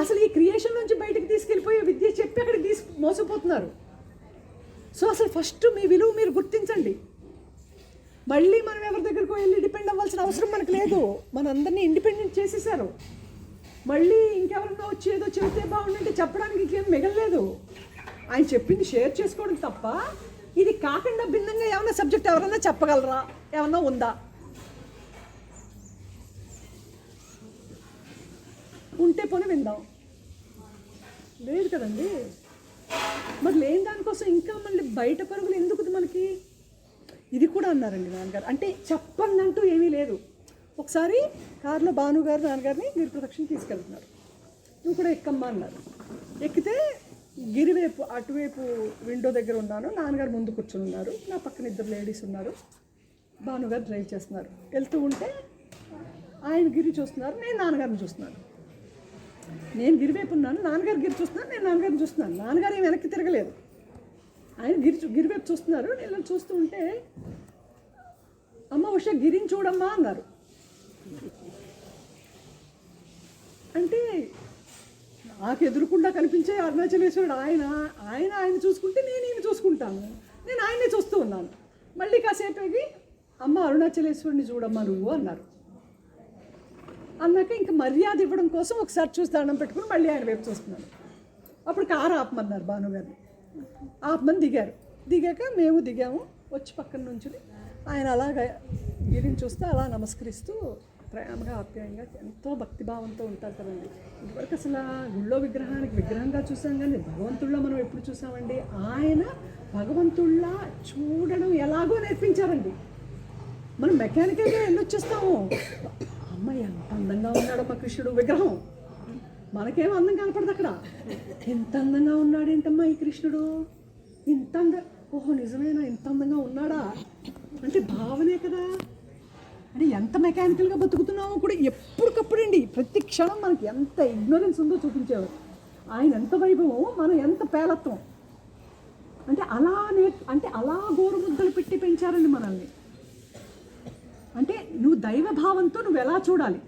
A: అసలు ఈ క్రియేషన్ నుంచి బయటకు తీసుకెళ్ళిపోయే విద్య చెప్పి అక్కడికి మోసపోతున్నారు. సో అసలు ఫస్ట్ మీ విలువ మీరు గుర్తించండి. మళ్ళీ మనం ఎవరి దగ్గరకు వెళ్ళి డిపెండ్ అవ్వాల్సిన అవసరం మనకు లేదు. మనందరినీ ఇండిపెండెంట్ చేసేసారు. మళ్ళీ ఇంకెవరన్నా వచ్చి ఏదో చెబితే బాగుందంటే చెప్పడానికి ఇంకేం మిగలలేదు. ఆయన చెప్పింది షేర్ చేసుకోవడం తప్ప ఇది కాకుండా భిన్నంగా ఏమన్నా సబ్జెక్ట్ ఎవరన్నా చెప్పగలరా? ఏమన్నా ఉందా? ఉంటే పోనీ విందాం. లేదు కదండి. మరి లేని దానికోసం ఇంకా మళ్ళీ బయట పరుగులు ఎందుకు మనకి? ఇది కూడా అన్నారండి నాన్నగారు. అంటే చెప్పండి అంటూ ఏమీ లేదు. ఒకసారి కారులో భానుగారు నాన్నగారిని గిరి ప్రదక్షిణ తీసుకెళ్తున్నారు. నువ్వు కూడా ఎక్కమ్మా అన్నారు. ఎక్కితే గిరివైపు అటువైపు విండో దగ్గర ఉన్నాను, నాన్నగారు ముందు కూర్చొని ఉన్నారు, నా పక్కన ఇద్దరు లేడీస్ ఉన్నారు, భానుగారు డ్రైవ్ చేస్తున్నారు. వెళ్తూ ఉంటే ఆయన గిరి చూస్తున్నారు, నేను నాన్నగారిని చూస్తున్నాను. నేను గిరివైపు ఉన్నాను, నాన్నగారు గిరి చూస్తున్నాను, నేను నాన్నగారిని చూస్తున్నాను. నాన్నగారు ఏం వెనక్కి తిరగలేదు, ఆయన గిరివైపు చూస్తున్నారు. నేను చూస్తూ ఉంటే అమ్మ ఉష గిరిని చూడమ్మా అన్నారు. అంటే నాకు ఎదురుకుండా కనిపించే అరుణాచలేశ్వరుడు ఆయన చూసుకుంటే నేను ఈయన చూసుకుంటాను. నేను ఆయనే చూస్తూ ఉన్నాను. మళ్ళీ కాసేపేకి అమ్మ అరుణాచలేశ్వరుడిని చూడమ్మా నువ్వు అన్నారు. అన్నాక ఇంకా మర్యాద ఇవ్వడం కోసం ఒకసారి చూసి దండం పెట్టుకుని మళ్ళీ ఆయన వైపు చూస్తున్నాను. అప్పుడు కారు ఆపమన్నారు భానుగారిని. ఆపమని దిగాక మేము దిగాము. వచ్చి పక్కన నుంచి ఆయన అలాగ గిరిని చూస్తే అలా నమస్కరిస్తూ ప్రేమగా ఆప్యాయంగా ఎంతో భక్తిభావంతో ఉంటారు కదండి. ఇంతవరకు అసలు గుళ్ళో విగ్రహంగా చూసాం, కానీ భగవంతుళ్ళ మనం ఎప్పుడు చూసామండి? ఆయన భగవంతుళ్ళ చూడడం ఎలాగో నేర్పించారండి. మనం మెకానికల్గా వెళ్ళొచ్చేస్తాము. అమ్మ ఎంత అందంగా ఉన్నాడో మా కృష్ణుడు విగ్రహం, మనకేమో అందం కనపడదు అక్కడ. ఎంత అందంగా ఉన్నాడు ఏంటమ్మా ఈ కృష్ణుడు, ఇంత ఓహో నిజమేనా, ఇంత అందంగా ఉన్నాడా అంటే భావనే కదా. అంటే ఎంత మెకానికల్గా బతుకుతున్నామో కూడా ఎప్పటికప్పుడండి, ప్రతి క్షణం మనకి ఎంత ఇగ్నోరెన్స్ ఉందో చూపించేవారు. ఆయన ఎంత వైభవం, మనం ఎంత పేలత్వం. అంటే అలా గోరుముద్దలు పెట్టి పెంచారండి మనల్ని. అంటే నువ్వు దైవభావంతో నువ్వు ఎలా చూడాలి,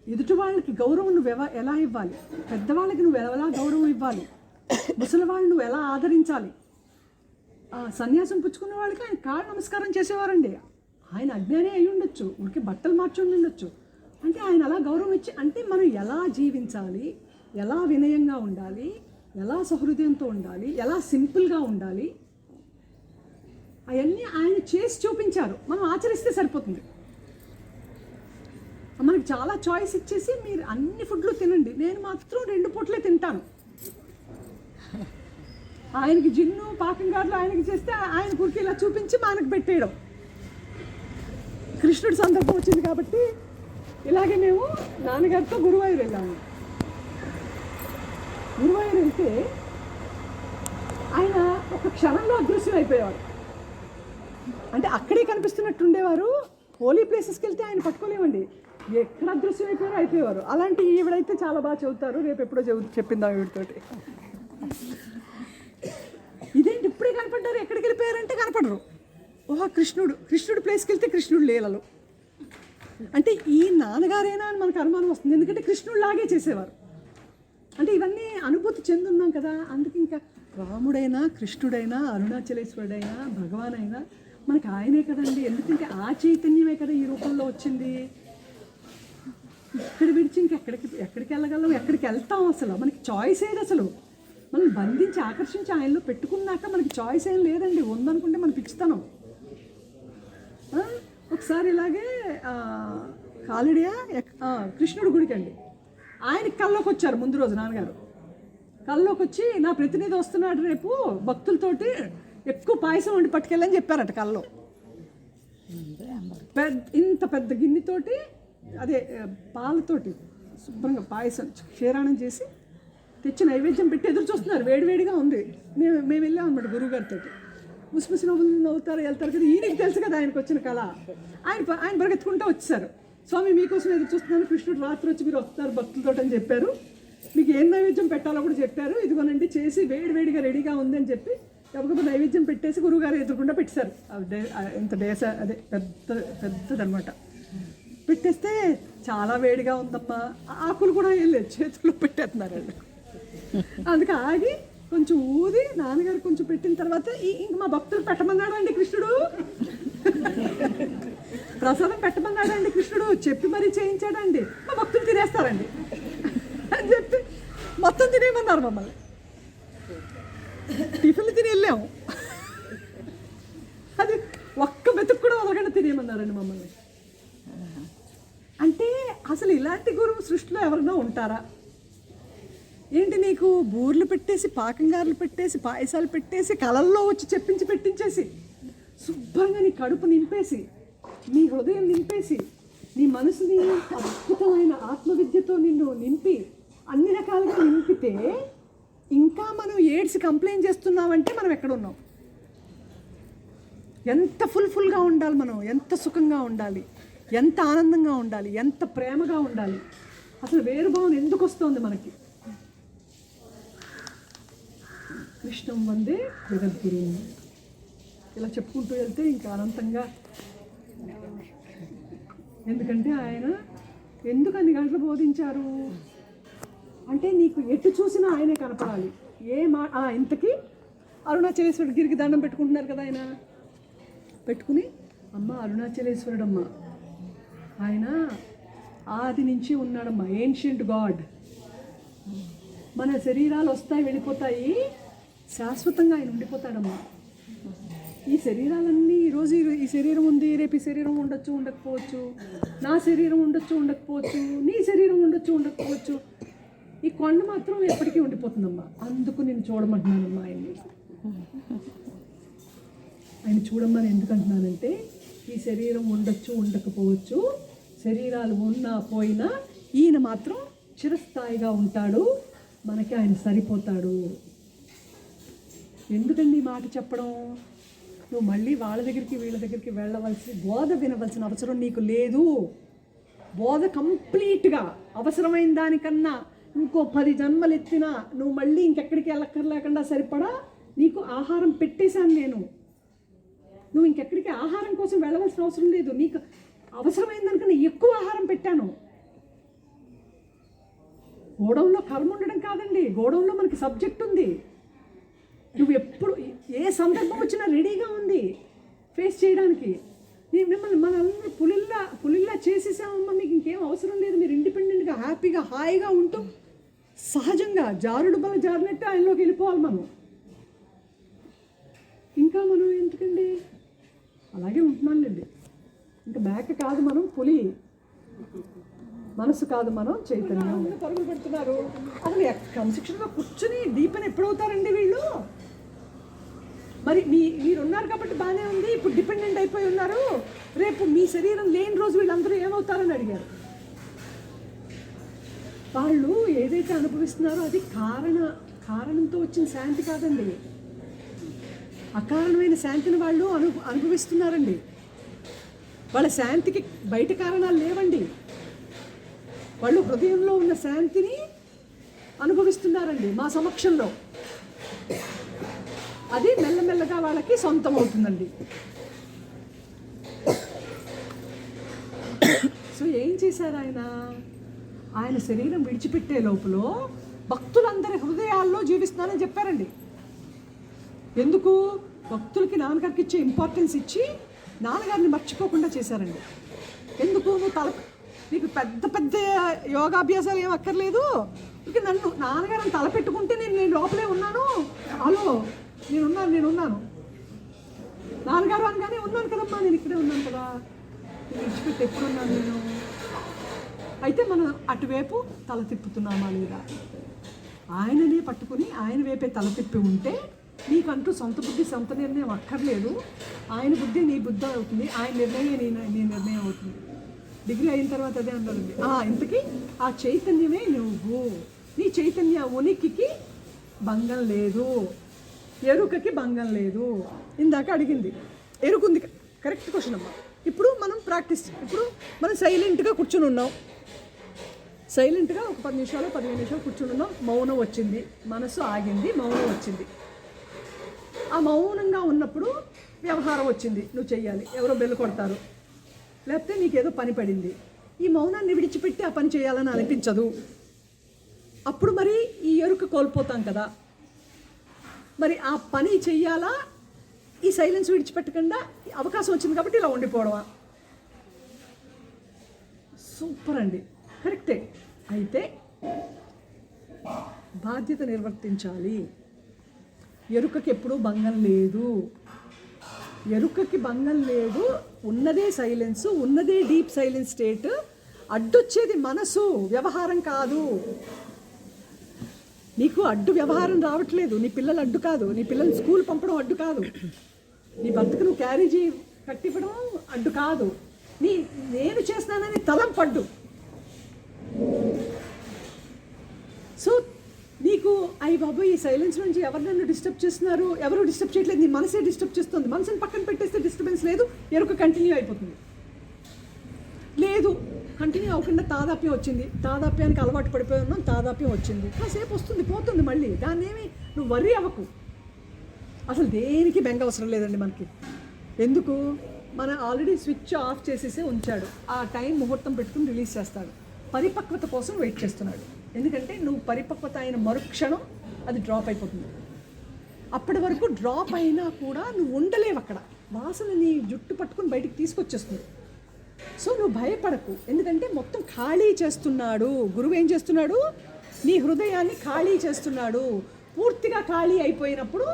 A: ఎదుటి వాళ్ళకి గౌరవం నువ్వు ఎలా ఇవ్వాలి, పెద్దవాళ్ళకి నువ్వు ఎలా గౌరవం ఇవ్వాలి, ముసలి వాళ్ళు నువ్వు ఎలా ఆదరించాలి. సన్యాసం పుచ్చుకున్న వాళ్ళకి ఆయన కాళ్ళ నమస్కారం చేసేవారండి. ఆయన అజ్ఞానే అయి ఉండొచ్చు, ఉనికి బట్టలు మార్చి ఉండొచ్చు. అంటే ఆయన అలా గౌరవం ఇచ్చి, అంటే మనం ఎలా జీవించాలి, ఎలా వినయంగా ఉండాలి, ఎలా సహృదయంతో ఉండాలి, ఎలా సింపుల్గా ఉండాలి, అవన్నీ ఆయన చేసి చూపించారు. మనం ఆచరిస్తే సరిపోతుంది. మనకి చాలా చాయిస్ ఇచ్చేసి మీరు అన్ని ఫుడ్లు తినండి, నేను మాత్రం 2 పూట్లే తింటాను. ఆయనకి జిన్ను పాకంగారులు ఆయనకి చేస్తే ఆయన గురికి ఇలా చూపించి మనకు పెట్టేయడం. కృష్ణుడి సందర్భం వచ్చింది కాబట్టి ఇలాగే మేము నాన్నగారితో గురువాయూరు వెళ్ళాము. గురువాయూరు వెళ్తే ఆయన ఒక క్షణంలో అదృశ్యం అయిపోయేవారు. అంటే అక్కడే కనిపిస్తున్నట్టు ఉండేవారు. హోలీ ప్లేసెస్కి వెళ్తే ఆయన పట్టుకోలేమండి, ఎక్కడ అదృశ్యం అయిపోయేవారు. అలాంటి ఈవిడైతే చాలా బాగా చదువుతారు, రేపు ఎప్పుడో చెప్పిందాం ఈవిడితోటి. ఇదేంటి ఇప్పుడే కనపడ్డారు, ఎక్కడికి వెళ్ళిపోయారంటే కనపడరు. ఓహో కృష్ణుడు ప్లేస్కి వెళ్తే కృష్ణుడు లీలలు. అంటే ఈ నాన్నగారేనా అని మనకు అనుమానం వస్తుంది, ఎందుకంటే కృష్ణుడిలాగే చేసేవారు. అంటే ఇవన్నీ అనుభూతి చెందున్నాం కదా. అందుకే ఇంకా రాముడైనా కృష్ణుడైనా అరుణాచలేశ్వరుడైనా భగవాన్ అయినా మనకి ఆయనే కదండి. ఎందుకంటే ఆ చైతన్యమే కదా ఈ రూపంలో వచ్చింది. ఇక్కడ విడిచి ఎక్కడికి వెళ్ళగలం, ఎక్కడికి వెళ్తాం, అసలు మనకి చాయిస్ ఏది? అసలు మనం బంధించి ఆకర్షించి ఆయనలో పెట్టుకున్నాక మనకి చాయిస్ ఏం లేదండి. ఉందనుకుంటే మనం పిచ్చితనం. ఒకసారి ఇలాగే కాలిడియా కృష్ణుడి గుడికి అండి, ఆయనకి కల్లోకి వచ్చారు. ముందు రోజు నాన్నగారు కల్లోకి వచ్చి నా ప్రతినిధి వస్తున్నాడు రేపు, భక్తులతోటి ఎక్కువ పాయసం వండి పట్టుకెళ్ళని చెప్పారట. కల్లో ఇంత పెద్ద గిన్నెతోటి, అదే పాలతోటి శుభ్రంగా పాయసం క్షీరాణం చేసి తెచ్చి నైవేద్యం పెట్టి ఎదురు చూస్తున్నారు. వేడివేడిగా ఉంది. మేము వెళ్ళాం అనమాట గురువుగారితో. ముసిముసి నవ్వుతారు, వెళ్తారు కదా. ఈయనకి తెలుసు కదా ఆయనకు వచ్చిన కళ. ఆయన పరిగెత్తుకుంటూ వచ్చేసారు. స్వామి మీకోసం ఎదురు చూస్తున్నాను, కృష్ణుడు రాత్రి వచ్చి మీరు వస్తారు భక్తులతో అని చెప్పారు, మీకు ఏం నైవేద్యం పెట్టాలో కూడా చెప్పారు, ఇదిగోనండి చేసి వేడివేడిగా రెడీగా ఉంది అని చెప్పి గబగబా నైవేద్యం పెట్టేసి గురువుగారు ఎదురుకుండా పెట్టేశారు. ఇంత అదే పెద్దదనమాట. పెట్టేస్తే చాలా వేడిగా ఉందమ్మా, ఆకులు కూడా వెళ్ళలేదు, చేతుల్లో పెట్టేస్తున్నారు వాళ్ళు. అందుకే ఆగి కొంచెం ఊది నాన్నగారు కొంచెం పెట్టిన తర్వాత ఇంక మా భక్తులు పెట్టమన్నాడండి కృష్ణుడు, ప్రసాదం పెట్టమన్నాడండి కృష్ణుడు, చెప్పి మరీ చేయించాడండి. మా భక్తులు తినేస్తారండి అని చెప్పి మొత్తం తినేయమన్నారు మమ్మల్ని. టిఫిన్లు తిని వెళ్ళాము, అది ఒక్క మెతుకు కూడా వదలకుండా తినేయమన్నారండి మమ్మల్ని. అంటే అసలు ఇలాంటి గురువు సృష్టిలో ఎవరైనా ఉంటారా ఏంటి? నీకు బూర్లు పెట్టేసి, పాకంగారులు పెట్టేసి, పాయసాలు పెట్టేసి, కళల్లో వచ్చి చెప్పించి పెట్టించేసి శుభ్రంగా నీ కడుపు నింపేసి, నీ హృదయం నింపేసి, నీ మనసుని అద్భుతమైన ఆత్మవిద్యతో నిన్ను నింపి, అన్ని రకాలుగా నింపితే ఇంకా మనం ఏడ్స్ కంప్లైంట్ చేస్తున్నామంటే మనం ఎక్కడ ఉన్నాం? ఎంత ఫుల్గా ఉండాలి మనం, ఎంత సుఖంగా ఉండాలి, ఎంత ఆనందంగా ఉండాలి, ఎంత ప్రేమగా ఉండాలి. అసలు వేరుభావం ఎందుకు వస్తుంది మనకి? కృష్ణం వందే జగద్గురు ఇలా చెప్పుకుంటూ వెళ్తే ఇంకా అనంతంగా. ఎందుకంటే ఆయన ఎందుకు అన్ని గంటలు బోధించారు అంటే నీకు ఎటు చూసినా ఆయనే కనపడాలి. ఇంతకీ అరుణాచలేశ్వరుడు గిరికి దండం పెట్టుకుంటున్నారు కదా, ఆయన పెట్టుకుని అమ్మ అరుణాచలేశ్వరుడమ్మ, ఆయన ఆది నుంచి ఉన్నాడమ్మా, ఏన్షియంట్ గాడ్. మన శరీరాలు వస్తాయి వెళ్ళిపోతాయి, శాశ్వతంగా ఆయన ఉండిపోతాడమ్మా. ఈ శరీరాలన్నీ ఈరోజు ఈ శరీరం ఉంది, రేపు ఈ శరీరం ఉండొచ్చు ఉండకపోవచ్చు, నా శరీరం ఉండొచ్చు ఉండకపోవచ్చు, నీ శరీరం ఉండొచ్చు ఉండకపోవచ్చు, ఈ కొండ మాత్రం ఎప్పటికీ ఉండిపోతుందమ్మా. అందుకు నేను చూడమంటున్నానమ్మా ఆయన్ని. ఆయన చూడమని ఎందుకు అంటున్నానంటే, ఈ శరీరం ఉండొచ్చు ఉండకపోవచ్చు, శరీరాలు ఉన్నా పోయినా ఈయన మాత్రం చిరస్థాయిగా ఉంటాడు, మనకి ఆయన సరిపోతాడు. ఎందుకండి ఈ మాట చెప్పడం? నువ్వు మళ్ళీ వాళ్ళ దగ్గరికి వీళ్ళ దగ్గరికి బోధ వినవలసిన అవసరం నీకు లేదు. బోధ కంప్లీట్గా అవసరమైన దానికన్నా ఇంకో 10 జన్మలు ఎత్తినా నువ్వు మళ్ళీ ఇంకెక్కడికి వెళ్ళక్కర్లేకుండా సరిపడా నీకు ఆహారం పెట్టేశాను నేను. నువ్వు ఇంకెక్కడికి ఆహారం కోసం వెళ్ళవలసిన అవసరం లేదు. నీకు అవసరమైన దానికన్నా ఎక్కువ ఆహారం పెట్టాను. గోడౌన్లో కర్మ ఉండడం కాదండి, గోడౌన్లో మనకి సబ్జెక్ట్ ఉంది. నువ్వు ఎప్పుడు ఏ సందర్భం వచ్చినా రెడీగా ఉంది ఫేస్ చేయడానికి. మిమ్మల్ని మనల్ని పులిల్లా చేసేసామమ్మా, మీకు ఇంకేం అవసరం లేదు. మీరు ఇండిపెండెంట్గా హ్యాపీగా హాయిగా ఉంటూ సహజంగా జారుడు బల జారినట్టు ఆయనలోకి వెళ్ళిపోవాలి మనం. ఇంకా మనం ఎందుకండి అలాగే ఉంటున్నాంలేండి. ఇంకా మేక కాదు మనం, పులి. మనసు కాదు మనం చైతన్యం. పరుగులు పెడుతున్నారు. అసలు క్రమశిక్షణగా కూర్చుని దీపని ఎప్పుడవుతారండి వీళ్ళు? మరి మీరున్నారు కాబట్టి బాగానే ఉంది, ఇప్పుడు డిపెండెంట్ అయిపోయి ఉన్నారు, రేపు మీ శరీరం లేని రోజు వీళ్ళందరూ ఏమవుతారని అడిగారు. వాళ్ళు ఏదైతే అనుభవిస్తున్నారో అది కారణంతో వచ్చిన శాంతి కాదండి, అకారణమైన శాంతిని వాళ్ళు అనుభవిస్తున్నారండి. వాళ్ళ శాంతికి బయట కారణాలు లేవండి, వాళ్ళు హృదయంలో ఉన్న శాంతిని అనుభవిస్తున్నారండి మా సమక్షంలో. అది మెల్లమెల్లగా వాళ్ళకి సొంతం అవుతుందండి. సో ఏం చేశారు ఆయన శరీరం విడిచిపెట్టే లోపల భక్తులందరి హృదయాల్లో జీవిస్తున్నానని చెప్పారండి. ఎందుకు? భక్తులకి నాన్నగారికి ఇచ్చే ఇంపార్టెన్స్ ఇచ్చి నాన్నగారిని మర్చిపోకుండా చేశారండి. ఎందుకు? నీకు పెద్ద పెద్ద యోగాభ్యాసాలు ఏం అక్కర్లేదు, ఇక నన్ను నాన్నగారిని తలపెట్టుకుంటే నేను లోపలే ఉన్నాను, హలో నేనున్నాను నాన్నగారు అనగానే ఉన్నాను కదమ్మా, నేను ఇక్కడే ఉన్నాను కదా, నేను విడిచిపెట్టి ఎప్పుడున్నాను నేను. అయితే మనం అటువైపు తల తిప్పుతున్నామా లేదా? ఆయననే పట్టుకుని ఆయన వైపే తల తిప్పి ఉంటే నీకంటూ సొంత బుద్ధి సొంత నిర్ణయం అక్కర్లేదు. ఆయన బుద్ధి నీ బుద్ధి అవుతుంది, ఆయన నిర్ణయమే నీ నిర్ణయం అవుతుంది. డిగ్రీ అయిన తర్వాత అదే అన్నారండి. ఇంతకీ ఆ చైతన్యమే నువ్వు. నీ చైతన్య ఉనికికి భంగం లేదు, ఎరుకకి భంగం లేదు. ఇందాక అడిగింది ఎరుకుంది, కరెక్ట్ క్వశ్చన్ అమ్మా. ఇప్పుడు మనం ఇప్పుడు మనం సైలెంట్గా కూర్చుని ఉన్నాం, సైలెంట్గా ఒక 10 నిమిషాలు 15 నిమిషాలు కూర్చుని ఉన్నాం. మౌనం వచ్చింది, మనసు ఆగింది, మౌనం వచ్చింది. ఆ మౌనంగా ఉన్నప్పుడు వ్యవహారం వచ్చింది, నువ్వు చెయ్యాలి, ఎవరో బెల్లు కొడతారు, లేకపోతే నీకేదో పని పడింది. ఈ మౌనాన్ని విడిచిపెట్టి ఆ పని చేయాలని అనిపించదు. అప్పుడు మరి ఈ ఎరుక కోల్పోతాం కదా. మరి ఆ పని చెయ్యాలా, ఈ సైలెన్స్ విడిచిపెట్టకుండా అవకాశం వచ్చింది కాబట్టి ఇలా ఉండిపోవడమా? సూపర్ అండి, కరెక్టే. అయితే బాధ్యత నిర్వర్తించాలి. ఎరుకకి ఎప్పుడూ భంగం లేదు, ఎరుకకి భంగం లేదు. ఉన్నదే సైలెన్స్, ఉన్నదే డీప్ సైలెన్స్ స్టేట్. అడ్డొచ్చేది మనసు, వ్యవహారం కాదు. నీకు అడ్డు వ్యవహారం రావట్లేదు, నీ పిల్లలు అడ్డు కాదు, నీ పిల్లల్ని స్కూల్ పంపడం అడ్డు కాదు. నీ భర్తకు నువ్వు క్యారేజీ కట్టివ్వడం అడ్డు కాదు, నేను చేస్తున్నానని తలం పడ్డు. సో నీకు అయ్యి బాబు ఈ సైలెన్స్ నుంచి ఎవరు నన్ను డిస్టర్బ్ చేస్తున్నారు, ఎవరు డిస్టర్బ్ చేయట్లేదు, నీ మనసే డిస్టర్బ్ చేస్తుంది. మనసుని పక్కన పెట్టేస్తే డిస్టర్బెన్స్ లేదు, ఎరుక కంటిన్యూ అయిపోతుంది. లేదు కంటిన్యూ అవ్వకుండా తాదాప్యం వచ్చింది, తాదాప్యానికి అలవాటు పడిపోయి ఉన్నాం, తాదాప్యం వచ్చింది, కాసేపు వస్తుంది పోతుంది మళ్ళీ. దాన్ని ఏమి నువ్వు వర్రీ అవ్వకు. అసలు దేనికి బెంగ అవసరం లేదండి మనకి. ఎందుకు, మన ఆల్రెడీ స్విచ్ ఆఫ్ చేసేసే ఉంచాడు. ఆ టైం ముహూర్తం పెట్టుకుని రిలీజ్ చేస్తాడు. పరిపక్వత కోసం వెయిట్ చేస్తున్నాడు. ఎందుకంటే నువ్వు పరిపక్వత అయిన మరుక్షణం అది డ్రాప్ అయిపోతుంది. అప్పటి వరకు డ్రాప్ అయినా కూడా నువ్వు ఉండలేవు అక్కడ. వాసన నీ జుట్టు పట్టుకుని బయటికి తీసుకొచ్చేస్తుంది. సో నువ్వు భయపడకు, ఎందుకంటే మొత్తం ఖాళీ చేస్తున్నాడు గురువు. ఏం చేస్తున్నాడు, నీ హృదయాన్ని ఖాళీ చేస్తున్నాడు. పూర్తిగా ఖాళీ అయిపోయినప్పుడు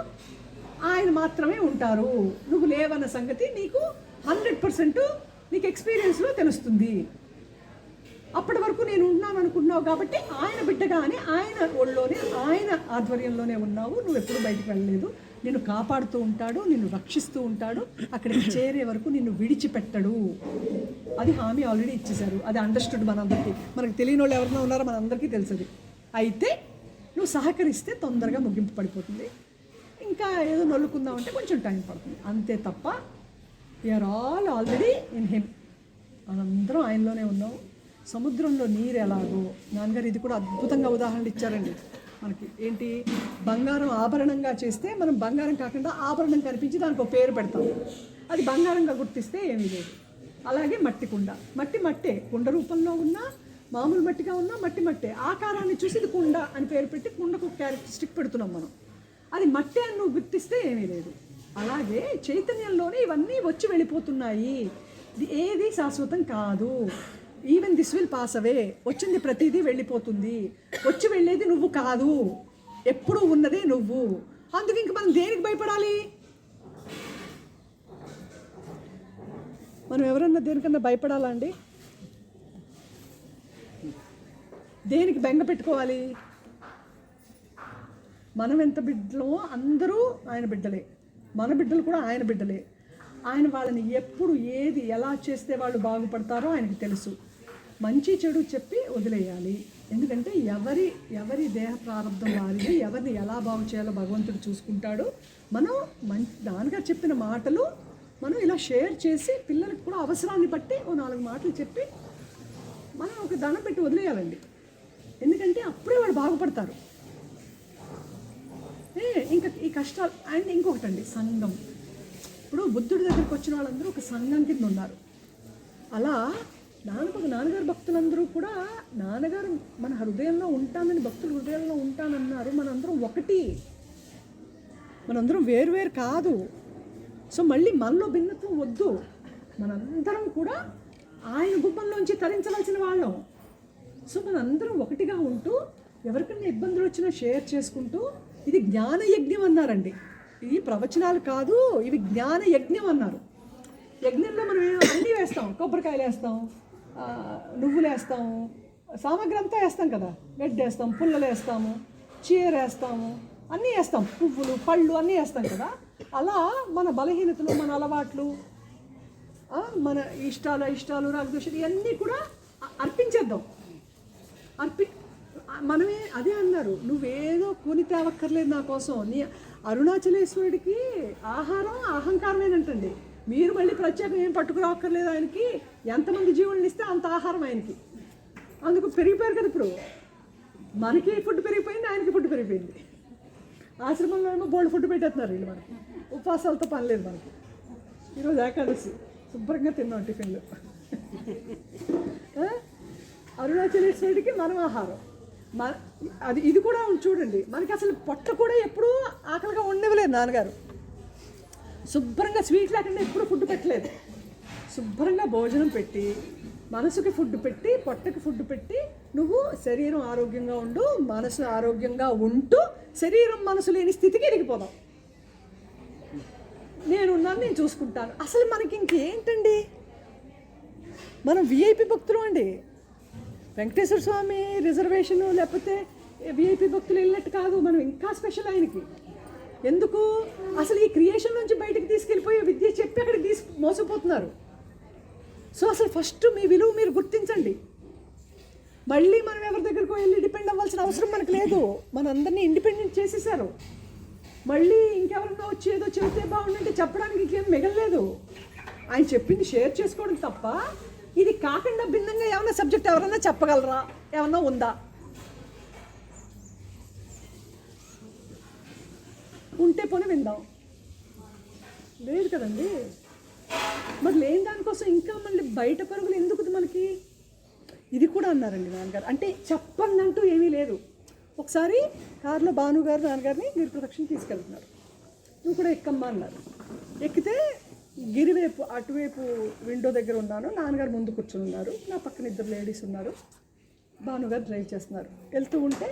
A: ఆయన మాత్రమే ఉంటారు. నువ్వు లేవన్న సంగతి నీకు 100% నీకు ఎక్స్పీరియన్స్లో తెలుస్తుంది. అప్పటి వరకు నేను ఉన్నాను అనుకున్నావు కాబట్టి ఆయన బిడ్డగానే ఆయన ఒళ్ళోనే ఆయన ఆధ్వర్యంలోనే ఉన్నావు. నువ్వు ఎప్పుడు బయటికి వెళ్ళలేదు. నిన్ను కాపాడుతూ ఉంటాడు, నిన్ను రక్షిస్తూ ఉంటాడు. అక్కడికి చేరే వరకు నిన్ను విడిచిపెట్టడు. అది హామీ ఆల్రెడీ ఇచ్చేశారు. అది అండర్స్టూడ్ మనందరికీ. మనకు తెలియని వాళ్ళు ఎవరైనా ఉన్నారో మనందరికీ తెలుసుది. అయితే నువ్వు సహకరిస్తే తొందరగా ముగింపు పడిపోతుంది. ఇంకా ఏదో నొల్లుకుందామంటే కొంచెం టైం పడుతుంది, అంతే తప్ప వీఆర్ ఆల్రెడీ ఇన్ హిమ్. మనందరం ఆయనలోనే ఉన్నాం. సముద్రంలో నీరు ఎలాగో, నాన్నగారు ఇది కూడా అద్భుతంగా ఉదాహరణలు ఇచ్చారండి మనకి. ఏంటి, బంగారం ఆభరణంగా చేస్తే మనం బంగారం కాకుండా ఆభరణం కనిపించి దానికి ఒక పేరు పెడతాం. అది బంగారంగా గుర్తిస్తే ఏమీ లేదు. అలాగే మట్టి కుండ, మట్టే, కుండ రూపంలో ఉన్నా మామూలు మట్టిగా ఉన్నా మట్టే. ఆకారాన్ని చూసి ఇది కుండ అని పేరు పెట్టి కుండకు క్యారెక్టరిస్టిక్ పెడుతున్నాం మనం. అది మట్టి అని నువ్వు గుర్తిస్తే ఏమీ లేదు. అలాగే చైతన్యంలోనే ఇవన్నీ వచ్చి వెళ్ళిపోతున్నాయి. ఏది శాశ్వతం కాదు. ఈవెన్ దిస్ విల్ పాస్ అవే. వచ్చింది ప్రతిదీ వెళ్ళిపోతుంది. వచ్చి వెళ్ళేది నువ్వు కాదు, ఎప్పుడూ ఉన్నదే నువ్వు. అందుకు ఇంక మనం దేనికి భయపడాలి? మనం ఎవరన్నా దేనికన్నా భయపడాలా అండి? దేనికి బెంగ పెట్టుకోవాలి? మనం ఎంత బిడ్డలమో అందరూ ఆయన బిడ్డలే, మన బిడ్డలు కూడా ఆయన బిడ్డలే. ఆయన వాళ్ళని ఎప్పుడు ఏది ఎలా చేస్తే వాళ్ళు బాగుపడతారో ఆయనకి తెలుసు. మంచి చెడు చెప్పి వదిలేయాలి. ఎందుకంటే ఎవరి దేహ ప్రారంభం వారిది, ఎవరిని ఎలా బాగు చేయాలో భగవంతుడు చూసుకుంటాడు. మనం నాన్నగారు చెప్పిన మాటలు మనం ఇలా షేర్ చేసి పిల్లలకు కూడా అవసరాన్ని బట్టి ఓ 4 మాటలు చెప్పి మనం ఒక దండం పెట్టి వదిలేయాలండి. ఎందుకంటే అప్పుడే వాళ్ళు బాగుపడతారు. ఇంకా ఈ కష్టాలు. అండ్ ఇంకొకటండి, సంఘం. ఇప్పుడు బుద్ధుడి దగ్గరికి వచ్చిన వాళ్ళందరూ ఒక సంఘం కింద ఉన్నారు. అలా నాన్నగారు భక్తులందరూ కూడా నాన్నగారు మన హృదయంలో ఉంటానని, భక్తుల హృదయంలో ఉంటానన్నారు. మనందరం ఒకటి, మనందరం వేరు కాదు. సో మళ్ళీ మనలో భిన్నత్వం వద్దు. మనందరం కూడా ఆయన గుమ్మంలోంచి తరించవలసిన వాళ్ళం. సో మనందరం ఒకటిగా ఉంటూ ఎవరికైనా ఇబ్బందులు వచ్చినా షేర్ చేసుకుంటూ, ఇది జ్ఞాన యజ్ఞం అన్నారండి. ఇది ప్రవచనాలు కాదు, ఇవి జ్ఞాన యజ్ఞం అన్నారు. యజ్ఞంలో మనం అన్నీ వేస్తాం, కొబ్బరికాయలు వేస్తాం, నువ్వులు వేస్తాము, సామగ్రి అంతా వేస్తాం కదా, గడ్డి వేస్తాం, పుల్లలు వేస్తాము, చీర వేస్తాము, అన్నీ వేస్తాం, పువ్వులు పళ్ళు అన్నీ వేస్తాం కదా. అలా మన బలహీనతలు, మన అలవాట్లు, మన ఇష్టాలు రాగద్వేషాలు ఇవన్నీ కూడా అర్పించేద్దాం. మనమే అదే అన్నారు, నువ్వేదో కొని తేవక్కర్లేదు నా కోసం. నీ అరుణాచలేశ్వరుడికి ఆహారం అహంకారమేనంటండి. మీరు మళ్ళీ ప్రత్యేకం ఏం పట్టుకురావక్కర్లేదు. ఆయనకి ఎంతమంది జీవులను ఇస్తే అంత ఆహారం ఆయనకి. అందుకు పెరిగిపోయారు కదా. ఇప్పుడు మనకి ఫుడ్ పెరిగిపోయింది, ఆయనకి ఫుడ్ పెరిగిపోయింది. ఆశ్రమంలో ఏమో బోల్డ్ ఫుడ్ పెట్టేస్తున్నారు వీళ్ళు. మనకి ఉపవాసాలతో పని లేదు. మనకి ఈరోజు ఏకాదశి శుభ్రంగా తిన్నాం టిఫిన్లు. అరుణాచలేశ్వరుడికి మనం ఆహారం. ఇది కూడా చూడండి, మనకి అసలు పొట్ట కూడా ఎప్పుడూ ఆకలిగా ఉండవలేదు నాన్నగారు. శుభ్రంగా స్వీట్ లేకుండా ఎప్పుడు ఫుడ్ పెట్టలేదు. శుభ్రంగా భోజనం పెట్టి, మనసుకి ఫుడ్ పెట్టి, పొట్టకి ఫుడ్ పెట్టి, నువ్వు శరీరం ఆరోగ్యంగా ఉండు, మనసు ఆరోగ్యంగా ఉంటూ శరీరం మనసు లేని స్థితికి ఎదిగిపోదాం. నేనున్నాను, నేను చూసుకుంటాను. అసలు మనకి ఇంకేంటండి, మనం విఐపి భక్తులు అండి. వెంకటేశ్వర స్వామి రిజర్వేషను లేకపోతే విఐపి భక్తులు వెళ్ళినట్టు కాదు. మనం ఇంకా స్పెషల్ ఆయనకి. ఎందుకు? అసలు ఈ క్రియేషన్ నుంచి బయటకు తీసుకెళ్ళిపోయే విద్య చెప్పి అక్కడికి మోసపోతున్నారు. సో అసలు ఫస్ట్ మీ విలువ మీరు గుర్తించండి. మళ్ళీ మనం ఎవరి దగ్గరకు వెళ్ళి డిపెండ్ అవ్వాల్సిన అవసరం మనకు లేదు. మనందరినీ ఇండిపెండెంట్ చేసేసారు. మళ్ళీ ఇంకెవరన్నా వచ్చి ఏదో చెబితే బాగుందంటే చెప్పడానికి ఇంకేం మిగలలేదు. ఆయన చెప్పింది షేర్ చేసుకోవడం తప్ప ఇది కాకుండా భిన్నంగా ఏమన్నా సబ్జెక్ట్ ఎవరన్నా చెప్పగలరా? ఏమన్నా ఉందా? ఉంటే పోనీ విందాం, లేదు కదండి. మరి లేని దానికోసం ఇంకా మళ్ళీ బయట పరుగులు ఎందుకు మనకి? ఇది కూడా అన్నారండి నాన్నగారు. అంటే చెప్పండి అంటూ ఏమీ లేదు. ఒకసారి కారులో భానుగారు నాన్నగారిని గిరి ప్రదక్షిణ తీసుకెళ్తున్నారు. నువ్వు కూడా ఎక్కమ్మా అన్నారు. ఎక్కితే గిరివైపు అటువైపు విండో దగ్గర ఉన్నాను, నాన్నగారు ముందు కూర్చుని ఉన్నారు, నా పక్కన ఇద్దరు లేడీస్ ఉన్నారు, భానుగారు డ్రైవ్ చేస్తున్నారు. వెళ్తూ ఉంటే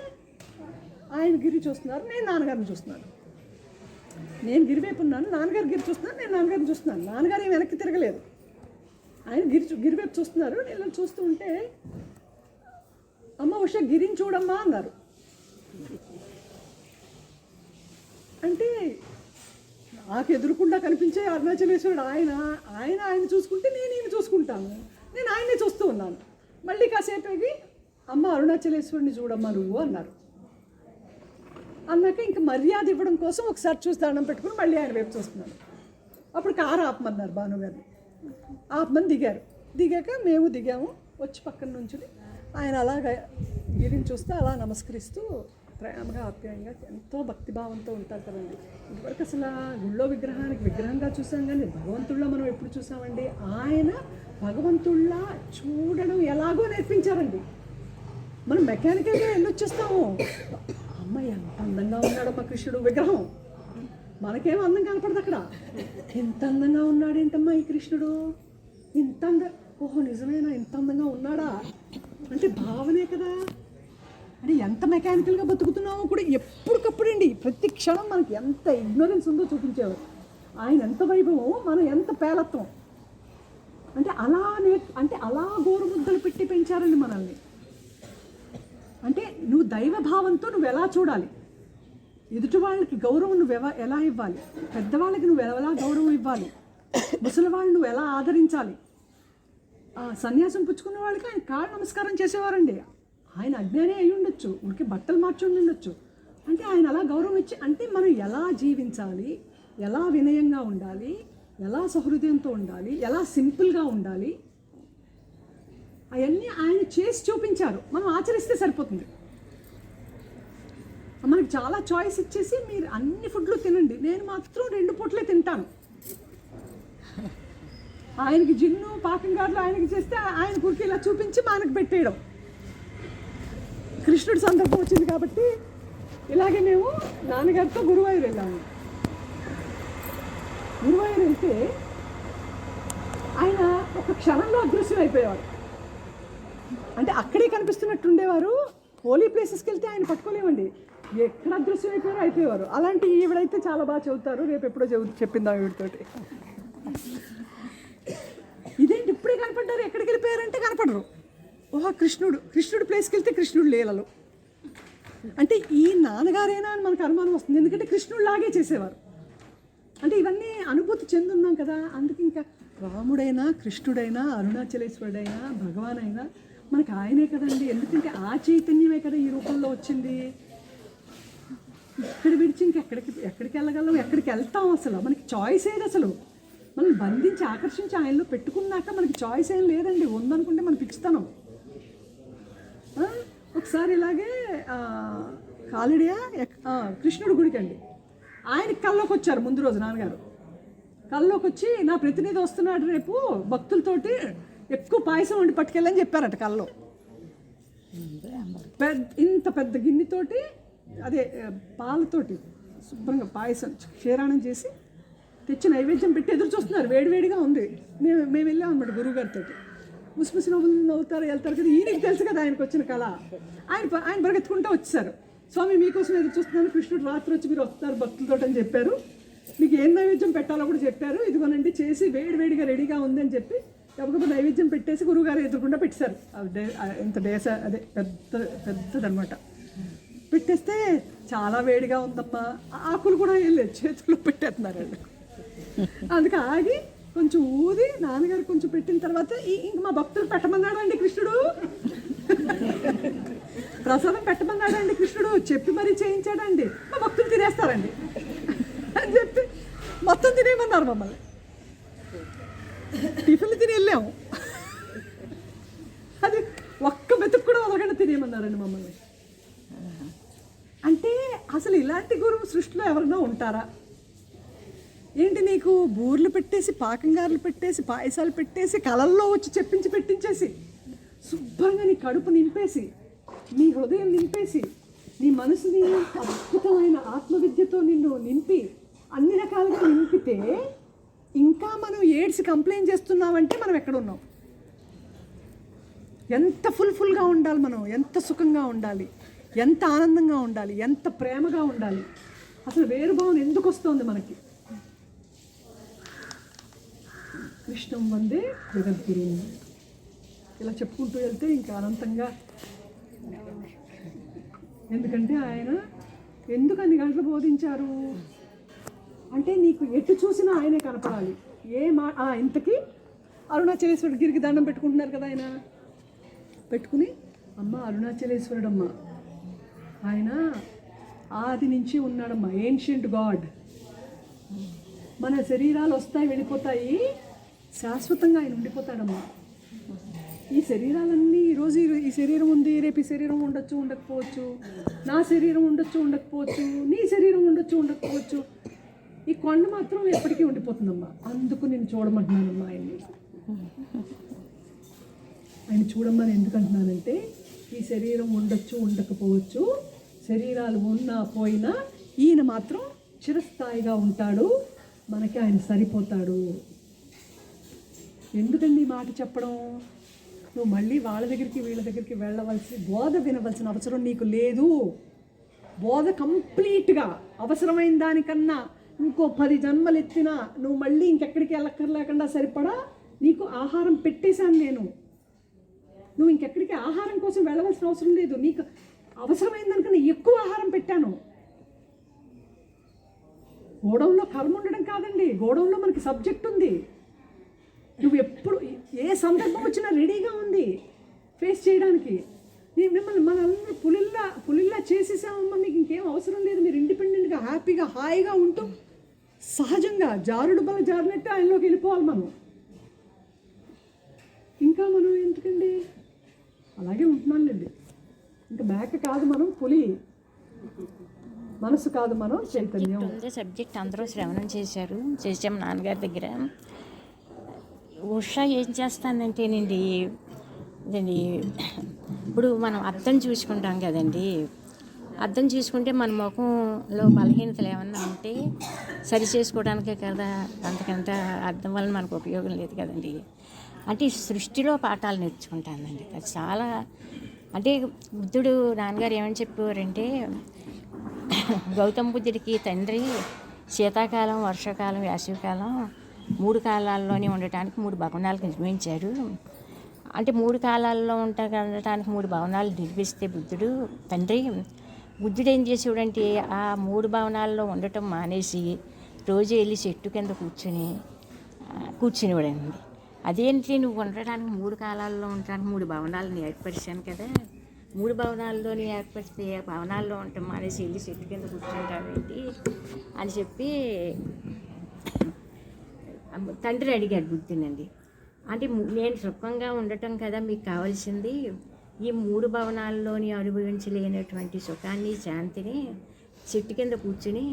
A: ఆయన గిరి చూస్తున్నారు, నేను నాన్నగారిని చూస్తున్నాను. నేను గిరివైపు ఉన్నాను, నాన్నగారు గిరి చూస్తున్నాను, నేను నాన్నగారిని చూస్తున్నాను. నాన్నగారు ఏం వెనక్కి తిరగలేదు, ఆయన గిరివైపు చూస్తున్నారు. నేను చూస్తూ ఉంటే అమ్మ ఉష గిరిని చూడమ్మా అన్నారు. అంటే నాకు ఎదురుకుండా కనిపించే అరుణాచలేశ్వరుడు ఆయన చూసుకుంటే నేను ఈయన చూసుకుంటాను. నేను ఆయనే చూస్తూ ఉన్నాను. మళ్ళీ కాసేపు అమ్మ అరుణాచలేశ్వరుడిని చూడమ్మా నువ్వు అన్నారు. అన్నాక ఇంకా మర్యాద ఇవ్వడం కోసం ఒకసారి చూసి దండం పెట్టుకుని మళ్ళీ ఆయన వైపు చూస్తున్నాను. అప్పుడు కారు ఆపమన్నారు భానుగారిని. ఆపమని దిగాక మేము దిగాము. వచ్చి పక్కన నుంచి ఆయన అలాగ గిరిని చూస్తే అలా నమస్కరిస్తూ ప్రేమగా ఆప్యాయంగా ఎంతో భక్తిభావంతో ఉంటారు కదండి. ఇంతవరకు అసలు గుళ్ళో విగ్రహంగా చూసాం, కానీ భగవంతుళ్ళ మనం ఎప్పుడు చూసామండి? ఆయన భగవంతుళ్ళ చూడడం ఎలాగో నేర్పించారండి. మనం మెకానికల్గా వెళ్ళొచ్చేస్తాము. అమ్మ ఎంత అందంగా ఉన్నాడో మా కృష్ణుడు విగ్రహం, మనకేమో అందం కనపడదు అక్కడ. ఎంత అందంగా ఉన్నాడు ఏంటమ్మా ఈ కృష్ణుడు, ఇంత ఓహో నిజమేనా, ఇంత అందంగా ఉన్నాడా అంటే భావనే కదా. అంటే ఎంత మెకానికల్గా బతుకుతున్నామో కూడా ఎప్పటికప్పుడండి, ప్రతి క్షణం మనకి ఎంత ఇగ్నోరెన్స్ ఉందో చూపించేవారు. ఆయన ఎంత వైభవం, మనం ఎంత పేలత్వం. అంటే అలా గోరుముద్దలు పెట్టి పెంచారండి మనల్ని. అంటే నువ్వు దైవభావంతో నువ్వు ఎలా చూడాలి, ఎదుటి వాళ్ళకి గౌరవం నువ్వు ఎలా ఇవ్వాలి, పెద్దవాళ్ళకి నువ్వు ఎలా గౌరవం ఇవ్వాలి, ముసలి వాళ్ళు నువ్వు ఎలా ఆదరించాలి. సన్యాసం పుచ్చుకున్న వాళ్ళకి ఆయన కాళ్ళ నమస్కారం చేసేవారండి. ఆయన అజ్ఞానే అయి ఉండొచ్చు, ఉనికి బట్టలు మార్చి ఉండొచ్చు. అంటే ఆయన అలా గౌరవం ఇచ్చి, అంటే మనం ఎలా జీవించాలి, ఎలా వినయంగా ఉండాలి, ఎలా సహృదయంతో ఉండాలి, ఎలా సింపుల్గా ఉండాలి, అవన్నీ ఆయన చేసి చూపించారు. మనం ఆచరిస్తే సరిపోతుంది. మనకి చాలా చాయిస్ ఇచ్చేసి మీరు అన్ని ఫుడ్లు తినండి, నేను మాత్రం 2 పూట్లే తింటాను. ఆయనకి జిన్ను పాకంగారులు ఆయనకి చేస్తే ఆయన గురికి ఇలా చూపించి మనకు పెట్టేయడం. కృష్ణుడి సందర్భం వచ్చింది కాబట్టి ఇలాగే మేము నాన్నగారితో గురువాయూరు వెళ్ళాము. గురువాయూరు వెళ్తే ఆయన ఒక క్షణంలో అదృశ్యం అయిపోయేవారు. అంటే అక్కడే కనిపిస్తున్నట్టు ఉండేవారు. హోలీ ప్లేసెస్కి వెళ్తే ఆయన పట్టుకోలేమండి, ఎక్కడ అదృశ్యం అయిపోయేవారు. అలాంటి ఈవిడైతే చాలా బాగా చదువుతారు, రేపు ఎప్పుడో చెప్పిందాం ఈవిడితోటి. ఇదేంటి ఇప్పుడే కనపడ్డారు, ఎక్కడికి వెళ్ళిపోయారంటే కనపడరు. ఓహో కృష్ణుడు ప్లేస్కి వెళ్తే కృష్ణుడు లీలలు. అంటే ఈ నాన్నగారేనా అని మనకు అనుమానం వస్తుంది, ఎందుకంటే కృష్ణుడు లాగే చేసేవారు. అంటే ఇవన్నీ అనుభూతి చెందున్నాం కదా. అందుకే ఇంకా రాముడైనా కృష్ణుడైనా అరుణాచలేశ్వరుడైనా భగవాన్ అయినా మనకి ఆయనే కదండి. ఎందుకంటే ఆ చైతన్యమే కదా ఈ రూపంలో వచ్చింది. ఇక్కడ విడిచి ఎక్కడికి వెళ్ళగలం, ఎక్కడికి వెళ్తాం? అసలు మనకి చాయిస్ ఏది? అసలు మనం బంధించి ఆకర్షించి ఆయనలో పెట్టుకున్నాక మనకి చాయిస్ ఏం లేదండి. ఉందనుకుంటే మనం పిచ్చితనం. ఒకసారి ఇలాగే కాలిడియా కృష్ణుడి గుడికి అండి, ఆయనకి కల్లోకి వచ్చారు. ముందు రోజు నాన్నగారు కల్లోకి వచ్చి నా ప్రతినిధి వస్తున్నాడు రేపు, భక్తులతోటి ఎక్కువ పాయసం వండి పట్టుకెళ్ళని చెప్పారట. కల్లో ఇంత పెద్ద గిన్నెతోటి అదే పాలతోటి శుభ్రంగా పాయసం క్షీరాణం చేసి తెచ్చి నైవేద్యం పెట్టి ఎదురు చూస్తున్నారు. వేడివేడిగా ఉంది. మేము వెళ్ళాం అనమాట గురువుగారితో. ముసిముసి నవ్వుతారు, వెళ్తారు కదా. ఈయనకి తెలుసు కదా ఆయనకు వచ్చిన కళ. ఆయన పరిగెత్తుకుంటూ వచ్చేసారు. స్వామి మీకోసం ఎదురు చూస్తున్నాను, కృష్ణుడు రాత్రి వచ్చి మీరు వస్తారు భక్తులతో అని చెప్పారు, మీకు ఏం నైవేద్యం పెట్టాలో కూడా చెప్పారు, ఇదిగోనండి చేసి వేడివేడిగా రెడీగా ఉంది అని చెప్పి గబగబా నైవేద్యం పెట్టేసి గురువుగారు ఎదురుకుండా పెట్టేశారు. ఇంత డేస అదే పెద్దదనమాట. పెట్టేస్తే చాలా వేడిగా ఉందమ్మా, ఆకులు కూడా వెళ్ళలేదు చేతుల్లో పెట్టేస్తున్నారు వాళ్ళు. అందుకే ఆగి కొంచెం ఊది నాన్నగారు కొంచెం పెట్టిన తర్వాత ఇంక మా భక్తులు పెట్టమన్నాడండి కృష్ణుడు, ప్రసాదం పెట్టమన్నాడండి కృష్ణుడు, చెప్పి మరీ చేయించాడండి, మా భక్తులు తినేస్తారండి అని చెప్పి మొత్తం తినేయమన్నారు మమ్మల్ని. టిఫిన్లు తిని వెళ్ళాము, అది ఒక్క మెతుకు కూడా వదలకుండా తినేయమన్నారండి మమ్మల్ని. అంటే అసలు ఇలాంటి గురువు సృష్టిలో ఎవరైనా ఉంటారా ఏంటి? నీకు బూర్లు పెట్టేసి, పాకంగారులు పెట్టేసి, పాయసాలు పెట్టేసి, కళల్లో వచ్చి చెప్పించి పెట్టించేసి, శుభ్రంగా నీ కడుపు నింపేసి, నీ హృదయం నింపేసి, నీ మనసుని అద్భుతమైన ఆత్మవిద్యతో నిన్ను నింపి, అన్ని రకాలుగా నింపితే ఇంకా మనం ఏడ్స్ కంప్లైంట్ చేస్తున్నామంటే మనం ఎక్కడ ఉన్నాం? ఎంత ఫుల్గా ఉండాలి మనం, ఎంత సుఖంగా ఉండాలి, ఎంత ఆనందంగా ఉండాలి, ఎంత ప్రేమగా ఉండాలి. అసలు వేరుభావం ఎందుకు వస్తుంది మనకి? కృష్ణం వందే జగద్గురు ఇలా చెప్పుకుంటూ వెళ్తే ఇంకా అనంతంగా. ఎందుకంటే ఆయన ఎందుకు అన్ని గంటలు బోధించారు అంటే నీకు ఎటు చూసినా ఆయనే కనపడాలి. ఇంతకీ అరుణాచలేశ్వరుడు గిరికి దండం పెట్టుకుంటున్నారు కదా, ఆయన పెట్టుకుని అమ్మ అరుణాచలేశ్వరుడమ్మ, ఆయన ఆది నుంచి ఉన్నాడమ్మా, ఏన్షియంట్ గాడ్. మన శరీరాలు వస్తాయి వెళ్ళిపోతాయి, శాశ్వతంగా ఆయన ఉండిపోతాడమ్మా. ఈ శరీరాలన్నీ ఈరోజు ఈ శరీరం ఉంది, రేపు ఈ శరీరం ఉండొచ్చు ఉండకపోవచ్చు, నా శరీరం ఉండొచ్చు ఉండకపోవచ్చు, నీ శరీరం ఉండొచ్చు ఉండకపోవచ్చు, ఈ కొండ మాత్రం ఎప్పటికీ ఉండిపోతుందమ్మా. అందుకు నేను చూడమంటున్నానమ్మా ఆయన్ని. ఆయన చూడమని ఎందుకు అంటున్నానంటే ఈ శరీరం ఉండొచ్చు ఉండకపోవచ్చు, శరీరాలు ఉన్నా పోయినా ఈయన మాత్రం చిరస్థాయిగా ఉంటాడు, మనకి ఆయన సరిపోతాడు. ఎందుకండి ఈ మాట చెప్పడం? నువ్వు మళ్ళీ వాళ్ళ దగ్గరికి వీళ్ళ దగ్గరికి బోధ వినవలసిన అవసరం నీకు లేదు. బోధ కంప్లీట్గా అవసరమైన దానికన్నా ఇంకో 10 జన్మలు ఎత్తినా నువ్వు మళ్ళీ ఇంకెక్కడికి వెళ్ళక్కర్లేకుండా సరిపడా నీకు ఆహారం పెట్టేశాను నేను. నువ్వు ఇంకెక్కడికి ఆహారం కోసం వెళ్ళవలసిన అవసరం లేదు. నీకు అవసరమైన దానికన్నా ఎక్కువ ఆహారం పెట్టాను. గోడౌన్లో కర్మ ఉండడం కాదండి, గోడౌన్లో మనకి సబ్జెక్ట్ ఉంది. నువ్వు ఎప్పుడు ఏ సందర్భం వచ్చినా రెడీగా ఉంది ఫేస్ చేయడానికి. మిమ్మల్ని మనల్ని పులిల్లా చేసేసామమ్మా, మీకు ఇంకేం అవసరం లేదు, మీరు ఇండిపెండెంట్గా హ్యాపీగా హాయిగా ఉంటూ సహజంగా జారుడు బల జారినట్టు ఆయనలోకి వెళ్ళిపోవాలి మనం. ఇంకా మనం ఎందుకండి అలాగే ఉంటున్నాంలేండి. ఇంకా మేక కాదు మనం, పులి. మనసు కాదు మనం చైతన్యం.
B: సబ్జెక్ట్ అందరూ శ్రవణం చేసాము నాన్నగారి దగ్గర. ఉషా ఏం చేస్తానంటేనండి, ఇదండి ఇప్పుడు మనం అర్థం చూసుకుంటాం కదండి, అర్థం చూసుకుంటే మన ముఖంలో బలహీనతలు ఏమన్నా ఉంటే సరి చేసుకోవడానికే కదా, అంతకంటే అర్థం వల్ల మనకు ఉపయోగం లేదు కదండి. అంటే సృష్టిలో పాఠాలు నేర్చుకుంటానండి. అది చాలా అంటే బుద్ధుడు నాన్నగారు ఏమని చెప్పేవారంటే, గౌతమ బుద్ధుడికి తండ్రి శీతాకాలం, వర్షాకాలం, వేసవికాలం 3 కాలాల్లోనే ఉండటానికి 3 భవనాలకు నిర్మించారు. అంటే 3 కాలాల్లో ఉండటానికి 3 భవనాలు నిర్మిస్తే బుద్ధుడు ఏం చేసేవాడంటే ఆ 3 భవనాల్లో ఉండటం మానేసి రోజు వెళ్ళి చెట్టు కింద కూర్చునేవాడండి. అదేంటి, నువ్వు ఉండటానికి 3 కాలాల్లో ఉండటానికి 3 భవనాలను ఏర్పరిచాను కదా, 3 భవనాల్లోని ఏర్పరిస్తే భవనాల్లో ఉండటం మానేసి వెళ్ళి చెట్టు కింద కూర్చుంటావేంటి అని చెప్పి తండ్రి అడిగాడు బుద్ధినండి. అంటే నేను సుఖంగా ఉండటం కదా మీకు కావాల్సింది, ఈ 3 భవనాల్లోని అనుభవించలేనటువంటి సుఖాన్ని, శాంతిని చెట్టు కింద కూర్చుని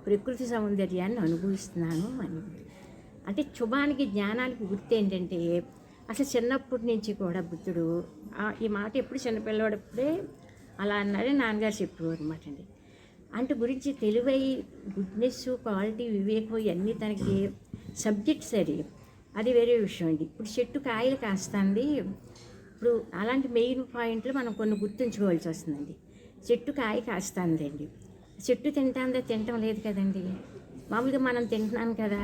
B: ప్రకృతి సౌందర్యాన్ని అనుభవిస్తున్నాను అని. అంటే శుభానికి, జ్ఞానానికి గుర్తు ఏంటంటే, అసలు చిన్నప్పటి నుంచి కూడా బుద్ధుడు ఈ మాట ఎప్పుడు చిన్నపిల్లవాడప్పుడే అలా అన్నాడే నాన్నగారు చెప్పేవారు అనమాట అండి. అంటే గురించి తెలివై, గుడ్నెస్, క్వాలిటీ, వివేకం ఇవన్నీ తనకి సబ్జెక్ట్స్ అది వేరే విషయం అండి. ఇప్పుడు చెట్టు కాయలు కాస్తుంది, ఇప్పుడు అలాంటి మెయిన్ పాయింట్లు మనం కొన్ని గుర్తుంచుకోవాల్సి వస్తుందండి. చెట్టు కాయ కాస్తుందండి, చెట్టు తినటం లేదు కదండి. మామూలుగా మనం తింటున్నాను కదా,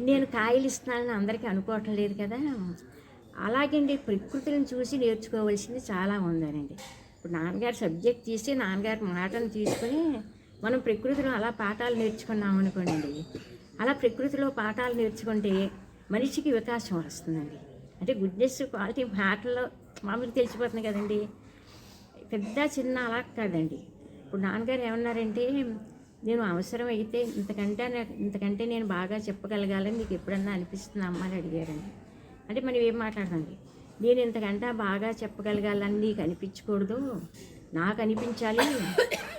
B: నేను కాయలు ఇస్తున్నానని అందరికీ అనుకోవటం లేదు కదా. అలాగండి ప్రకృతిని చూసి నేర్చుకోవాల్సింది చాలా ఉందనండి. ఇప్పుడు నాన్నగారు సబ్జెక్ట్ తీసి నాన్నగారి మాటను తీసుకొని మనం ప్రకృతిలో అలా పాఠాలు నేర్చుకున్నాం అనుకోండి, అలా ప్రకృతిలో పాఠాలు నేర్చుకుంటే మనిషికి వికాసం వస్తుందండి. అంటే గుడ్నెస్ క్వాలిటీ మాటల్లో మామూలుగా తెలిసిపోతుంది కదండి, పెద్ద చిన్న అలా కాదండి. ఇప్పుడు నాన్నగారు ఏమన్నారంటే, నేను అవసరం అయితే ఇంతకంటే నేను బాగా చెప్పగలగాలని నీకు ఎప్పుడన్నా అనిపిస్తుందా అమ్మ అని అడిగారండి. అంటే మనం ఏం మాట్లాడదండి, నేను ఇంతకంటే బాగా చెప్పగలగాలని నీకు అనిపించకూడదు, నాకు అనిపించాలి,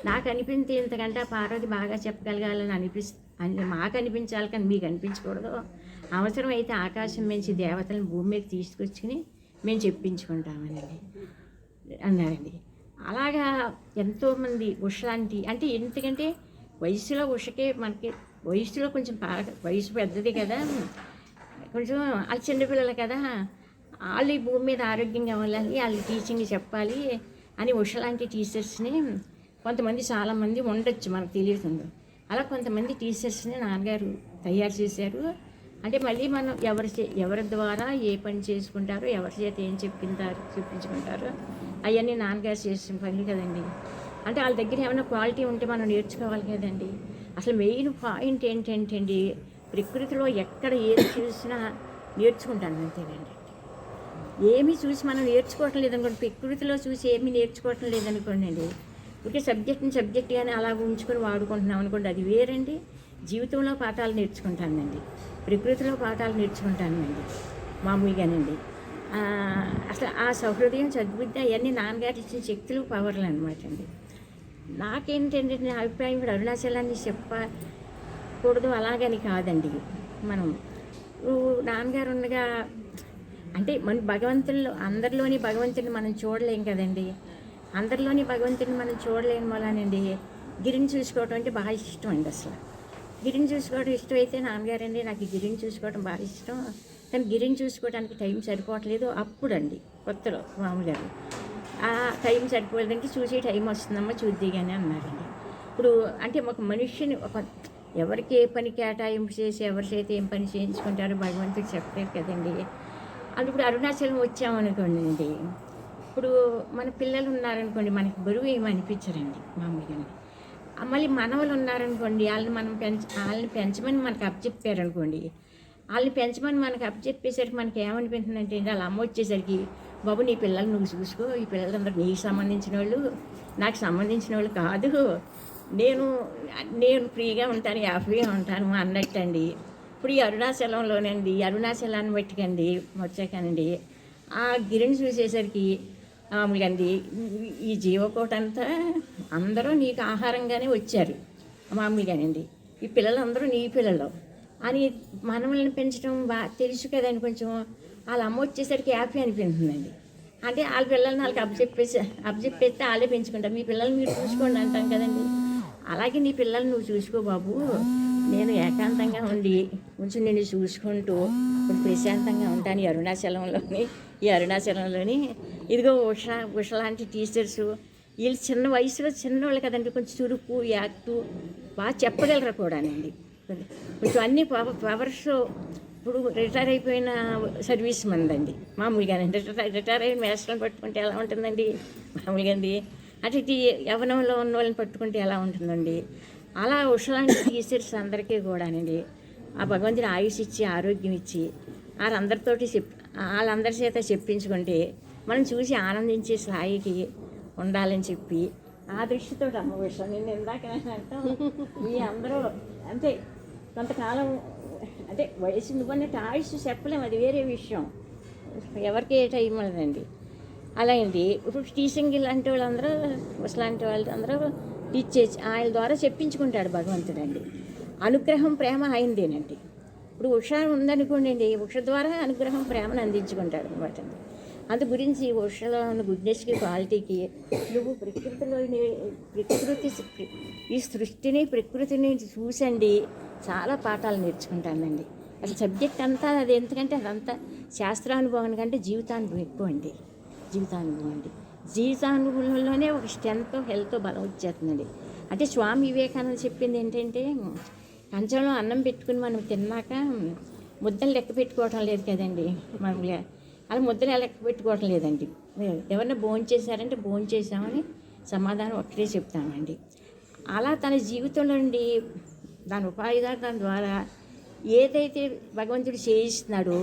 B: నాకు అనిపించి ఇంతకంటే పార్వతి బాగా చెప్పగలగాలని మాకు అనిపించాలి కానీ మీకు అనిపించకూడదు, అవసరమైతే ఆకాశం నుంచి దేవతలను భూమి మీద తీసుకొచ్చుకుని మేము చెప్పించుకుంటామని అన్నారండి. అలాగా ఎంతోమంది ఉష లాంటి, అంటే ఎందుకంటే వయసులో ఉషకే మనకి వయసులో కొంచెం వయసు పెద్దది కదా, కొంచెం వాళ్ళు చిన్నపిల్లలు కదా, వాళ్ళు ఈ భూమి మీద ఆరోగ్యంగా ఉండాలి, వాళ్ళు టీచింగ్ చెప్పాలి అని ఉష లాంటి టీచర్స్ని కొంతమంది చాలామంది ఉండొచ్చు, మనకు తెలియదు. అలా కొంతమంది టీచర్స్ని నాన్నగారు తయారు చేశారు. అంటే మళ్ళీ మనం ఎవరి ద్వారా ఏ పని చేసుకుంటారో, ఎవరి చేత ఏం చెప్పించుకుంటారో అవన్నీ నాన్నగారు చేసిన పనులు కదండి. అంటే వాళ్ళ దగ్గర ఏమైనా క్వాలిటీ ఉంటే మనం నేర్చుకోవాలి కదండి. అసలు మెయిన్ పాయింట్ ఏంటంటే ప్రకృతిలో ఎక్కడ ఏది చూసినా నేర్చుకుంటాను అంతేనండి. ఏమీ చూసి మనం నేర్చుకోవటం లేదనుకోండి, ప్రకృతిలో చూసి ఏమీ నేర్చుకోవటం లేదనుకోండి అండి, ఊరికే సబ్జెక్ట్గానే అలా ఉంచుకొని వాడుకుంటున్నాం అనుకోండి, అది వేరండి. జీవితంలో పాఠాలు నేర్చుకుంటానండి, ప్రకృతిలో పాఠాలు నేర్చుకుంటానండి మామూలుగానండి. అసలు ఆ సౌహృదయం, సద్బుద్ధి అవన్నీ నాన్నగారు ఇచ్చిన శక్తులు, పవర్లు అనమాట అండి. నాకేంటంటే నా అభిప్రాయం కూడా అరుణాచలాన్ని చెప్పకూడదు అలాగని కాదండి. మనం నాన్నగారు ఉండగా అంటే మన భగవంతుల్లో అందరిలోని భగవంతుని మనం చూడలేం కదండి. అందరిలోని భగవంతుని మనం చూడలేని వలనండి గిరిని చూసుకోవటం అంటే బాగా ఇష్టం అండి. అసలు గిరిని చూసుకోవడం ఇష్టమైతే నాన్నగారండి నాకు గిరిని చూసుకోవడం బాగా ఇష్టం, కానీ గిరిని చూసుకోవడానికి టైం సరిపోవట్లేదు. అప్పుడండి కొత్తలో మామూలుగా ఆ టైం సరిపోలేదంటే చూసే టైం వస్తుందమ్మా చూద్ది కానీ అన్నారండి. ఇప్పుడు అంటే ఒక మనిషిని ఎవరికి ఏ పని కేటాయింపు చేసి ఎవరి చేతి ఏం పని చేయించుకుంటారో భగవంతుడు చెప్పలేరు కదండి. అది ఇప్పుడు అరుణాచలం వచ్చామనుకోండి అండి, ఇప్పుడు మన పిల్లలు ఉన్నారనుకోండి మనకి బరువు ఏమి అనిపించరండి మామూలుగా. మళ్ళీ మనవలు ఉన్నారనుకోండి వాళ్ళని పెంచమని మనకు అప్పచెప్పారనుకోండి, వాళ్ళని పెంచమని మనకు అప్పచెప్పేసరికి మనకి ఏమనిపిస్తుందంటే వాళ్ళ అమ్మ వచ్చేసరికి, బాబు నీ పిల్లలు నువ్వు చూసుకో, ఈ పిల్లలందరూ నీకు సంబంధించిన వాళ్ళు నాకు సంబంధించిన వాళ్ళు కాదు, నేను ఫ్రీగా ఉంటాను, హ్యాపీగా ఉంటాను అన్నట్టండి. ఇప్పుడు ఈ అరుణాచలంలోనండి, అరుణాచలాన్ని బట్టికండి వచ్చాకనండి ఆ గిరిని చూసేసరికి మామూలుగా అండి ఈ జీవకోటంతా అందరూ నీకు ఆహారంగానే వచ్చారు మామూలుగానండి, ఈ పిల్లలందరూ నీ పిల్లలు అని మనల్ని పెంచడం బాగా తెలుసు కదండి. కొంచెం వాళ్ళ అమ్మ వచ్చేసరికి హ్యాపీ అనిపిస్తుందండి. అంటే వాళ్ళ పిల్లల్ని వాళ్ళకి అప్పచెప్పేస్తే వాళ్ళే పెంచుకుంటారు, మీ పిల్లల్ని మీరు చూసుకోండి అంటాం కదండి. అలాగే నీ పిల్లల్ని నువ్వు చూసుకో బాబు, నేను ఏకాంతంగా ఉండి కొంచెం నేను చూసుకుంటూ కొంచెం ప్రశాంతంగా ఉంటాను ఈ అరుణాచలంలోని ఇదిగో ఉష లాంటి టీచర్స్ వీళ్ళు చిన్న వయసులో చిన్నవాళ్ళు కదండి, కొంచెం చురుకు యాక్టు బాగా చెప్పగలరు కూడానండి. కొంచెం అన్ని పవర్స్ ఇప్పుడు రిటైర్ అయిపోయిన సర్వీస్ మందండి మామూలుగానండి. రిటైర్ అయిన మేస్టర్ని పట్టుకుంటే ఎలా ఉంటుందండి మామూలుగా అండి, అటు యవ్వనంలో ఉన్న వాళ్ళని పట్టుకుంటే ఎలా ఉంటుందండి. అలా ఉషలాంటి టీచర్స్ అందరికీ కూడానండి ఆ భగవంతుని ఆయుష్ ఇచ్చి ఆరోగ్యం ఇచ్చి వాళ్ళందరి చేత చెప్పించుకుంటే మనం చూసి ఆనందించే స్థాయికి ఉండాలని చెప్పి ఆ దృష్టితో అమ్మ విషయం నేను ఇందాక అంటాం మీ అందరూ అంతే కొంతకాలం అంటే వయసు నువ్వన్నట్టు ఆయుష్ చెప్పలేము, అది వేరే విషయం, ఎవరికి ఏ టైం లేదండి. అలాగండి ఇప్పుడు టీచింగ్ ఇలాంటి వాళ్ళందరూ లాంటి వాళ్ళందరూ టీచ్ చేసి ఆయన ద్వారా చెప్పించుకుంటాడు భగవంతుడండి. అనుగ్రహం ప్రేమ ఆయనదేనండి. ఇప్పుడు ఉష ఉందనుకోండి అండి, ఉష ద్వారా అనుగ్రహం ప్రేమను అందించుకుంటాడు అనమాట. అందు గురించి ఉషలో ఉన్న గుడ్నెస్కి క్వాలిటీకి నువ్వు ఈ సృష్టిని ప్రకృతిని చూసండి చాలా పాఠాలు నేర్చుకుంటానండి. అసలు సబ్జెక్ట్ అంతా అది ఎందుకంటే అదంతా శాస్త్రానుభవం కంటే జీవితానుభవం ఎక్కువ అండి. జీవితానుభవంలోనే ఒక స్ట్రెంత్ హెల్త్ బలం వచ్చేస్తుందండి. అంటే స్వామి వివేకానంద చెప్పింది ఏంటంటే కంచంలో అన్నం పెట్టుకుని మనం తిన్నాక ముద్దలు లెక్క పెట్టుకోవటం లేదు కదండి మామూలుగా. అలా ముద్దలు లెక్క పెట్టుకోవటం లేదండి. ఎవరన్నా భోజనం చేశారంటే భోజనం చేశామని సమాధానం ఒక్కటే చెప్తామండి. అలా తన జీవితంలో నుండి దాని ఉపాధిదారు ద్వారా ఏదైతే భగవంతుడు చేయిస్తున్నాడో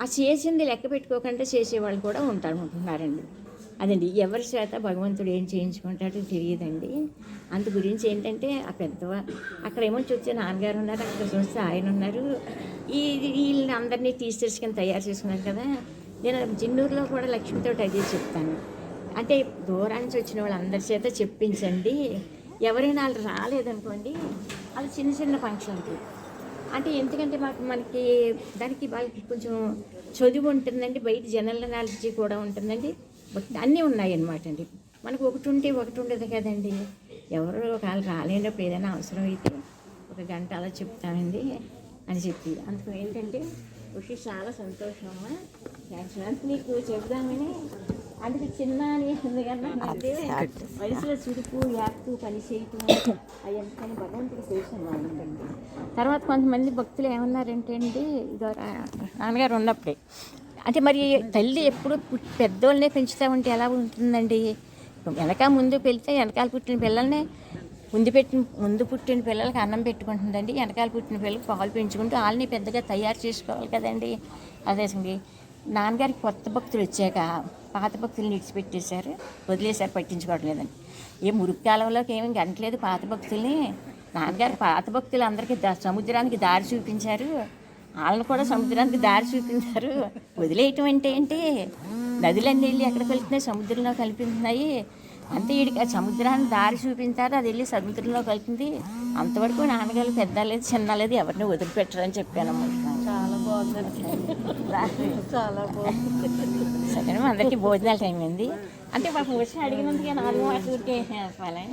B: ఆ చేసింది లెక్క పెట్టుకోకుండా చేసేవాళ్ళు కూడా ఉంటున్నారండి. అదండి, ఎవరి చేత భగవంతుడు ఏం చేయించుకుంటాడో తెలియదండి. అందు గురించి ఏంటంటే ఆ అక్కడ ఏమో చూస్తే నాన్నగారు ఉన్నారు, అక్కడ చూస్తే ఆయన ఉన్నారు. వీళ్ళని అందరినీ టీచర్స్ కింద తయారు చేసుకున్నారు కదా. నేను జిన్నూరులో కూడా లక్ష్మితో అదే చెప్తాను. అంటే దూరానికి వచ్చిన వాళ్ళందరి చేత చెప్పించండి. ఎవరైనా వాళ్ళు రాలేదనుకోండి, వాళ్ళు చిన్న చిన్న ఫంక్షన్కి అంటే ఎందుకంటే మనకి దానికి వాళ్ళకి కొంచెం చదువు ఉంటుందండి, బయట జనరల్ నాలెడ్జ్ కూడా ఉంటుందండి, అన్నీ ఉన్నాయన్నమాట అండి. మనకు ఒకటి ఉంటే ఒకటి ఉండదు కదండి. ఎవరో ఒకళ్ళు రాలేనప్పుడు ఏదైనా అవసరం అయితే 1 గంట అలా చెప్తానండి అని చెప్పి అందుకు ఏంటంటే వచ్చి చాలా సంతోషమమ్మా, థ్యాంక్స్ నీకు చెప్దామని. అందుకే చిన్న అని ఎందుకంటే వయసులో చురుకు యాక్టు పని చేయటం అవన్నీ భగవంతుడు చేసిన వాళ్ళండి. తర్వాత కొంతమంది భక్తులు ఏమన్నారంటే అండి, నాన్నగారు ఉన్నప్పుడే అంటే మరి తల్లి ఎప్పుడు పెద్దోళ్ళనే పెంచుతా ఉంటే ఎలా ఉంటుందండి? వెనక ముందు పెళ్తే వెనకాల పుట్టిన పిల్లల్ని ముందు పుట్టిన పిల్లలకి అన్నం పెట్టుకుంటుందండి, వెనకాల పుట్టిన పిల్లలకి పాలు పెంచుకుంటూ వాళ్ళని పెద్దగా తయారు చేసుకోవాలి కదండి. అదేసండి నాన్నగారికి కొత్త భక్తులు వచ్చాక పాత భక్తులను విడిచిపెట్టేశారు, వదిలేశారు, పట్టించుకోవడం లేదండి. ఏ మురుగు కాలంలోకి ఏమీ గంటలేదు పాత భక్తుల్ని. నాన్నగారు పాత భక్తులు అందరికీ సముద్రానికి దారి చూపించారు, వాళ్ళని కూడా సముద్రానికి దారి చూపించారు. వదిలేయటం అంటే ఏంటి? నదులన్నీ వెళ్ళి ఎక్కడికి వెళ్తున్నాయి? సముద్రంలో కలిపిస్తున్నాయి. అంతే వీడికి ఆ సముద్రాన్ని దారి చూపించారు, అది వెళ్ళి సముద్రంలో కలిపింది. అంతవరకు నాన్నగారు పెద్ద లేదు చిన్న లేదు ఎవరిని వదిలిపెట్టరని చెప్పానమ్మా.
A: చాలా బాగుంది, చాలా బాగుంది.
B: సరే అందరికీ భోజనాల టైం అయింది అంటే మాకు వచ్చి అడిగినందుకే 4 మాటలకే చెప్పాలి.